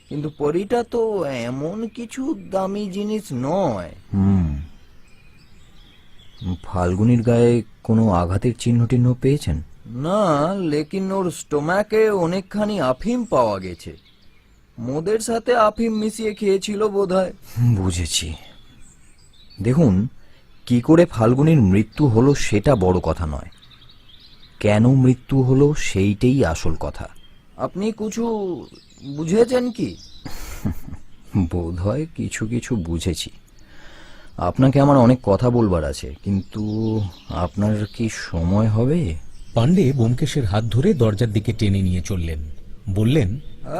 কিন্তু পরিটা তো এমন কিছু দামি জিনিস নয়। ফাল্গুনির গায়ে কোনো আঘাতের চিহ্ন টিহ্ন পেয়েছেন? না, লেকিন ওর স্টোম্যাকে অনেকখানি আফিম পাওয়া গেছে। মদের সাথে আফিম মিশিয়ে খেয়েছিল বোধহয়। বুঝেছি। দেখুন, কি করে ফাল্গুনির মৃত্যু হলো সেটা বড় কথা নয়, কেন মৃত্যু হলো সেইটাই আসল কথা। আপনি কিছু বুঝেছেন কি? বোধহয় কিছু কিছু বুঝেছি। আপনাকে আমার অনেক কথা বলবার আছে, কিন্তু আপনার কি সময় হবে? পান্ডে ব্যোমকেশের হাত ধরে দরজার দিকে টেনে নিয়ে চললেন, বললেন,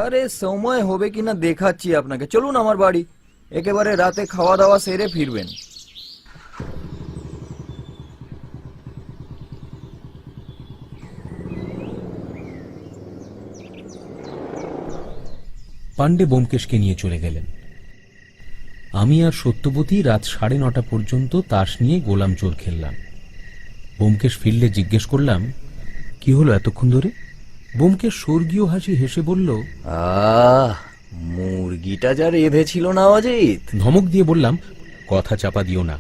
আরে সময় হবে কিনা দেখাচ্ছি আপনাকে, চলুন আমার বাড়ি, একেবারে রাতে খাওয়া দাওয়া সেরে ফিরবেন। পান্ডে ব্যোমকেশকে নিয়ে চলে গেলেন। আমি আর সত্যবতী রাত 9:30 পর্যন্ত তাস নিয়ে গোলাম চোর খেললাম। ব্যোমকেশ ফিরলে জিজ্ঞেস করলাম, কি হলো এতক্ষণ ধরে? ব্যোমকেশ স্বর্গীয় হাসি হেসে বলল, মুরগিটা যা রেঁধেছিল না অজিত। ধমক দিয়ে বললাম, কথা চাপা দিও না,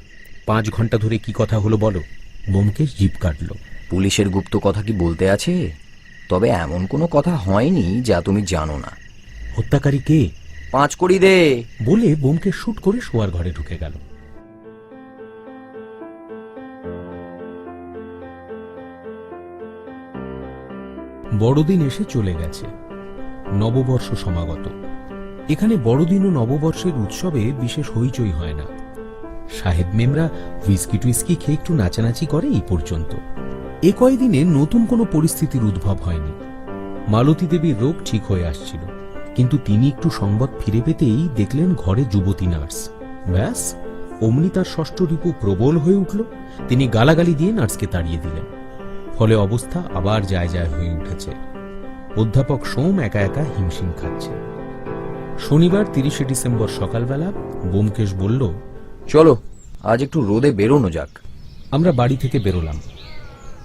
5 ঘন্টা ধরে কি কথা হলো বলো। ব্যোমকেশ জিভ কাটল। পুলিশের গুপ্ত কথা কি বলতে আছে? তবে এমন কোনো কথা হয়নি যা তুমি জানো না। হত্যাকারী কে? 5 কোটি দে বলে ব্যোমকেশ শুট করে শোয়ার ঘরে ঢুকে গেল। বড়দিন এসে চলে গেছে, নববর্ষ সমাগত। এখানে বড়দিন ও নববর্ষের উৎসবে বিশেষ হইচই হয় না। সাহেব মেমরা হুইস্কি টুইস্কি খেয়ে একটু নাচানাচি করে এই পর্যন্ত। এ কয়দিনে নতুন কোনো পরিস্থিতির উদ্ভব হয়নি। মালতী দেবীর রোগ ঠিক হয়ে আসছিল, কিন্তু তিনি একটু সংবাদ ফিরে পেতেই দেখলেন ঘরে যুবতী নার্স। ব্যাস, অমনি তার ষষ্ঠ রিপু প্রবল হয়ে উঠল। তিনি গালাগালি দিয়ে নার্সকে তাড়িয়ে দিলেন। ফলে অবস্থা আবার যায় যায় হয়ে উঠেছে। অধ্যাপক সোম একা একা হিমশিম খাচ্ছে। শনিবার 30শে ডিসেম্বর সকালবেলা ব্যোমকেশ বলল, চলো আজ একটু রোদে বেরোনো যাক। আমরা বাড়ি থেকে বেরোলাম।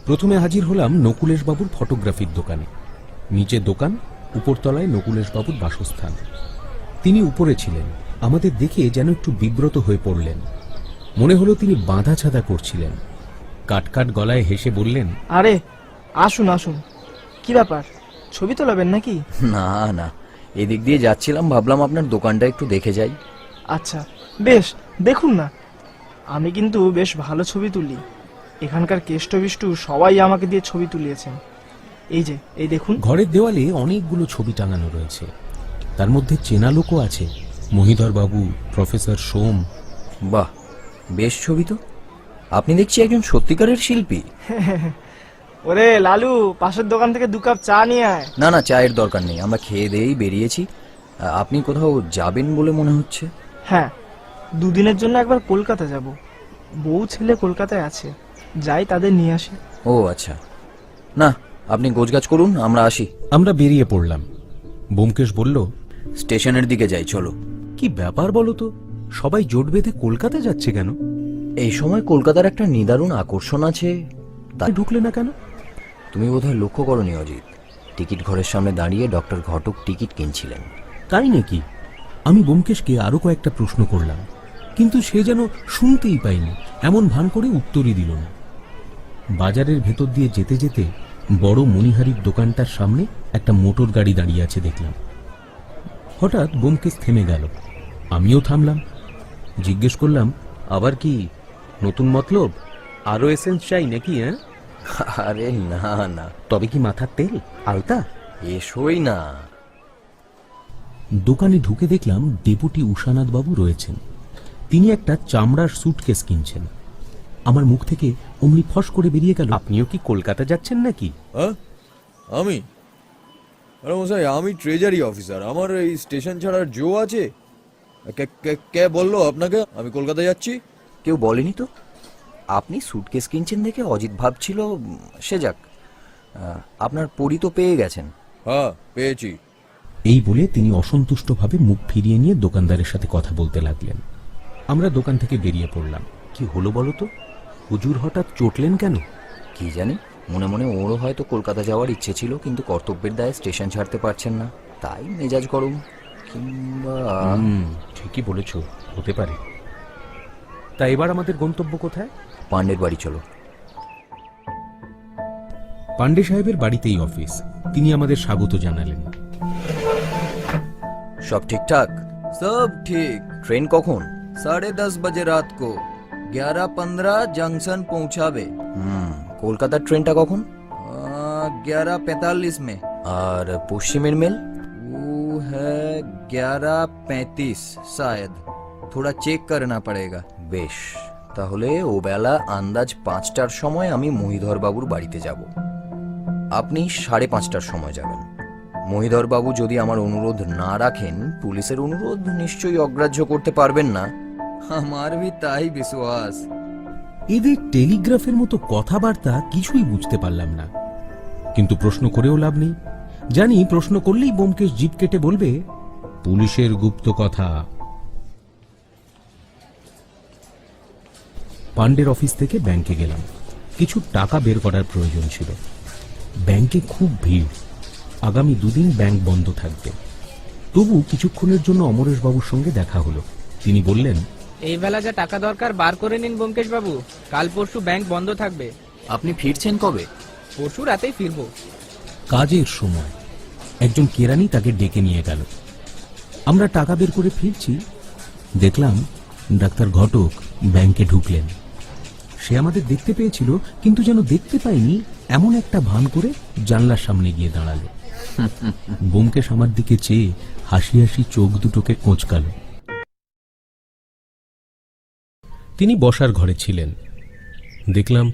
প্রথমে হাজির হলাম নকুলেশ বাবুর ফটোগ্রাফির দোকানে। নিচে দোকান, উপরতলায় নকুলেশ বাবুর বাসস্থান। তিনি উপরে ছিলেন। আমাদের দেখে যেন একটু বিব্রত হয়ে পড়লেন। মনে হলো তিনি বাঁধা ছাদা করছিলেন। কাটকাট গলায় হেসে বললেন, আরে আসুন আসুন, কি ব্যাপার, ছবি তোলাবেন নাকি? না না, এদিক দিয়ে যাচ্ছিলাম, ভাবলাম আপনার দোকানটা একটু দেখে যাই। আচ্ছা বেশ, দেখুন না, আমি কিন্তু বেশ ভালো ছবি তুলি। এখানকার কেষ্ট বিষ্টু সবাই আমাকে দিয়ে ছবি তুলিয়েছেন। এই যে এই দেখুন। ঘরের দেওয়ালে অনেকগুলো ছবি টাঙানো রয়েছে। তার মধ্যে চেনা লোকও আছে, মহিধর বাবু, প্রফেসর সোম। বাহ, বেশ ছবি তো। আপনি দেখছি একজন সত্যিকারের শিল্পী। ওরে লালু, পাশের দোকান থেকে 2 কাপ চা নিয়ে আয়। না না, চায়ের দরকার নেই, আমরা খেয়ে দিয়েই বেরিয়েছি। আপনি কোথাও যাবেন বলে মনে হচ্ছে? হ্যাঁ, 2 দিনের জন্য একবার কলকাতা যাব। বউ ছেলে কলকাতায় আছে, যাই তাদের নিয়ে আসি। ও আচ্ছা, না আপনি গোছগাছ করুন, আমরা আসি। আমরা বেরিয়ে পড়লাম। ব্যোমকেশ বলল, স্টেশনের দিকে যাই, চলো। কি ব্যাপার বলো তো, সবাই জোট বেঁধে কলকাতা যাচ্ছে কেন? এই সময় কলকাতার একটা নিদারুণ আকর্ষণ আছে। তাই ঢুকলে না কেন? তুমি বোধহয় লক্ষ্য করনি অজিত, টিকিট ঘরের সামনে দাঁড়িয়ে ডক্টর ঘটক টিকিট কিনছিলেন। তাই নাকি? আমি ব্যোমকেশকে আরো কয়েকটা প্রশ্ন করলাম, কিন্তু সে যেন শুনতেই পাইনি। এমন ভান করে উত্তরই দিল না। বাজারের ভেতর দিয়ে যেতে যেতে বড় মণিহারির দোকানটার সামনে একটা মোটর গাড়ি দাঁড়িয়ে আছে দেখলাম। হঠাৎ ব্যোমকেশ থেমে গেল। আমিও থামলাম। জিজ্ঞেস করলাম, আবার কি নতুন মতলব? আরো এসেন্স চাই নাকি? হ্যাঁ? আরে না না। তবে কি মাথার তেল, আলতা? এসোই না। দোকানে ঢুকে দেখলাম ডেপুটি উষানাথ বাবু রয়েছেন। তিনি একটা চামড়ার সুটকেস কিনছেন। আমার মুখ থেকে অমনি ফস করে বেরিয়ে গেল, আপনিও কি কলকাতা যাচ্ছেন নাকি? আমি? আরে মশাই, আমি ট্রেজারি অফিসার। আমার এই স্টেশন ছাড়ার জো আছে? কে বললো আপনাকে আমি কলকাতা যাচ্ছি? কেউ বলেনি তো। আপনি সুটকেস কিনছেন দেখে অজিত ভাবছিল, সে যাক, আপনার পরি তো পেয়ে গেছেন। হ্যাঁ, পেয়েছি। এই বলে তিনি অসন্তুষ্টভাবে মুখ ফিরিয়ে নিয়ে দোকানদারের সাথে কথা বলতে লাগলেন। আমরা দোকান থেকে বেরিয়ে পড়লাম। কি হলো বলো তো, হুজুর হঠাৎ চটলেন কেন? কি জানি, মনে মনে ওরও হয়তো কলকাতা যাওয়ার ইচ্ছে ছিল, কিন্তু কর্তব্যের দায়ে স্টেশন ছাড়তে পারছেন না, তাই মেজাজ গরম। কিংবা ঠিকই বলেছ, হতে পারে। তা এবার আমাদের গন্তব্য কোথায়? পান্ডের বাড়ি চলো। পান্ডে সাহেবের বাড়িতেই অফিস। তিনি আমাদের স্বাগত জানালেন। সব ঠিকঠাক? সব ঠিক। ট্রেন কখন? 10:30 बजे रात को 11:15 जंक्शन पहुंचावे। কলকাতার ট্রেনটা কখন? 11:45 में। আর পশ্চিমের মেল? वो है 11:35 शायद, थोड़ा चेक करना पड़ेगा। বেশ, তাহলে ও বেলা আন্দাজ 5টার সময় আমি মহিধর বাবুর বাড়িতে যাব। আপনি 5:30টার সময় যাবেন। মহিধর বাবু যদি আমার অনুরোধ না রাখেন, পুলিশের অনুরোধ নিশ্চয়ই অগ্রাহ্য করতে পারবেন না। আমার भी তাই বিশ্বাস। এদের টেলিগ্রাফের মতো কথাবার্তা কিছুই বুঝতে পারলাম না, কিন্তু প্রশ্ন করেও লাভ নেই। জানি প্রশ্ন করলেই ব্যোমকেশ জিভ কেটে বলবে, পুলিশের গুপ্ত কথা। পান্ডের অফিস থেকে ব্যাংকে গেলাম। কিছু টাকা বের করার প্রয়োজন ছিল। ব্যাংকে খুব ভিড়। আগামী 2 দিন ব্যাংক বন্ধ থাকবে। তবু কিছুক্ষণের জন্য অমরেশ বাবুর সঙ্গে দেখা হলো। তিনি বললেন, এই বেলা যা টাকা দরকার বার করে নিন ব্যোমকেশ বাবু, কাল পরশু ব্যাংক বন্ধ থাকবে। আপনি ফিরছেন কবে? পরশু রাতেই ফিরবো। কাজের সময় একজন কেরানি তাকে ডেকে নিয়ে গেল। আমরা টাকা বের করে ফিরছি, দেখলাম ডাক্তার ঘটক ব্যাংকে ঢুকলেন। সে আমাদের দেখতে পেয়েছিল, কিন্তু যেন দেখতে পায়নি এমন একটা ভান করে জানলার সামনে গিয়ে দাঁড়ালো। ব্যোমকেশ আমার দিকে চেয়ে হাসি হাসি চোখ দুটোকে কোঁচকালো। তিনি বসার ঘরে ছিলেন। দেখলাম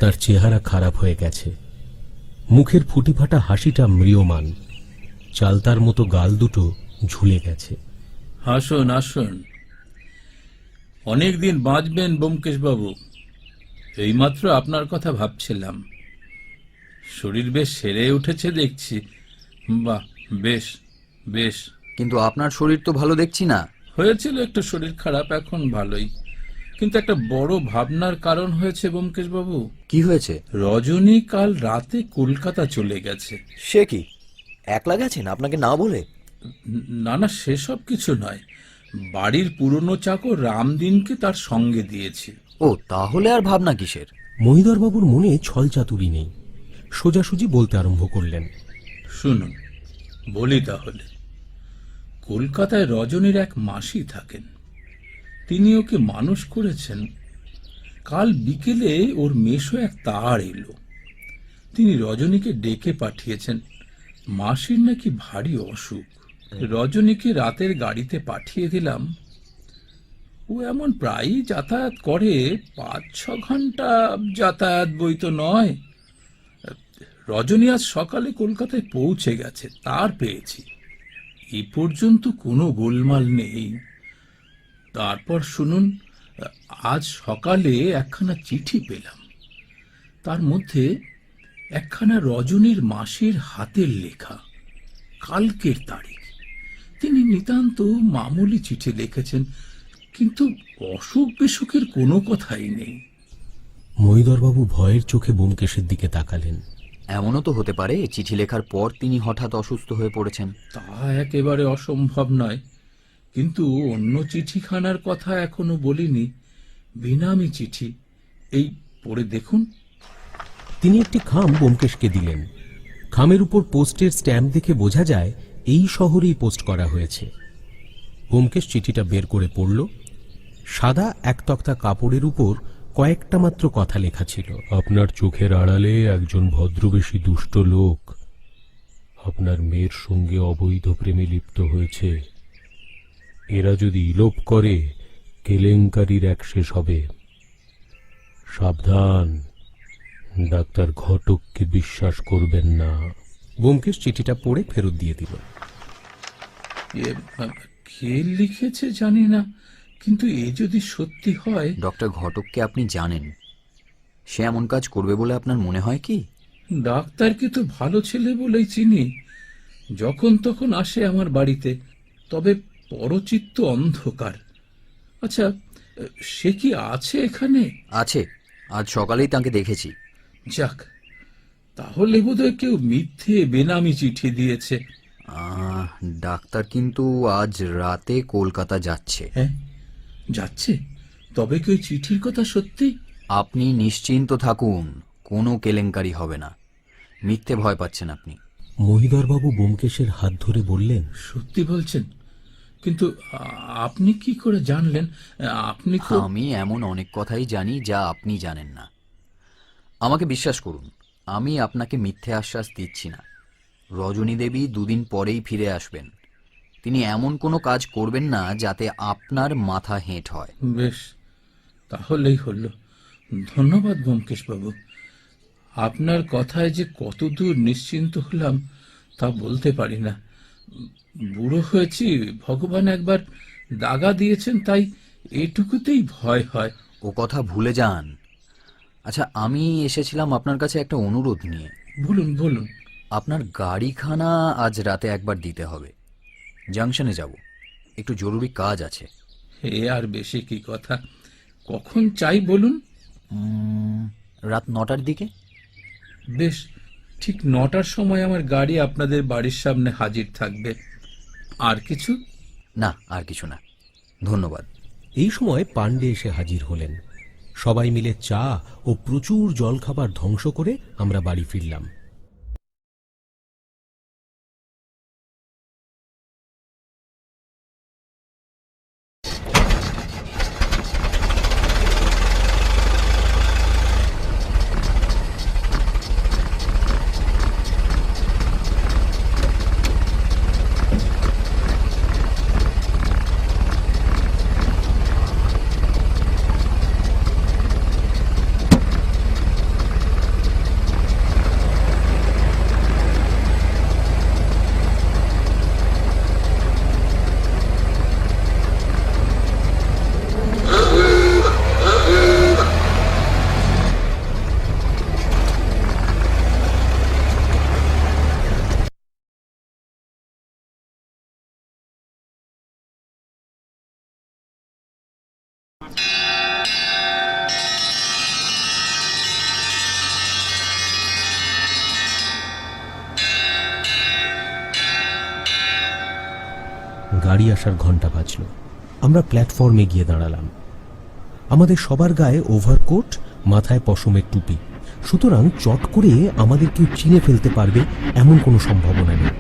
তার চেহারা খারাপ হয়ে গেছে। মুখের ফুটিফাটা হাসিটা ম্রিয়মান, চালতার মতো গাল দুটো ঝুলে গেছে। আসুন আসুন, অনেকদিন বাঁচবেন ব্যোমকেশ বাবু। এইমাত্র আপনার কথা ভাবছিলাম। শরীর বেশ সেরে উঠেছে দেখছি। বাহ, বেশ বেশ। কিন্তু আপনার শরীর তো ভালো দেখছি না। হয়েছিল একটু শরীর খারাপ, এখন ভালোই। কিন্তু একটা বড় ভাবনার কারণ হয়েছে ব্যোমকেশ বাবু। কি হয়েছে? রজনী কাল রাতে কলকাতা চলে গেছে। সে কি, একলা গেছেন আপনাকে না বলে? না না, সেসব কিছু নয়। বাড়ির পুরনো চাকর রামদিনকে তার সঙ্গে দিয়েছি। ও, তাহলে আর ভাবনা কিসের? মহিধরবাবুর মনে ছল চাতুরি নেই, সোজাসুজি বলতে আরম্ভ করলেন। শুনুন, বলি তাহলে। কলকাতায় রজনীর এক মাসি থাকেন, তিনি ওকে মানুষ করেছেন। কাল বিকেলে ওর মেশো এক তার এলো, তিনি রজনীকে ডেকে পাঠিয়েছেন। মাসির নাকি ভারী অসুখ। রজনীকে রাতের গাড়িতে পাঠিয়ে দিলাম। ও এমন প্রায়ই যাতায়াত করে, 5-6 ঘন্টা যাতায়াত বই তো নয়। রজনী আজ সকালে কলকাতায় পৌঁছে গেছে, তার পেয়েছি। এ পর্যন্ত কোনো গোলমাল নেই। তারপর শুনুন, আজ সকালে একখানা চিঠি পেলাম। তার মধ্যে একখানা রজনীর মাসির হাতের লেখা, কালকের তারিখ। তিনি নিতান্ত মামুলি চিঠি লিখেছেন, কিন্তু অসুখ বিসুখের কোনো কথাই নেই। মহিধরবাবু ভয়ের চোখে ব্যোমকেশের দিকে তাকালেন। এমনও তো হতে পারে চিঠি লেখার পর তিনি হঠাৎ অসুস্থ হয়ে পড়েছেন। তা একেবারে অসম্ভব নয়, কিন্তু অন্য চিঠিখানার কথা এখনো বলিনি। বেনামি চিঠি, এই পড়ে দেখুন। তিনি একটি খাম ব্যোমকেশকে দিলেন। খামের উপর পোস্টের স্ট্যাম্প দেখে বোঝা যায় এই শহরেই পোস্ট করা হয়েছে। ব্যোমকেশ চিঠিটা বের করে পড়ল। সাদা এক তক্তা কাপড়ের উপর কয়েকটা মাত্র কথা লেখা ছিল। আপনার চোখের আড়ালে একজন ভদ্রবেশী দুষ্ট লোক আপনার মেয়ের সঙ্গে অবৈধ প্রেমে লিপ্ত হয়েছে। এরা যদি ইলোপ করে কেলেঙ্কারির এক শেষ হবে। সাবধান, ডাক্তার ঘটককে বিশ্বাস করবেন না। ব্যোমকেশ চিঠিটা পড়ে ফেরত দিয়ে দিল। কে লিখেছে জানি না, কিন্তু এ যদি সত্যি হয়। ডক্টর ঘটককে আপনি জানেন? সে এমন কাজ করবে বলে আপনার মনে হয় কি? ডাক্তারকে তো ভালো ছেলে বলেই চিনি, যখন তখন আসে আমার বাড়িতে। তবে পরচিত্ত অন্ধকার। আচ্ছা, সে কি আছে এখানে? আছে, আজ সকালেই তাকে দেখেছি। যাক, তাহলে বোধহয় কেউ মিথ্যে বেনামি চিঠি দিয়েছে। ডাক্তার কিন্তু আজ রাতে কলকাতা যাচ্ছে। হ্যাঁ, যাচ্ছে? তবে কি ওই চিঠির কথা সত্যি? আপনি নিশ্চিন্ত থাকুন, কোনো কেলেঙ্কারি হবে না। মিথ্যে ভয় পাচ্ছেন আপনি। মহিধরবাবু ব্যোমকেশের হাত ধরে বললেন, সত্যি বলছেন? কিন্তু আপনি কি করে জানলেন? আপনি তো... আমি এমন অনেক কথাই জানি যা আপনি জানেন না। আমাকে বিশ্বাস করুন, আমি আপনাকে মিথ্যে আশ্বাস দিচ্ছি না। রজনী দেবী 2 দিন পরেই ফিরে আসবেন। তিনি এমন কোনো কাজ করবেন না যাতে আপনার মাথা হেঁট হয়। বেশ, তাহলেই হলো। ধন্যবাদ ব্যোমকেশ বাবু। আপনার কথায় যে কতদূর নিশ্চিন্ত হলাম তা বলতে পারি না। বুড়ো হয়েছি, ভগবান একবার দাগা দিয়েছেন, তাই এটুকুতেই ভয় হয়। ও কথা ভুলে যান। আচ্ছা, আমি এসেছিলাম আপনার কাছে একটা অনুরোধ নিয়ে। বলুন বলুন। আপনার গাড়িখানা আজ রাতে একবার দিতে হবে। জাংশনে যাব, একটু জরুরি কাজ আছে। এ আর বেশি কি কথা? কখন চাই বলুন? রাত 9টার দিকে। বেশ, ঠিক 9টার সময় আমার গাড়ি আপনাদের বাড়ির সামনে হাজির থাকবে। আর কিছু? না, আর কিছু না, ধন্যবাদ। এই সময় পাণ্ডে এসে হাজির হলেন। সবাই মিলে চা ও প্রচুর জলখাবার ধ্বংস করে আমরা বাড়ি ফিরলাম। গাড়ি আসার ঘন্টা বাজল। আমরা প্ল্যাটফর্মে গিয়ে দাঁড়ালাম। আমাদের সবার গায়ে ওভারকোট, মাথায় পশমের টুপি, সুতরাং চট করে আমাদের কেউ চিনে ফেলতে পারবে এমন কোনো সম্ভাবনা নেই।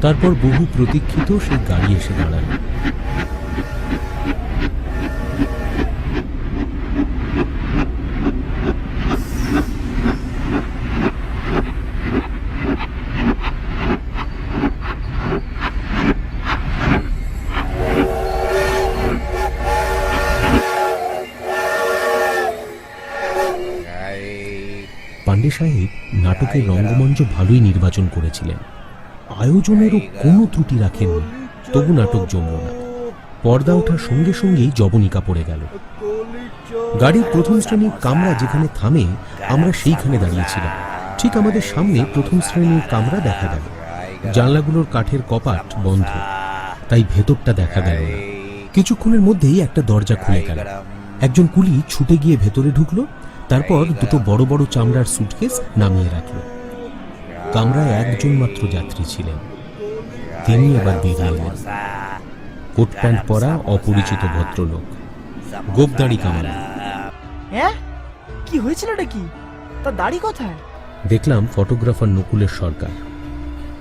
তারপর বহু প্রতীক্ষিত সেই গাড়ি এসে দাঁড়াল। পান্ডে সাহেব নাটকের রঙ্গমঞ্চ ভালোই নির্বাচন করেছিলেন, আয়োজনেরও কোনো ত্রুটি রাখেননি, তবু নাটক জমল না। পর্দা ওঠার সঙ্গে সঙ্গেই জবনিকা পড়ে গেল। গাড়ির প্রথম শ্রেণীর কামরা যেখানে থামে আমরা সেইখানে দাঁড়িয়েছিলাম। ঠিক আমাদের সামনে প্রথম শ্রেণীর কামরা দেখা গেল। জানলাগুলোর কাঠের কপাট বন্ধ, তাই ভেতরটা দেখা গেল না। কিছুক্ষণের মধ্যেই একটা দরজা খুলে গেল। একজন কুলি ছুটে গিয়ে ভেতরে ঢুকলো, তারপর দুটো বড় বড় চামড়ার সুটকেস নামিয়ে রাখল। কামরায় একজন মাত্র যাত্রী ছিলেন, তিনি এবার বেরিয়ে এলেন। কোট প্যান্ট পরা অপরিচিত ভদ্রলোক, গোপদাড়ি কামানো। হ্যাঁ, কি হয়েছিলটা কি? তার দাড়ি কোথায়? দেখলাম ফটোগ্রাফার নকুলেশ সরকার।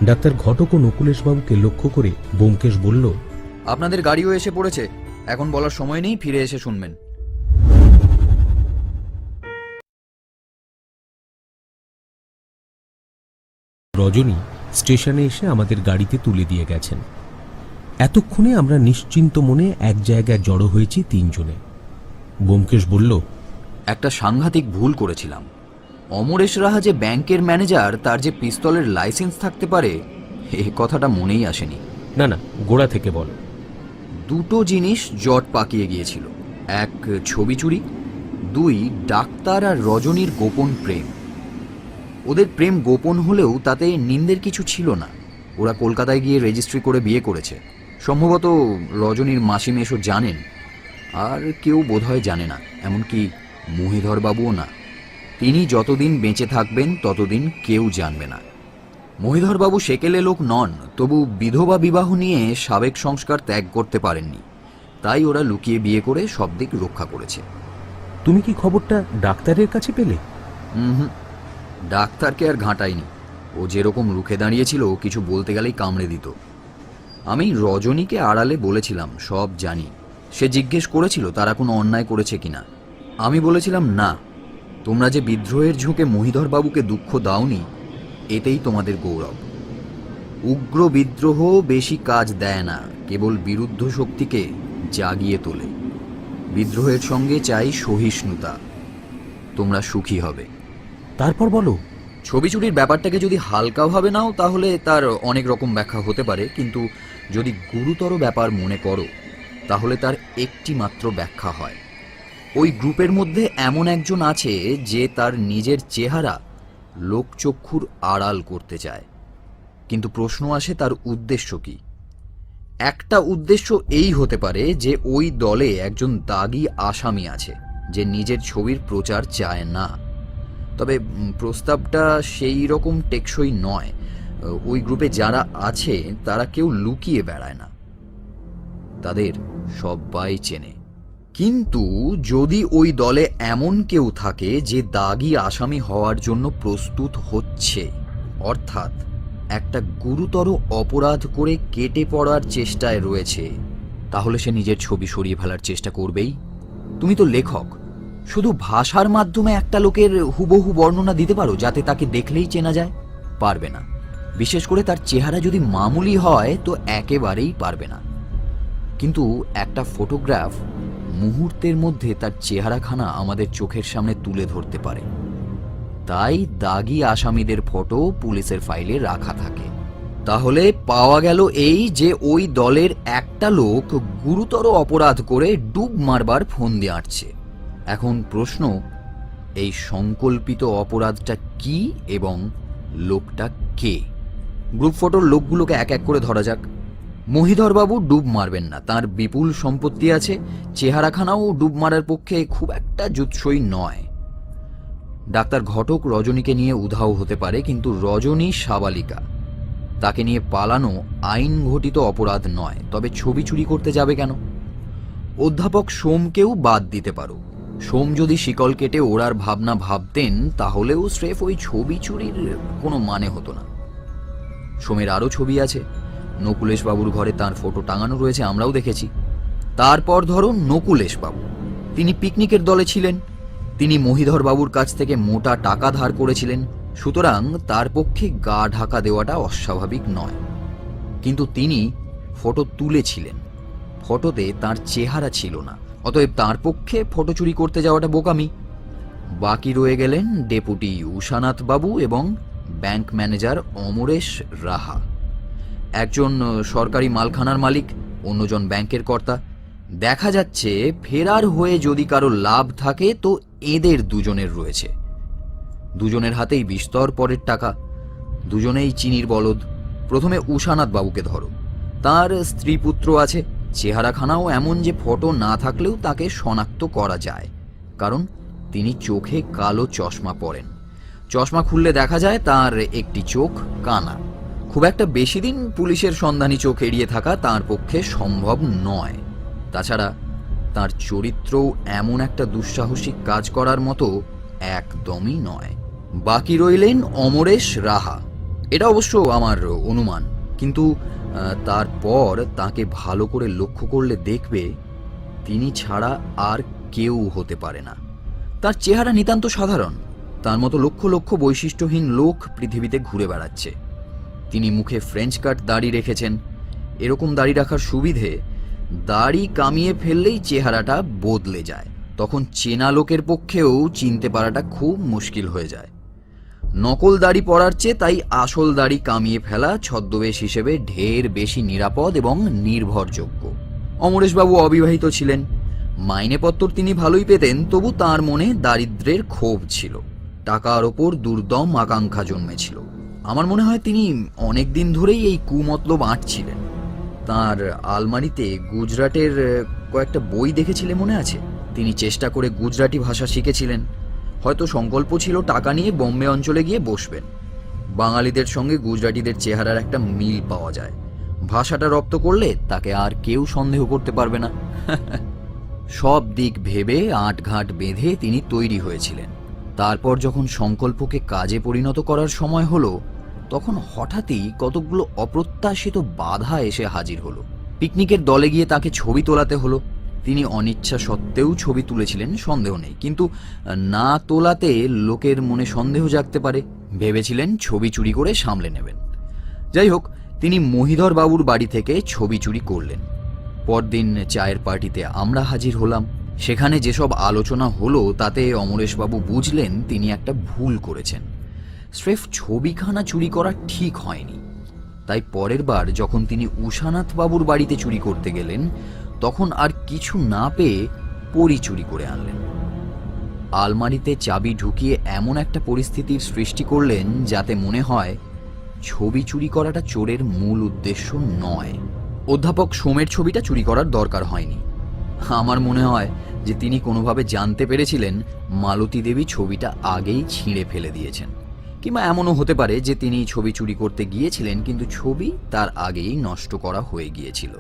ডাক্তার ঘটক ও নকুলেশ বাবুকে লক্ষ্য করে ব্যোমকেশ বলল, আপনাদের গাড়িও এসে পড়েছে, এখন বলার সময় নেই, ফিরে এসে শুনবেন। রজনী স্টেশনে এসে আমাদের গাড়িতে তুলে দিয়ে গেছেন। এতক্ষণে আমরা নিশ্চিন্ত মনে এক জায়গায় জড়ো হয়েছি তিনজনে। ব্যোমকেশ বলল, একটা সাংঘাতিক ভুল করেছিলাম। অমরেশ রাহা যে ব্যাংকের ম্যানেজার, তার যে পিস্তলের লাইসেন্স থাকতে পারে এ কথাটা মনেই আসেনি। না না, গোড়া থেকে বল। দুটো জিনিস জট পাকিয়ে গিয়েছিল, এক ছবি চুরি, দুই ডাক্তার আর রজনীর গোপন প্রেম। ওদের প্রেম গোপন হলেও তাতে নিন্দের কিছু ছিল না। ওরা কলকাতায় গিয়ে রেজিস্ট্রি করে বিয়ে করেছে। সম্ভবত রজনীর মাসি মেশো জানেন, আর কেউ বোধহয় জানে না, এমনকি মহিধরবাবুও না। তিনি যতদিন বেঁচে থাকবেন ততদিন কেউ জানবে না। মহিধরবাবু সেকেলে লোক নন, তবু বিধবা বিবাহ নিয়ে সাবেক সংস্কার ত্যাগ করতে পারেননি, তাই ওরা লুকিয়ে বিয়ে করে সব দিক রক্ষা করেছে। তুমি কি খবরটা ডাক্তারের কাছে পেলে? ডাক্তারকে আর ঘাঁটাইনি। ও যেরকম রুখে দাঁড়িয়েছিল, কিছু বলতে গেলেই কামড়ে দিত। আমি রজনীকে আড়ালে বলেছিলাম সব জানি। সে জিজ্ঞেস করেছিল তারা কোনো অন্যায় করেছে কিনা। আমি বলেছিলাম না, তোমরা যে বিদ্রোহের ঝুঁকে মহিধরবাবুকে দুঃখ দাওনি, এতেই তোমাদের গৌরব। উগ্র বিদ্রোহ বেশি কাজ দেয় না, কেবল বিরুদ্ধ শক্তিকে জাগিয়ে তোলে। বিদ্রোহের সঙ্গে চাই সহিষ্ণুতা। তোমরা সুখী হবে। তারপর বলো। ছবি চুরির ব্যাপারটাকে যদি হালকাভাবে নাও তাহলে তার অনেক রকম ব্যাখ্যা হতে পারে, কিন্তু যদি গুরুতর ব্যাপার মনে করো তাহলে তার একটি মাত্র ব্যাখ্যা হয়। ওই গ্রুপের মধ্যে এমন একজন আছে যে তার নিজের চেহারা লোকচক্ষুর আড়াল করতে চায়। কিন্তু প্রশ্ন আসে, তার উদ্দেশ্য কি? একটা উদ্দেশ্য এই হতে পারে যে ওই দলে একজন দাগী আসামি আছে যে নিজের ছবির প্রচার চায় না। তবে প্রস্তাবটা সেই রকম টেকসই নয়। ওই গ্রুপে যারা আছে তারা কেউ লুকিয়ে বেড়ায় না, তাদের সবাই চেনে। কিন্তু যদি ওই দলে এমন কেউ থাকে যে দাগী আসামি হওয়ার জন্য প্রস্তুত হচ্ছে, অর্থাৎ একটা গুরুতর অপরাধ করে কেটে পড়ার চেষ্টায় রয়েছে, তাহলে সে নিজের ছবি সরিয়ে ফেলার চেষ্টা করবেই। তুমি তো লেখক, শুধু ভাষার মাধ্যমে একটা লোকের হুবহু বর্ণনা দিতে পারো যাতে তাকে দেখলেই চেনা যায়? পারবে না। বিশেষ করে তার চেহারা যদি মামুলি হয় তো একেবারেই পারবে না। কিন্তু একটা ফটোগ্রাফ মুহূর্তের মধ্যে তার চেহারাখানা আমাদের চোখের সামনে তুলে ধরতে পারে। তাই দাগী আসামিদের ফটো পুলিশের ফাইলে রাখা থাকে। তাহলে পাওয়া গেল এই যে ওই দলের একটা লোক গুরুতর অপরাধ করে ডুব মারবার ফন্দি আঁটছে। এখন প্রশ্ন, এই সংকল্পিত অপরাধটা কি এবং লোকটা কে? গ্রুপ ফটোর লোকগুলোকে এক এক করে ধরা যাক। মহিধরবাবু ডুব মারবেন না, তার বিপুল সম্পত্তি আছে, চেহারাখানাও ডুব মারার পক্ষে খুব একটা জুৎসই নয়। ডাক্তার ঘটক রজনীকে নিয়ে উধাও হতে পারে, কিন্তু রজনী সাবালিকা, তাকে নিয়ে পালানো আইন ঘটিত অপরাধ নয়, তবে ছবি চুরি করতে যাবে কেন? অধ্যাপক সোমকেও বাদ দিতে পারো। সোম যদি শিকল কেটে ওড়ার ভাবনা ভাবতেন তাহলেও স্রেফ ওই ছবি চুরির কোনো মানে হতো না। সোমের আরও ছবি আছে, নকুলেশ বাবুর ঘরে তার ফটো টাঙানো রয়েছে, আমরাও দেখেছি। তারপর ধরো নকুলেশ বাবু, তিনি পিকনিকের দলে ছিলেন, তিনি মহিধর বাবুর কাছ থেকে মোটা টাকা ধার করেছিলেন, সুতরাং তার পক্ষে গা ঢাকা দেওয়াটা অস্বাভাবিক নয়। কিন্তু তিনি ফটো তুলেছিলেন, ফটোতে তার চেহারা ছিল না, অতএব তার পক্ষে ফটো চুরি করতে যাওয়াটা বোকামি। বাকি রয়ে গেলেন ডেপুটি উষানাথ বাবু এবং ব্যাংক ম্যানেজার অমরেশ রাহা। একজন সরকারি মালখানার মালিক, অন্যজন ব্যাংকের কর্তা। দেখা যাচ্ছে ফেরার হয়ে যদি কারো লাভ থাকে তো এদের দুজনের রয়েছে। দুজনের হাতেই বিস্তর পরের টাকা, দুজনেই চিনির বলদ। প্রথমে উষানাথ বাবুকে ধরো, তার স্ত্রী পুত্র আছে, চেহারাখানাও এমন যে ফটো না থাকলেও তাকে শনাক্ত করা যায়, কারণ তিনি চোখে কালো চশমা পরেন। চশমা খুললে দেখা যায় তার একটি চোখ কানা। খুব একটা বেশি দিন পুলিশের সন্ধানী চোখ এড়িয়ে থাকা তার পক্ষে সম্ভব নয়। তাছাড়া তার চরিত্রও এমন একটা দুঃসাহসিক কাজ করার মতো একদমই নয়। বাকি রইলেন অমরেশ রাহা। এটা অবশ্য আমার অনুমান, কিন্তু তারপর তাকে ভালো করে লক্ষ্য করলে দেখবে তিনি ছাড়া আর কেউ হতে পারে না। তার চেহারা নিতান্ত সাধারণ, তার মতো লক্ষ লক্ষ বৈশিষ্ট্যহীন লোক পৃথিবীতে ঘুরে বেড়াচ্ছে। তিনি মুখে ফ্রেঞ্চ কাট দাড়ি রেখেছেন। এরকম দাড়ি রাখার সুবিধে, দাড়ি কামিয়ে ফেললেই চেহারাটা বদলে যায়, তখন চেনা লোকের পক্ষেও চিনতে পারাটা খুব মুশকিল হয়ে যায়। নকল দাড়ি পরার চেয়ে তাই আসল দাড়ি কামিয়ে ফেলা ছদ্মবেশ হিসেবে ঢের বেশি নিরাপদ এবং নির্ভরযোগ্য। অমরেশবাবু অবিবাহিত ছিলেন, মাইনেপত্তর তিনি ভালোই পেতেন, তবু তার মনে দারিদ্র্যের ক্ষোভ ছিল, টাকার ওপর দুর্দম আকাঙ্ক্ষা জন্মেছিল। আমার মনে হয় তিনি অনেক দিন ধরেই এই কুমতলব আঁটছিলেন। তার আলমারিতে গুজরাটের কয়েকটা বই দেখেছিলেন মনে আছে। তিনি চেষ্টা করে গুজরাটি ভাষা শিখেছিলেন, হয়তো সংকল্প ছিল টাকা নিয়ে বোম্বে অঞ্চলে গিয়ে বসবেন। বাঙালিদের সঙ্গে গুজরাটিদের চেহারার একটা মিল পাওয়া যায়, ভাষাটা রপ্ত করলে তাকে আর কেউ সন্দেহ করতে পারবে না। সব দিক ভেবে আঁটঘাট বেঁধে তিনি তৈরি হয়েছিলেন। তারপর যখন সংকল্পকে কাজে পরিণত করার সময় হলো, তখন হঠাৎই কতকগুলো অপ্রত্যাশিত বাধা এসে হাজির হলো। পিকনিকের দলে গিয়ে তাকে ছবি তোলাতে হলো। তিনি অনিচ্ছা সত্ত্বেও ছবি তুলেছিলেন, সন্দেহ নেই, কিন্তু না তোলাতে লোকের মনে সন্দেহ জাগতে পারে, ভেবেছিলেন ছবি চুরি করে সামলে নেবেন। যাই হোক, তিনি মহিধর বাবুর বাড়ি থেকে ছবি চুরি করলেন। পরদিন চায়ের পার্টিতে আমরা হাজির হলাম। সেখানে যেসব আলোচনা হলো তাতে অমরেশবাবু বুঝলেন তিনি একটা ভুল করেছেন। স্রেফ ছবিখানা চুরি করা ঠিক হয়নি। তাই পরের বার যখন তিনি উষানাথ বাবুর বাড়িতে চুরি করতে গেলেন, তখন আর কিছু না পেয়ে পরি চুরি করে আনলেন। আলমারিতে চাবি ঢুকিয়ে এমন একটা পরিস্থিতির সৃষ্টি করলেন যাতে মনে হয় ছবি চুরি করাটা চোরের মূল উদ্দেশ্য নয়। অধ্যাপক সোমের ছবিটা চুরি করার দরকার হয়নি। আমার মনে হয় যে তিনি কোনোভাবে জানতে পেরেছিলেন মালতী দেবী ছবিটা আগেই ছিঁড়ে ফেলে দিয়েছেন, কিংবা এমনও হতে পারে যে তিনি ছবি চুরি করতে গিয়েছিলেন কিন্তু ছবি তার আগেই নষ্ট করা হয়ে গিয়েছিল।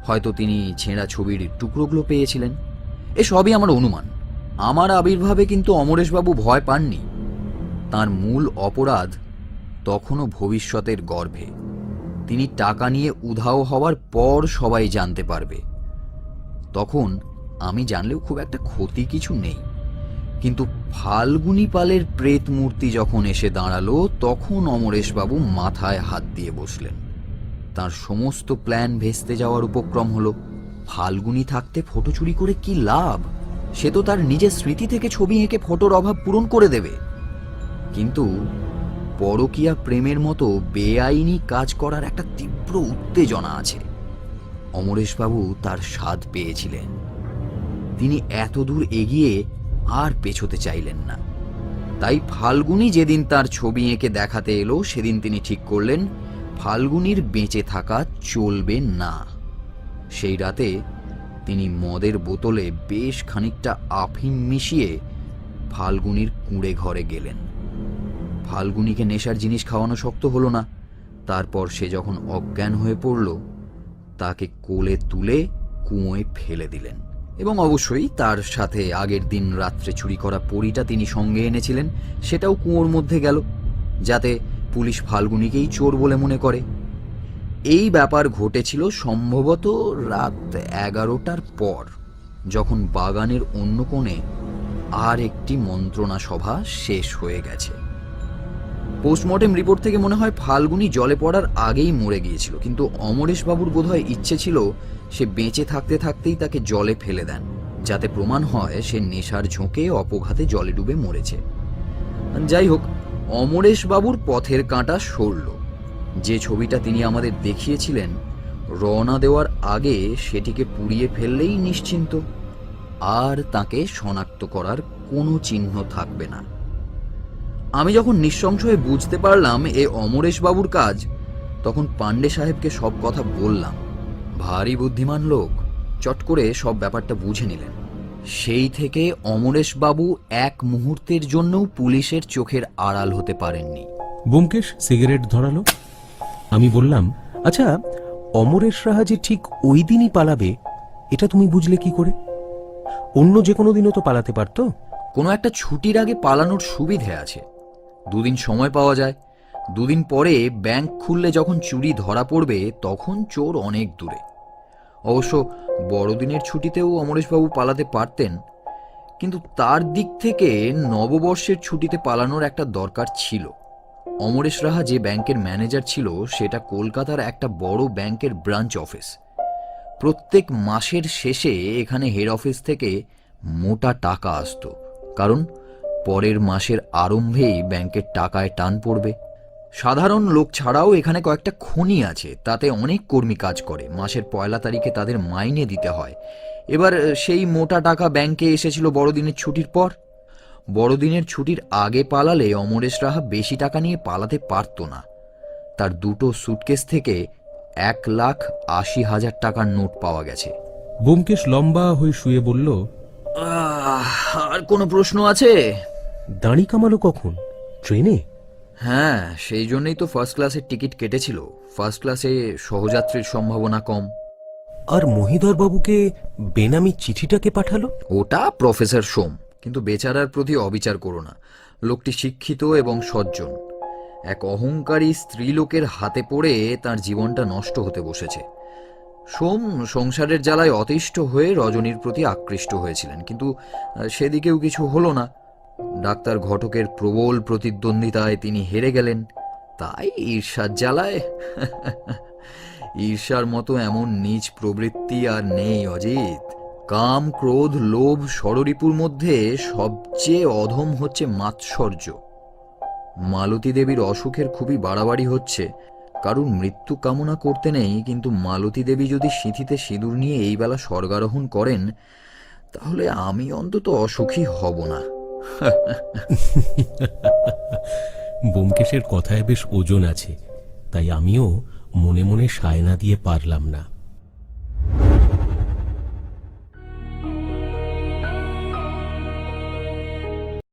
হয়তো তিনি ছেঁড়া ছবির টুকরোগুলো পেয়েছিলেন। এসবই আমার অনুমান। আমার আবির্ভাবে কিন্তু অমরেশবাবু ভয় পাননি। তার মূল অপরাধ তখনও ভবিষ্যতের গর্ভে। তিনি টাকা নিয়ে উধাও হওয়ার পর সবাই জানতে পারবে। তখন আমি জানলেও খুব একটা ক্ষতি কিছু নেই, কিন্তু ফাল্গুনী পালের প্রেত মূর্তি যখন এসে দাঁড়ালো তখন অমরেশবাবু মাথায় হাত দিয়ে বসলেন। তার সমস্ত প্ল্যান ভেস্তে যাওয়ার উপক্রম হলো। ফাল্গুনী থাকতে ফটো চুরি করে কি লাভ? সে তো তার নিজের স্মৃতি থেকে ছবি এঁকে ফটোর অভাব পূরণ করে দেবে। কিন্তু পরকীয়া প্রেমের মতো বেআইনি কাজ করার একটা তীব্র উত্তেজনা আছে। অমরেশবাবু তার স্বাদ পেয়েছিলেন। তিনি এত দূর এগিয়ে আর পেছোতে চাইলেন না। তাই ফাল্গুনী যেদিন তার ছবি এঁকে দেখাতে এলো সেদিন তিনি ঠিক করলেন ফাল্গুনীর বেঁচে থাকা চলবে না। সেই রাতে তিনি মদের বোতলে বেশ খানিকটা আফিম মিশিয়ে ফাল্গুনীর কুঁড়ে ঘরে গেলেন। ফাল্গুনীকে নেশার জিনিস খাওয়ানো শক্ত হলো না, তারপর সে যখন অজ্ঞান হয়ে পড়ল, তাকে কোলে তুলে কুয়োয় ফেলে দিলেন। এবং অবশ্যই তার সাথে আগের দিন রাত্রে চুরি করা পরীটা তিনি সঙ্গে এনেছিলেন, সেটাও কুয়োর মধ্যে গেল, যাতে পুলিশ ফাল্গুনিকেই চোর বলে মনে করে। এই ব্যাপার ঘটেছিল সম্ভবত রাত 11টার পর, যখন বাগানের অন্য কোণে আর একটি মন্ত্রণা সভা শেষ হয়ে গেছে। পোস্টমর্টেম রিপোর্ট থেকে মনে হয় ফাল্গুনি জলে পড়ার আগেই মরে গিয়েছিল, কিন্তু অমরেশবাবুর বোধহয় ইচ্ছে ছিল সে বেঁচে থাকতে থাকতেই তাকে জলে ফেলে দেন, যাতে প্রমাণ হয় সে নেশার ঝোঁকে অপঘাতে জলে ডুবে মরেছে। যাই হোক, অমরেশবাবুর পথের কাঁটা সরল। যে ছবিটা তিনি আমাদের দেখিয়েছিলেন, রওনা দেওয়ার আগে সেটিকে পুড়িয়ে ফেললেই নিশ্চিন্ত, আর তাকে শনাক্ত করার কোনো চিহ্ন থাকবে না। আমি যখন নিঃসংশয় হয়ে বুঝতে পারলাম এ অমরেশবাবুর কাজ, তখন পান্ডে সাহেবকে সব কথা বললাম। ভারী বুদ্ধিমান লোক, চট করে সব ব্যাপারটা বুঝে নিলেন। সেই থেকে অমরেশবাবু এক মুহূর্তের জন্যও পুলিশের চোখের আড়াল হতে পারেননি। ব্যোমকেশ সিগারেট ধরালো। আমি বললাম, আচ্ছা, অমরেশ রাহা যে ঠিক ওই দিনই পালাবে, এটা তুমি বুঝলে কি করে? অন্য যে কোনো দিনও তো পালাতে পারতো। কোনো একটা ছুটির আগে পালানোর সুবিধে আছে, দুদিন সময় পাওয়া যায়। দুদিন পরে ব্যাংক খুললে যখন চুরি ধরা পড়বে, তখন চোর অনেক দূরে। অবশ্য বড়দিনের ছুটিতেও অমরেশবাবু পালাতে পারতেন, কিন্তু তার দিক থেকে নববর্ষের ছুটিতে পালানোর একটা দরকার ছিল। অমরেশ রাহা যে ব্যাংকের ম্যানেজার ছিল, সেটা কলকাতার একটা বড় ব্যাংকের ব্রাঞ্চ অফিস। প্রত্যেক মাসের শেষে এখানে হেড অফিস থেকে মোটা টাকা আসতো, কারণ পরের মাসের আরম্ভেই ব্যাংকের টাকায় টান পড়বে। সাধারণ লোক ছাড়াও এখানে কয়েকটা খনি আছে, তাতে অনেক কর্মী কাজ করে। মাসের 1 তারিখে তাদের মাইনে দিতে হয়। এবার সেই মোটা টাকা ব্যাংকে এসেছিল বড়দিনের ছুটির পর। বড়দিনের ছুটির আগে পালালে অমরেশ রাহা বেশি টাকা নিয়ে পালাতে পারত না। তার দুটো সুটকেস থেকে 1,80,000 টাকার নোট পাওয়া গেছে। ব্যোমকেশ লম্বা হয়ে শুয়ে বলল, আর কোনো প্রশ্ন আছে? দাড়ি কামালো কখন? ট্রেনে? হ্যাঁ, সেই জন্যই তো ফার্স্ট ক্লাসের টিকিট কেটেছিল। ফার্স্ট ক্লাসে সহযাত্রীর সম্ভাবনা কম। আর মহিধর বাবুকে বেনামি চিঠিটাকে পাঠালো? ওটা প্রফেসর সোম, কিন্তু বেচারার প্রতি অবিচার করো না। লোকটি শিক্ষিত এবং সজ্জন। এক অহংকারী স্ত্রীলোকের হাতে পড়ে তার জীবনটা নষ্ট হতে বসেছে। সোম সংসারের জ্বালায় অতিষ্ঠ হয়ে রজনীর প্রতি আকৃষ্ট হয়েছিলেন, কিন্তু সেদিকেও কিছু হলো না। ডাক্তার ঘটকের প্রবল প্রতিদ্বন্দ্বিতায় তিনি হেরে গেলেন। তাই ঈর্ষার জ্বালায় ঈর্ষার মতো এমন নীচ প্রবৃত্তি আর নেই অজিত। কাম, ক্রোধ, লোভ, ষড়রিপুর মধ্যে সবচেয়ে অধম হচ্ছে মাৎসর্য। মালতী দেবীর অসুখের খুবই বাড়াবাড়ি হচ্ছে। কারণ মৃত্যু কামনা করতে নেই, কিন্তু মালতী দেবী যদি সিঁথিতে সিঁদুর নিয়ে এই বেলা স্বর্গারোহণ করেন, তাহলে আমি অন্তত অসুখী হব না। ব্যোমকেশের কথায় বেশ ওজন আছে, তাই আমিও মনে মনে সায় না দিয়ে পারলাম না।